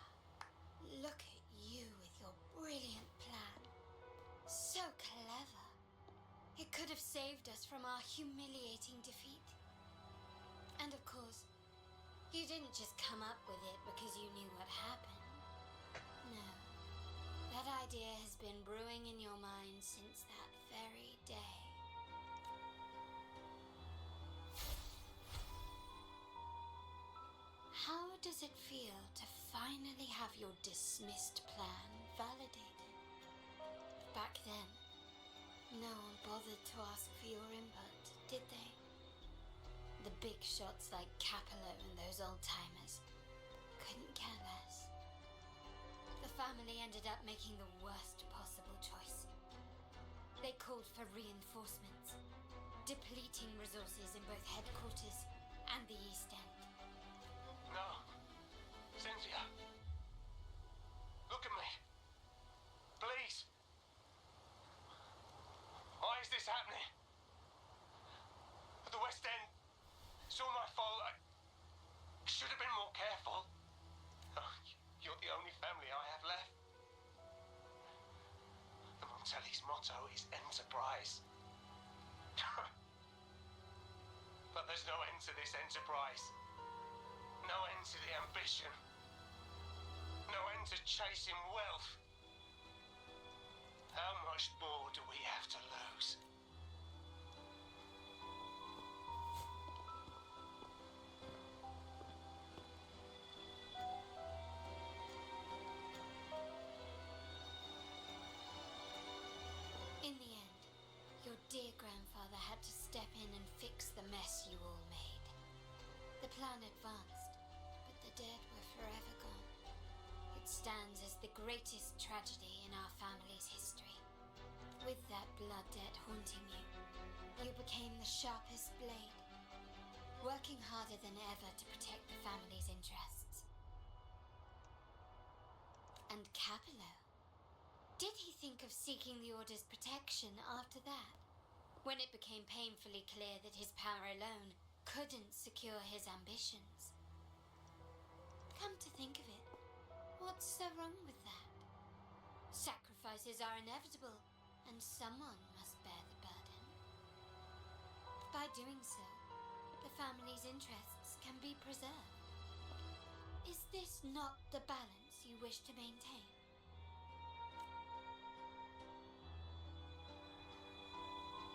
Look at you with your brilliant plan. So clever. It could have saved us from our humiliating defeat. And of course, you didn't just come up with it because you knew what happened. No. That idea has been brewing in your mind since that very day. How does it feel to finally have your dismissed plan validated? Back then, no one bothered to ask for your input, did they? The big shots like Capello and those old-timers couldn't care less. The family ended up making the worst possible choice. They called for reinforcements, depleting resources in both headquarters and the East End. No. Cynthia. Look at me. Please. Why is this happening? At the West End. It's all my fault. I should have been more careful. Oh, you're the only family I have left. The Montelli's motto is enterprise. But there's no end to this enterprise. No end to the ambition. No end to chasing wealth. How much more do we have to lose? mess you all made. The plan advanced, but the dead were forever gone. It stands as the greatest tragedy in our family's history. With that blood debt haunting you, you became the sharpest blade, working harder than ever to protect the family's interests. And Capello? Did he think of seeking the Order's protection after that? When it became painfully clear that his power alone couldn't secure his ambitions. Come to think of it, what's so wrong with that? Sacrifices are inevitable, and someone must bear the burden. By doing so, the family's interests can be preserved. Is this not the balance you wish to maintain?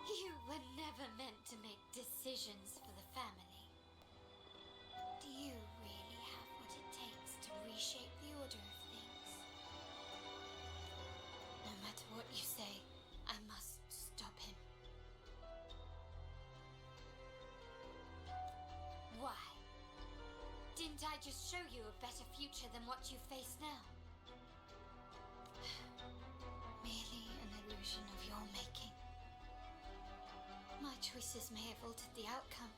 You were never meant to make decisions for the family. Do you really have what it takes to reshape the order of things? No matter what you say, I must stop him. Why? Didn't I just show you a better future than what you face now? Merely an illusion of your making. My choices may have altered the outcome,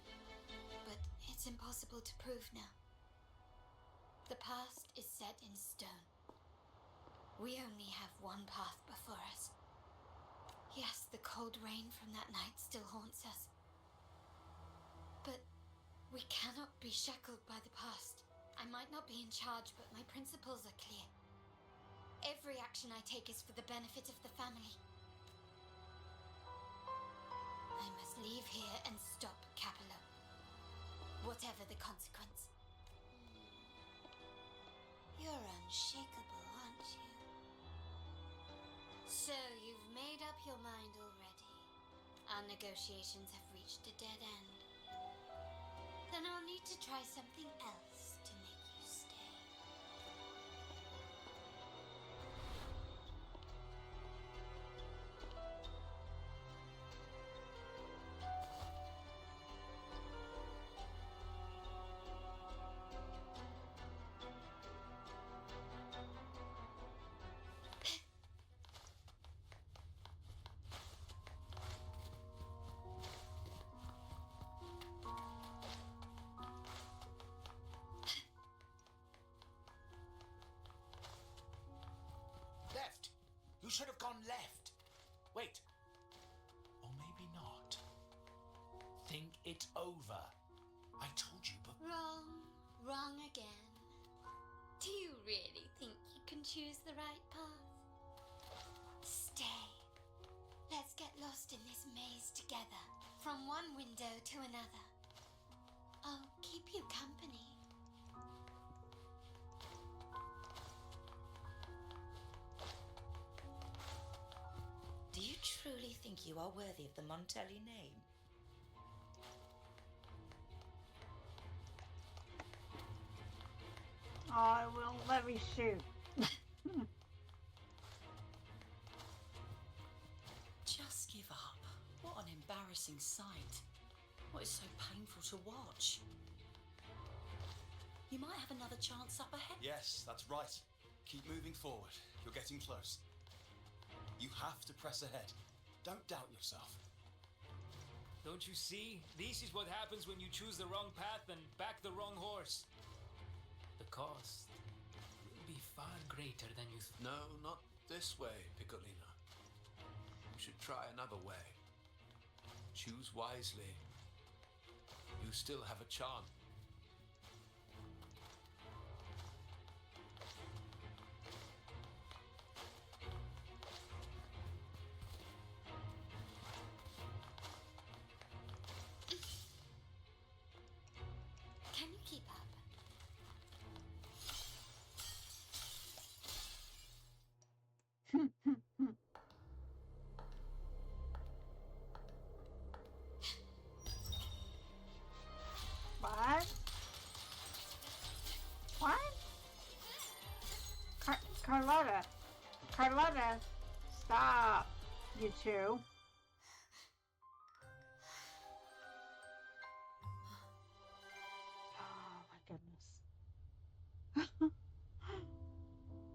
but it's impossible to prove now. The past is set in stone. We only have one path before us. Yes, the cold rain from that night still haunts us. But we cannot be shackled by the past. I might not be in charge, but my principles are clear. Every action I take is for the benefit of the family. I must leave here and stop Capello, whatever the consequence. You're unshakable, aren't you? So you've made up your mind already. Our negotiations have reached a dead end. Then I'll need to try something else to make you stay. Left! You should have gone left. Wait. Or maybe not. Think it over. I told you, but... Wrong again. Do you really think you can choose the right path? Stay. Let's get lost in this maze together, from one window to another. I'll keep you company. Do you truly think you are worthy of the Montelli name? Oh, it won't let me shoot. Just give up. What an embarrassing sight. What is so painful to watch? You might have another chance up ahead. Yes, that's right. Keep moving forward. You're getting close. You have to press ahead. Don't doubt yourself. Don't you see? This is what happens when you choose the wrong path and back the wrong horse. The cost will be far greater than you No, not this way, Piccolino. You should try another way. Choose wisely. You still have a chance. Can you keep up? What? What? Carlotta. Carlotta. Stop. You two.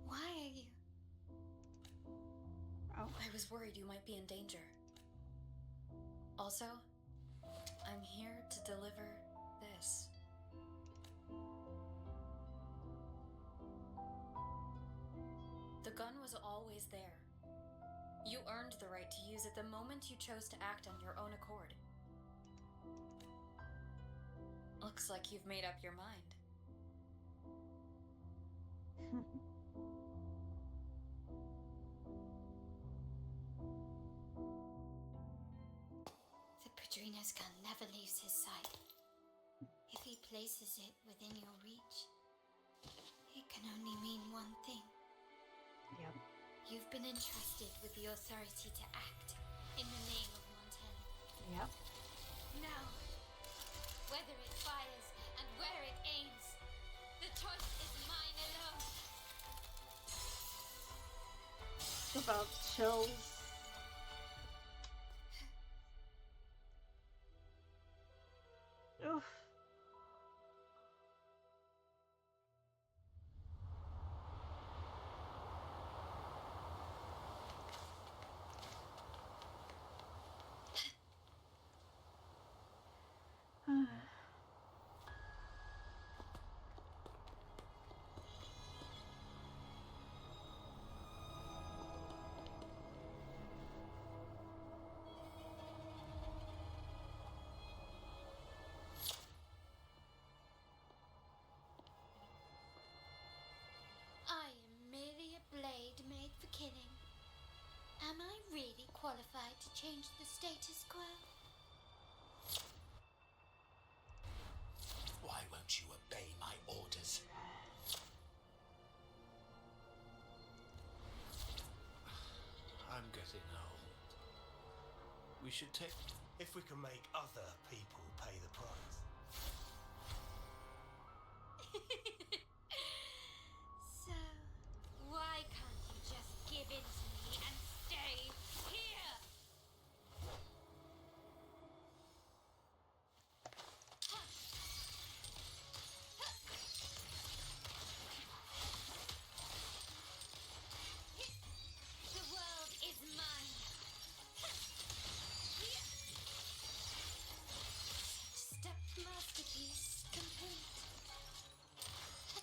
Why are you? Oh. I was worried you might be in danger. Also, I'm here to deliver this. The gun was always there. You earned the right to use it the moment you chose to act on your own accord. Looks like you've made up your mind. The Padrino's gun never leaves his side. If he places it within your reach, it can only mean one thing. Yep. You've been entrusted with the authority to act in the name of Montelli. Yep. Now, whether it fires and where it aims, the choice is mine alone. It's about chills. Oof. I am merely a blade made for killing. Am I really qualified to change the status quo? Why won't you obey my orders? I'm getting old. We should take... If we can make other people pay the price. So, why can't you just give in to me and stay here? The world is mine. Stepped masterpiece complete.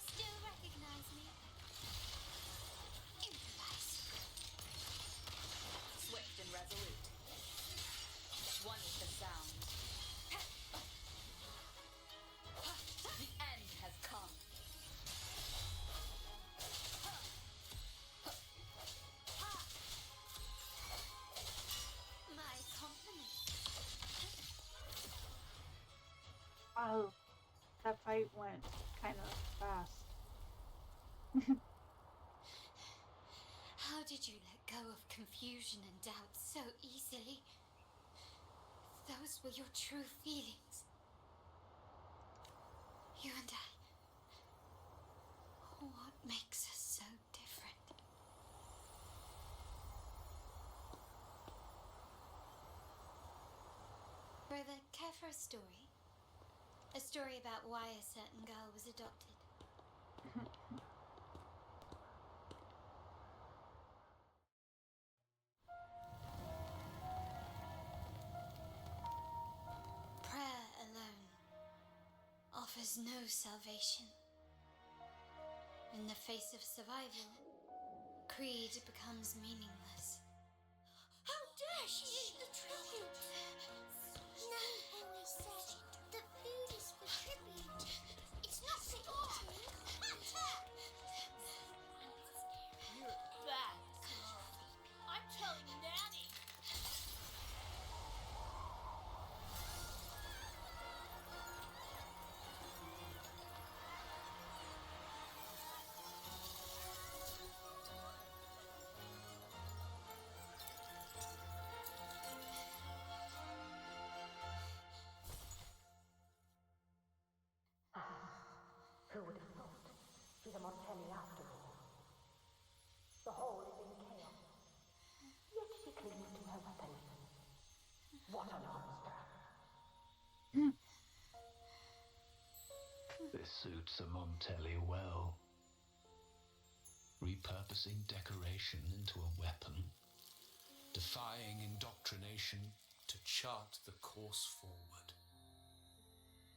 Still recognize me? Improvise. Swift and resolute. One with the sound. The end has come. My compliments. Oh, that fight went kind of fast. How did you let go of confusion and doubt so easily? Those were your true feelings. You and I. What makes us so different? Brother, care for a story? A story about why a certain girl was adopted. Prayer alone offers no salvation. In the face of survival, creed becomes meaningless. How dare she eat the tribute? Nan always said that food is for tribute. It's not for eating. You're bad, girl. I'm telling Nanny. Who would have thought? She's a Montelli after all. The hall is in chaos. Yet she clings to her weapons. What a monster! This suits a Montelli well. repurposing decoration into a weapon, defying indoctrination to chart the course forward.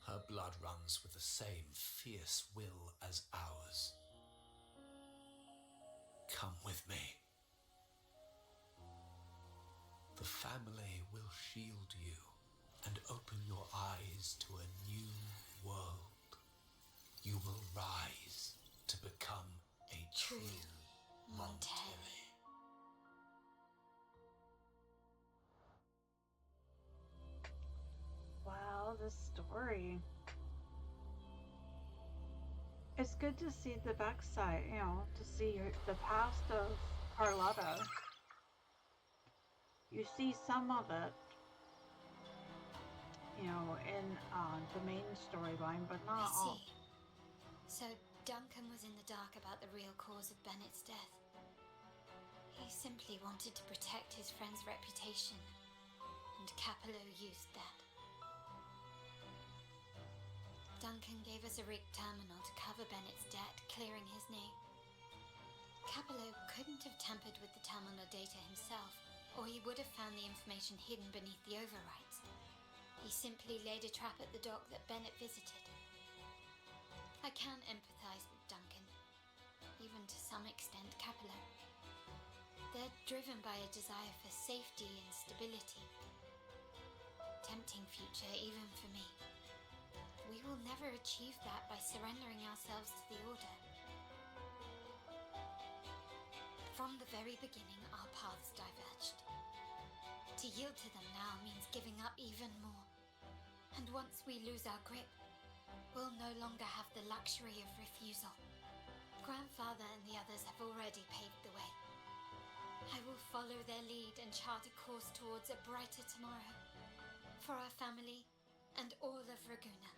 Her blood runs with the same fierce will as ours. Come with me. The family will shield you and open your eyes to a new world. You will rise to become a true Montelli. Wow, the story. It's good to see the backside, you know, to see the past of Carlotta. You see some of it, you know, in the main storyline, but not all. I see. So Duncan was in the dark about the real cause of Bennett's death. He simply wanted to protect his friend's reputation, and Capello used that. Duncan gave us a rigged terminal to cover Bennett's debt, clearing his name. Capello couldn't have tampered with the terminal data himself, or he would have found the information hidden beneath the overwrites. He simply laid a trap at the dock that Bennett visited. I can empathize with Duncan, even to some extent Capello. They're driven by a desire for safety and stability. Tempting future even for me. We will never achieve that by surrendering ourselves to the Order. From the very beginning, our paths diverged. To yield to them now means giving up even more. And once we lose our grip, we'll no longer have the luxury of refusal. Grandfather and the others have already paved the way. I will follow their lead and chart a course towards a brighter tomorrow. For our family and all of Raguna.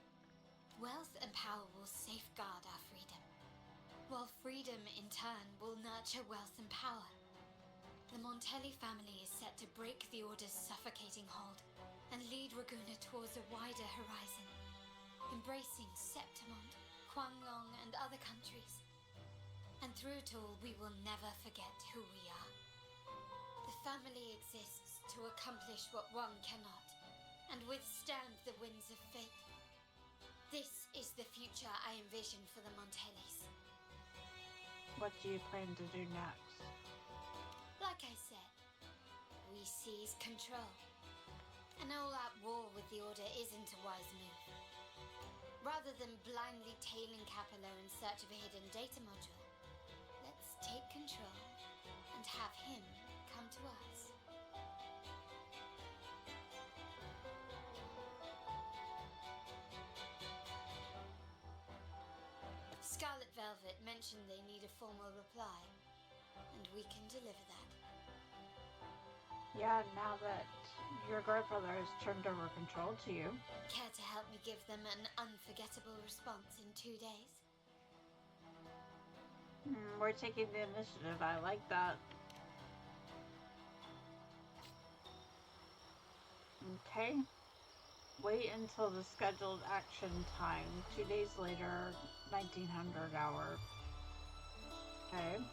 Wealth and power will safeguard our freedom, while freedom in turn will nurture wealth and power. The Montelli family is set to break the Order's suffocating hold and lead Raguna towards a wider horizon, embracing Septimont, Quanglong and other countries. And through it all, we will never forget who we are. The family exists to accomplish what one cannot, and withstand the winds of fate. This is the future I envision for the Montellis. What do you plan to do next? Like I said, we seize control. An all-out war with the Order isn't a wise move. Rather than blindly tailing Capello in search of a hidden data module, let's take control and have him come to us. Scarlet Velvet mentioned they need a formal reply, and we can deliver that. Yeah, now that your grandfather has turned over control to you. Care to help me give them an unforgettable response in 2 days? We're taking the initiative. I like that. Okay. Wait until the scheduled action time. 2 days later, 1900 hour. Okay.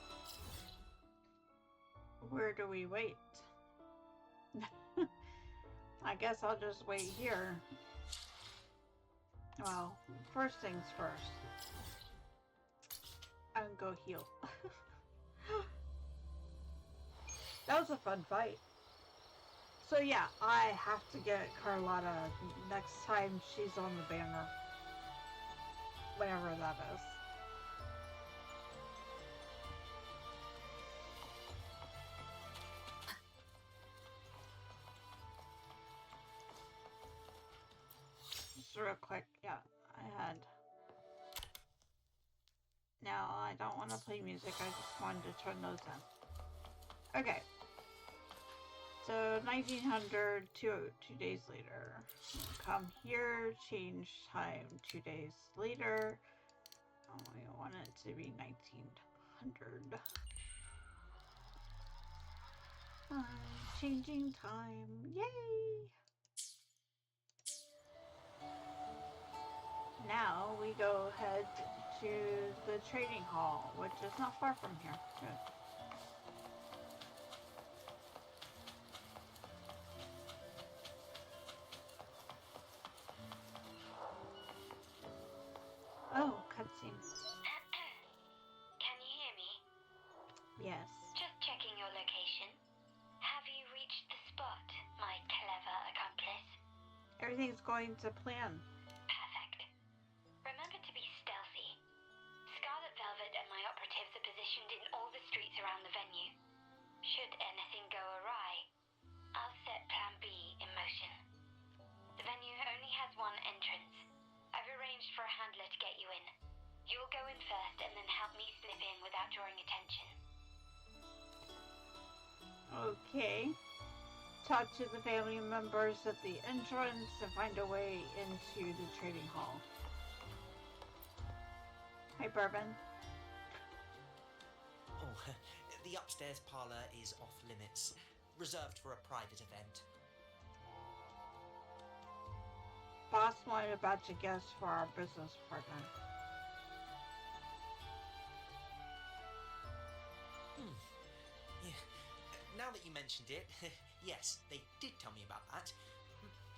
Where do we wait? I guess I'll just wait here. Well, first things first. I'm gonna go heal. That was a fun fight. So yeah, I have to get Carlotta next time she's on the banner. Whenever that is. Just real quick, yeah, I had. Now, I don't want to play music, I just wanted to turn those in. Okay. So, 1900, 2 days later. Come here, change time 2 days later. Oh, I want it to be 1900. Changing time. Yay! Now we go ahead to the trading hall, which is not far from here. Good. Oh, cutscene. Can you hear me? Yes. Just checking your location. Have you reached the spot, my clever accomplice? Everything's going to plan. Perfect. Remember to be stealthy. Scarlet Velvet and my operatives are positioned in all the streets around the venue. Should anything go awry, I'll set Plan B in motion. The venue only has one entrance. I've arranged for a handler to get you in. You'll go in first and then help me slip in without drawing attention. Okay. Talk to the family members at the entrance and find a way into the trading hall. Hi, Bourbon. Oh, the upstairs parlour is off limits, reserved for a private event. Boss wanted a batch of guests for our business partner. Yeah. Now that you mentioned it, yes, they did tell me about that.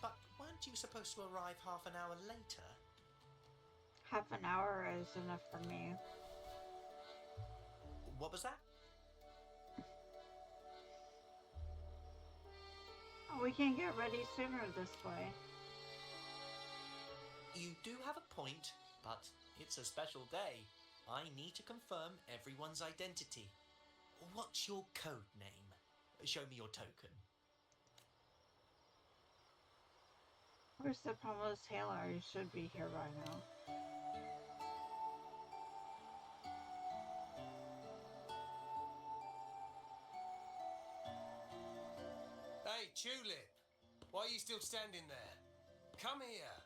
But weren't you supposed to arrive half an hour later? Half an hour is enough for me. What was that? We can get ready sooner this way. You do have a point, but it's a special day. I need to confirm everyone's identity. What's your code name? Show me your token. Where's the Pomeless Tailor? He should be here by now. Hey, Tulip! Why are you still standing there? Come here.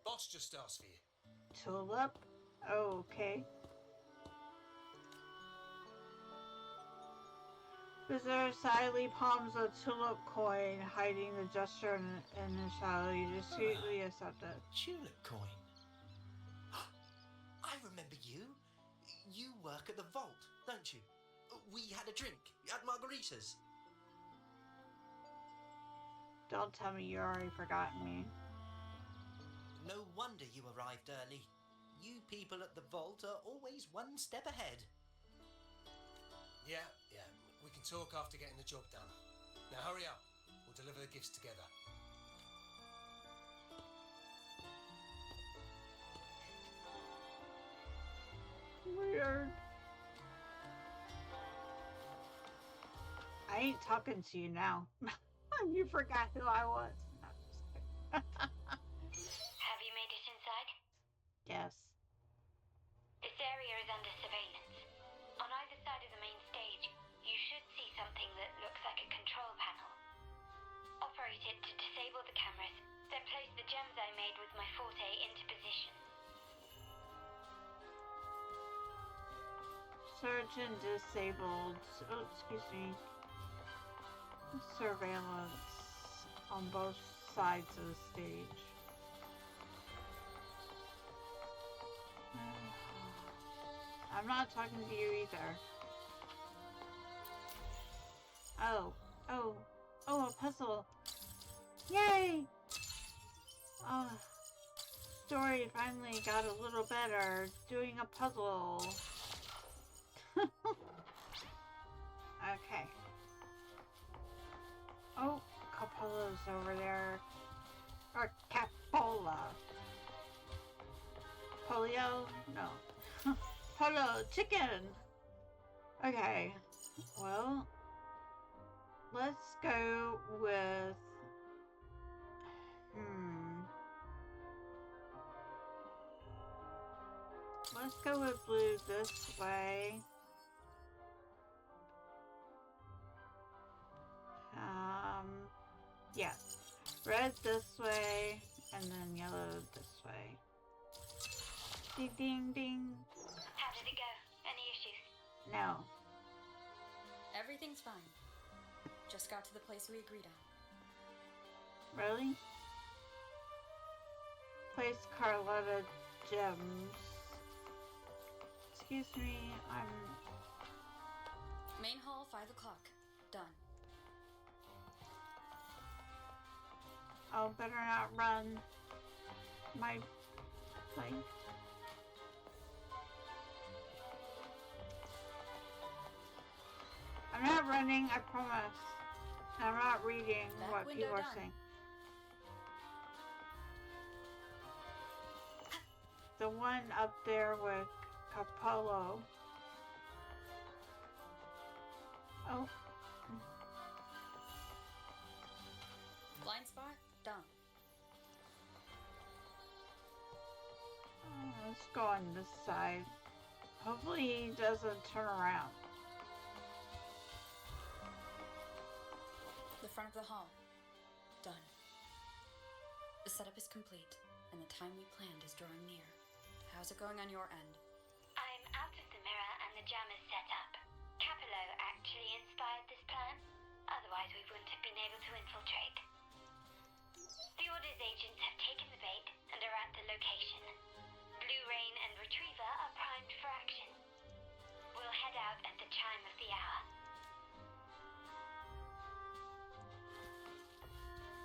Boss just asked for you. Tulip? Oh, okay. Visitor silently palms a tulip coin, hiding the gesture in the shadow. You discreetly accept it. Tulip coin? I remember you. You work at the vault, don't you? We had a drink at margaritas. Don't tell me you already forgotten me. No wonder you arrived early. You people at the vault are always one step ahead. Yeah. We can talk after getting the job done. Now hurry up. We'll deliver the gifts together. Weird. I ain't talking to you now. You forgot who I was. Have you made it inside? Yes. This area is under surveillance. On either side of the main stage, you should see something that looks like a control panel. Operate it to disable the cameras, then place the gems I made with my forte into position. Surgeon disabled. Oh, excuse me. Surveillance on both sides of the stage. I'm not talking to you either. Oh, a puzzle. Yay! Oh, story finally got a little better. Doing a puzzle. Okay. Oh, Capola's over there. Or Capola. Polio? No. Polo chicken! Okay. Well, let's go with... Let's go with blue this way. Yeah. Red this way, and then yellow this way. Ding, ding, ding. How did it go? Any issues? No. Everything's fine. Just got to the place we agreed on. Really? Place Carlotta gems. Excuse me, I'm... Main hall, 5 o'clock. Done. Oh, better not run my thing. I'm not running, I promise. I'm not reading what people are saying. The one up there with Capello. Oh. Blind spot? Done. Let's go on this side. Hopefully he doesn't turn around. The front of the hall. Done. The setup is complete, and the time we planned is drawing near. How's it going on your end? I'm out of the mirror and the jam is set up. Capello actually inspired this plan. Otherwise we wouldn't have been able to infiltrate. The Order's agents have taken the bait and are at the location. Blue Rain and Retriever are primed for action. We'll head out at the chime of the hour.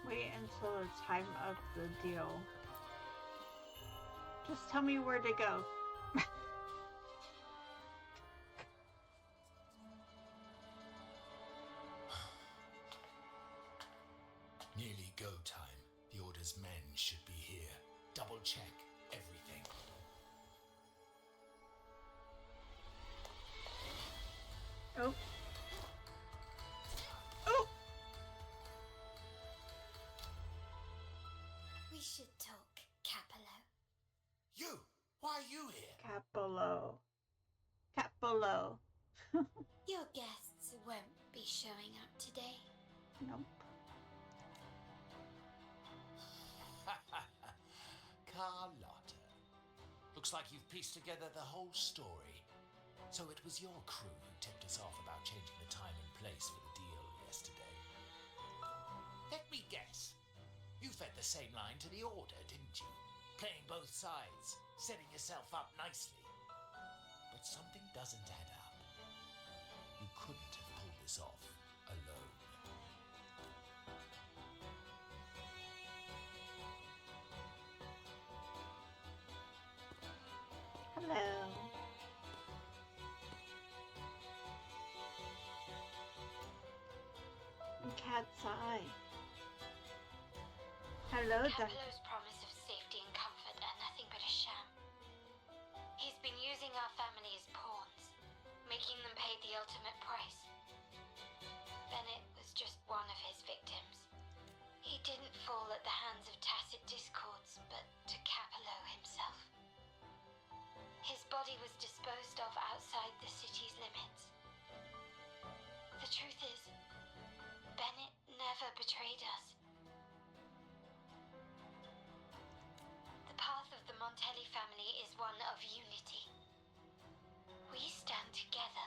Wait until the time of the deal. Just tell me where to go. Nearly go time. The Order's men should be here. Double check everything. Oh. Oh! We should talk, Capello. You! Why are you here? Capello. Capello. Your guests won't be showing up today. Nope. Carlotta. Looks like you've pieced together the whole story. So it was your crew who tipped us off about changing the time and place for the deal yesterday. Let me guess. You fed the same line to the Order, didn't you? Playing both sides, setting yourself up nicely. But something doesn't add up. You couldn't have pulled this off alone. Hello. Cat's eye. Hello, Capello's promise of safety and comfort are nothing but a sham. He's been using our family as pawns, making them pay the ultimate price. Bennett was just one of his victims. He didn't fall at the hands of tacit discords, but to Capello himself. His body was disposed of outside the city's limits. The truth is, Bennett never betrayed us. The path of the Montelli family is one of unity. We stand together,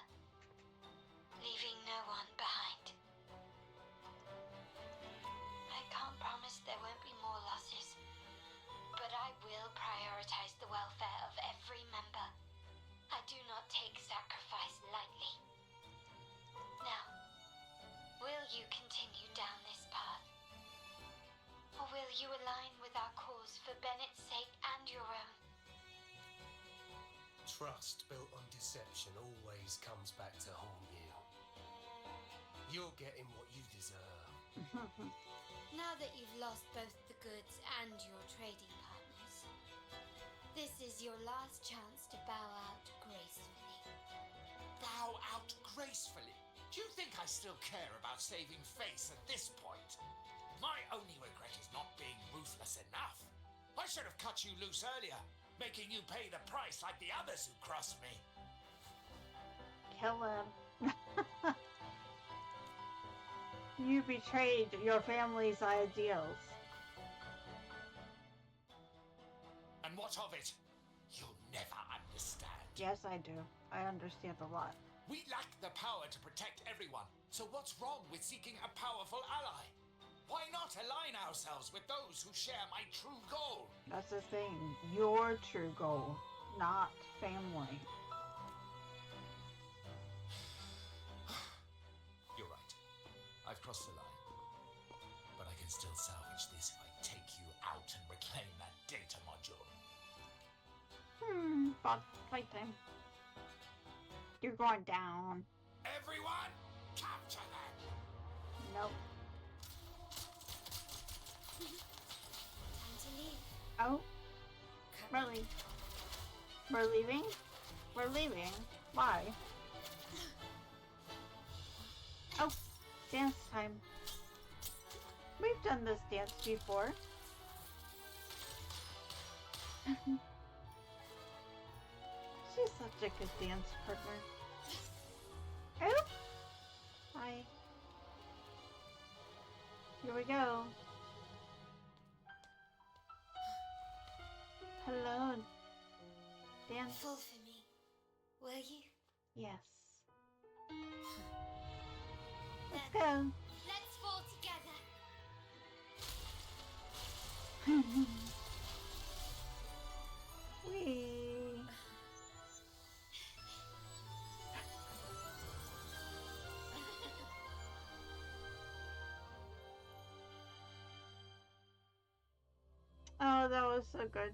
leaving no one behind. I can't promise there won't be more losses, but I will prioritize the welfare of every member. I do not take sacrifice lightly. Now, will you continue down this path? Or will you align with our cause for Bennett's sake and your own? Trust built on deception always comes back to haunt you. You're getting what you deserve. Now that you've lost both the goods and your trading partners, this is your last chance to bow out gracefully. Bow out gracefully? Do you think I still care about saving face at this point? My only regret is not being ruthless enough. I should have cut you loose earlier, making you pay the price like the others who crossed me. Kill him. You betrayed your family's ideals. And what of it? You'll never understand. Yes, I do. I understand a lot. We lack the power to protect everyone, so what's wrong with seeking a powerful ally? Why not align ourselves with those who share my true goal? That's the thing. Your true goal, not family. crossed the line. But I can still salvage this if I take you out and reclaim that data module. Fight time. You're going down. Everyone, capture them! Nope. Time to leave. Oh. Really? We're leaving? We're leaving. Why? Oh, dance time. We've done this dance before. She's such a good dance partner. Oh! Hi. Here we go. Hello. Dance. Fall for me, will you? Yes. Let's go. Let's fall together. Whee. Oh, that was so good.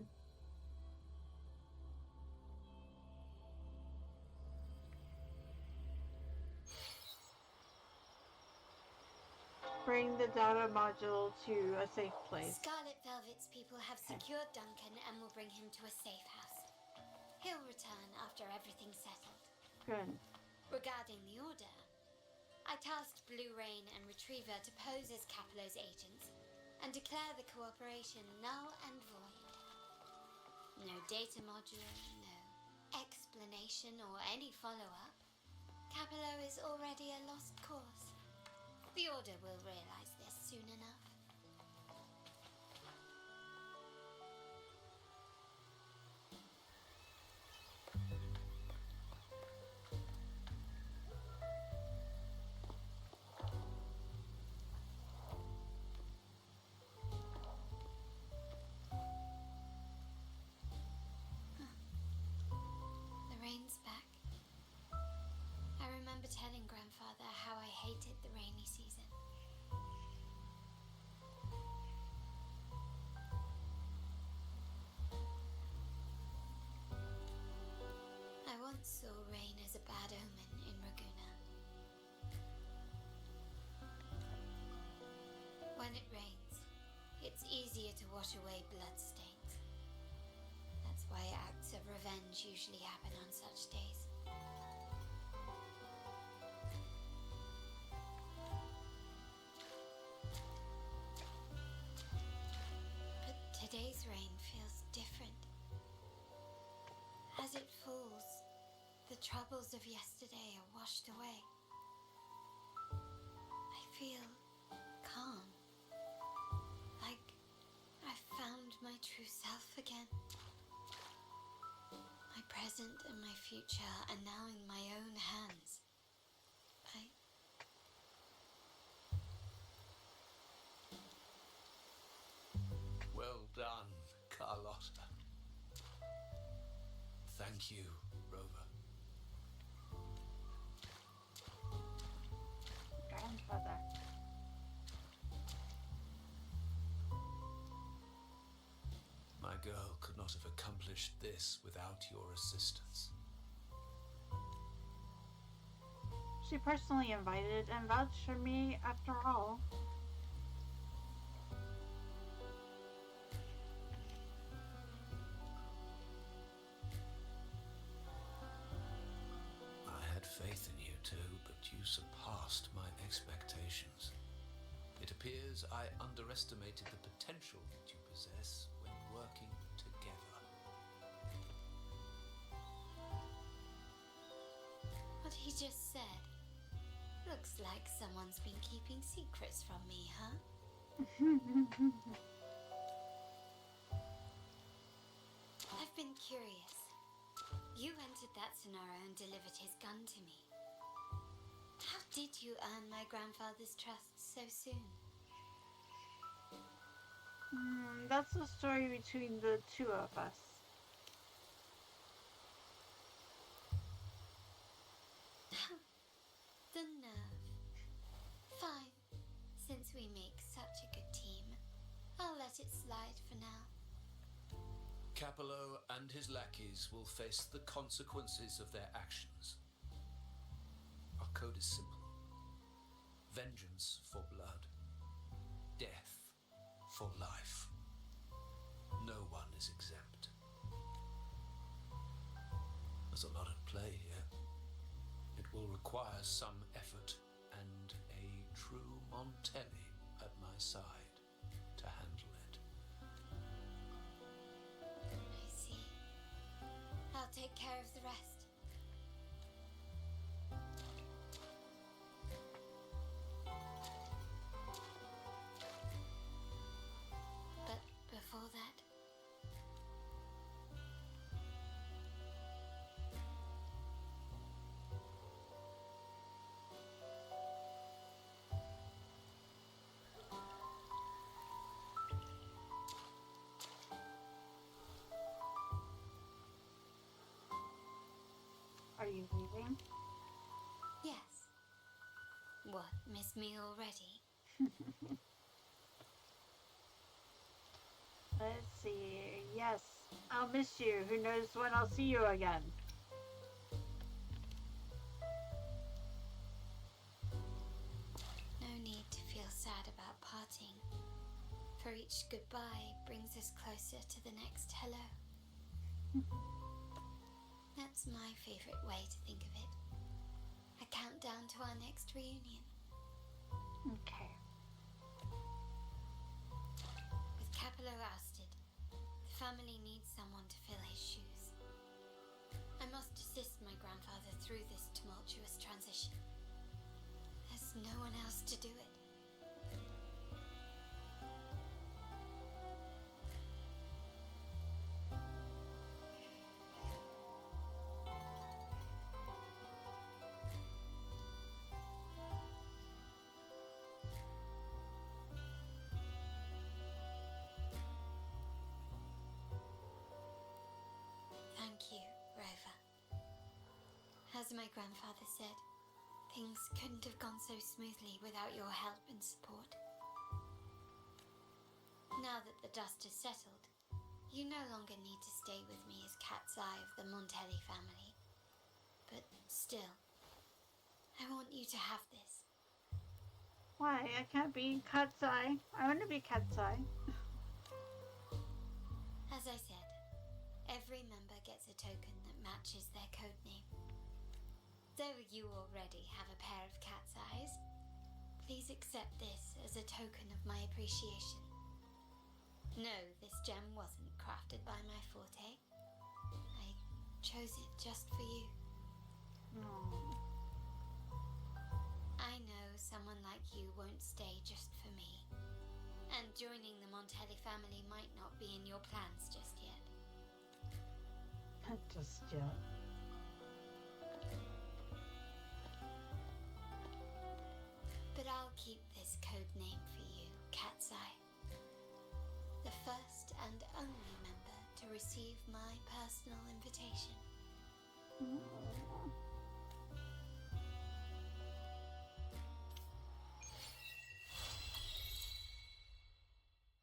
Bring the data module to a safe place. Scarlet Velvet's people have secured Duncan and will bring him to a safe house. He'll return after everything's settled. Good. Regarding the order, I tasked Blue Rain and Retriever to pose as Capello's agents and declare the cooperation null and void. No data module, no explanation or any follow-up. Capello is already a lost cause. The Order will realize this soon enough. The rain's back. I remember telling Grandfather how I hated the rainy season. I once saw rain as a bad omen in Raguna. When it rains, it's easier to wash away bloodstains. That's why acts of revenge usually happen on such days. But today's rain feels different. As it falls, the troubles of yesterday are washed away. I feel calm. Like I've found my true self again. My present and my future are now in my own hands. Well done, Carlotta. Thank you, Rover. Grandfather. My girl could not have accomplished this without your assistance. She personally invited and vouched for me after all. I had faith in you too, but you surpassed my expectations. It appears I underestimated the potential that you possess when working together. What he just said. Looks like someone's been keeping secrets from me, huh? I've been curious. You entered that scenario and delivered his gun to me. How did you earn my grandfather's trust so soon? That's the story between the two of us. The nerve. Fine. make such a good team. I'll let it slide for now. Capello and his lackeys will face the consequences of their actions. Our code is simple. Vengeance for blood. Death for life. No one is exempt. There's a lot at play here. It will require some effort and a true Montelli at my side to handle it. I see. I'll take care of the rest. But before that, Are you leaving? yes. What, miss me already? Let's see. Yes, I'll miss you. Who knows when I'll see you again? No need to feel sad about parting, for each goodbye brings us closer to the next hello. That's my favourite way to think of it. A countdown to our next reunion. Okay. With Capello ousted, the family needs someone to fill his shoes. I must assist my grandfather through this tumultuous transition. There's no one else to do it. Thank you, Rover. As my grandfather said, things couldn't have gone so smoothly without your help and support. Now that the dust has settled, you no longer need to stay with me as cat's eye of the Montelli family. But still, I want you to have this. Why? I can't be Cat's Eye. I want to be Cat's Eye. As I said, every member gets a token that matches their code name. Though you already have a pair of cat's eyes, please accept this as a token of my appreciation. No, this gem wasn't crafted by my forte. I chose it just for you. Aww. I know someone like you won't stay just for me. And joining the Montelli family might not be in your plans just yet. Not just yet. But I'll keep this code name for you, Cat's Eye. The first and only member to receive my personal invitation.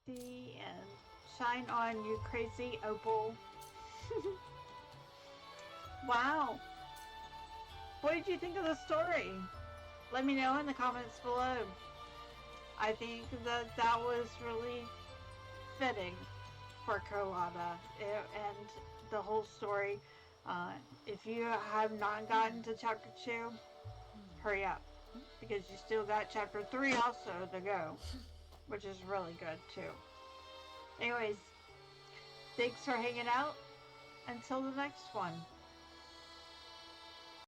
The end. Shine on, you crazy opal. Wow. What did you think of the story? Let me know in the comments below. I think that was really fitting for Carlotta and the whole story. If you have not gotten to chapter 2, hurry up, because you still got chapter 3 also to go, which is really good too. Anyways, thanks for hanging out. Until the next one.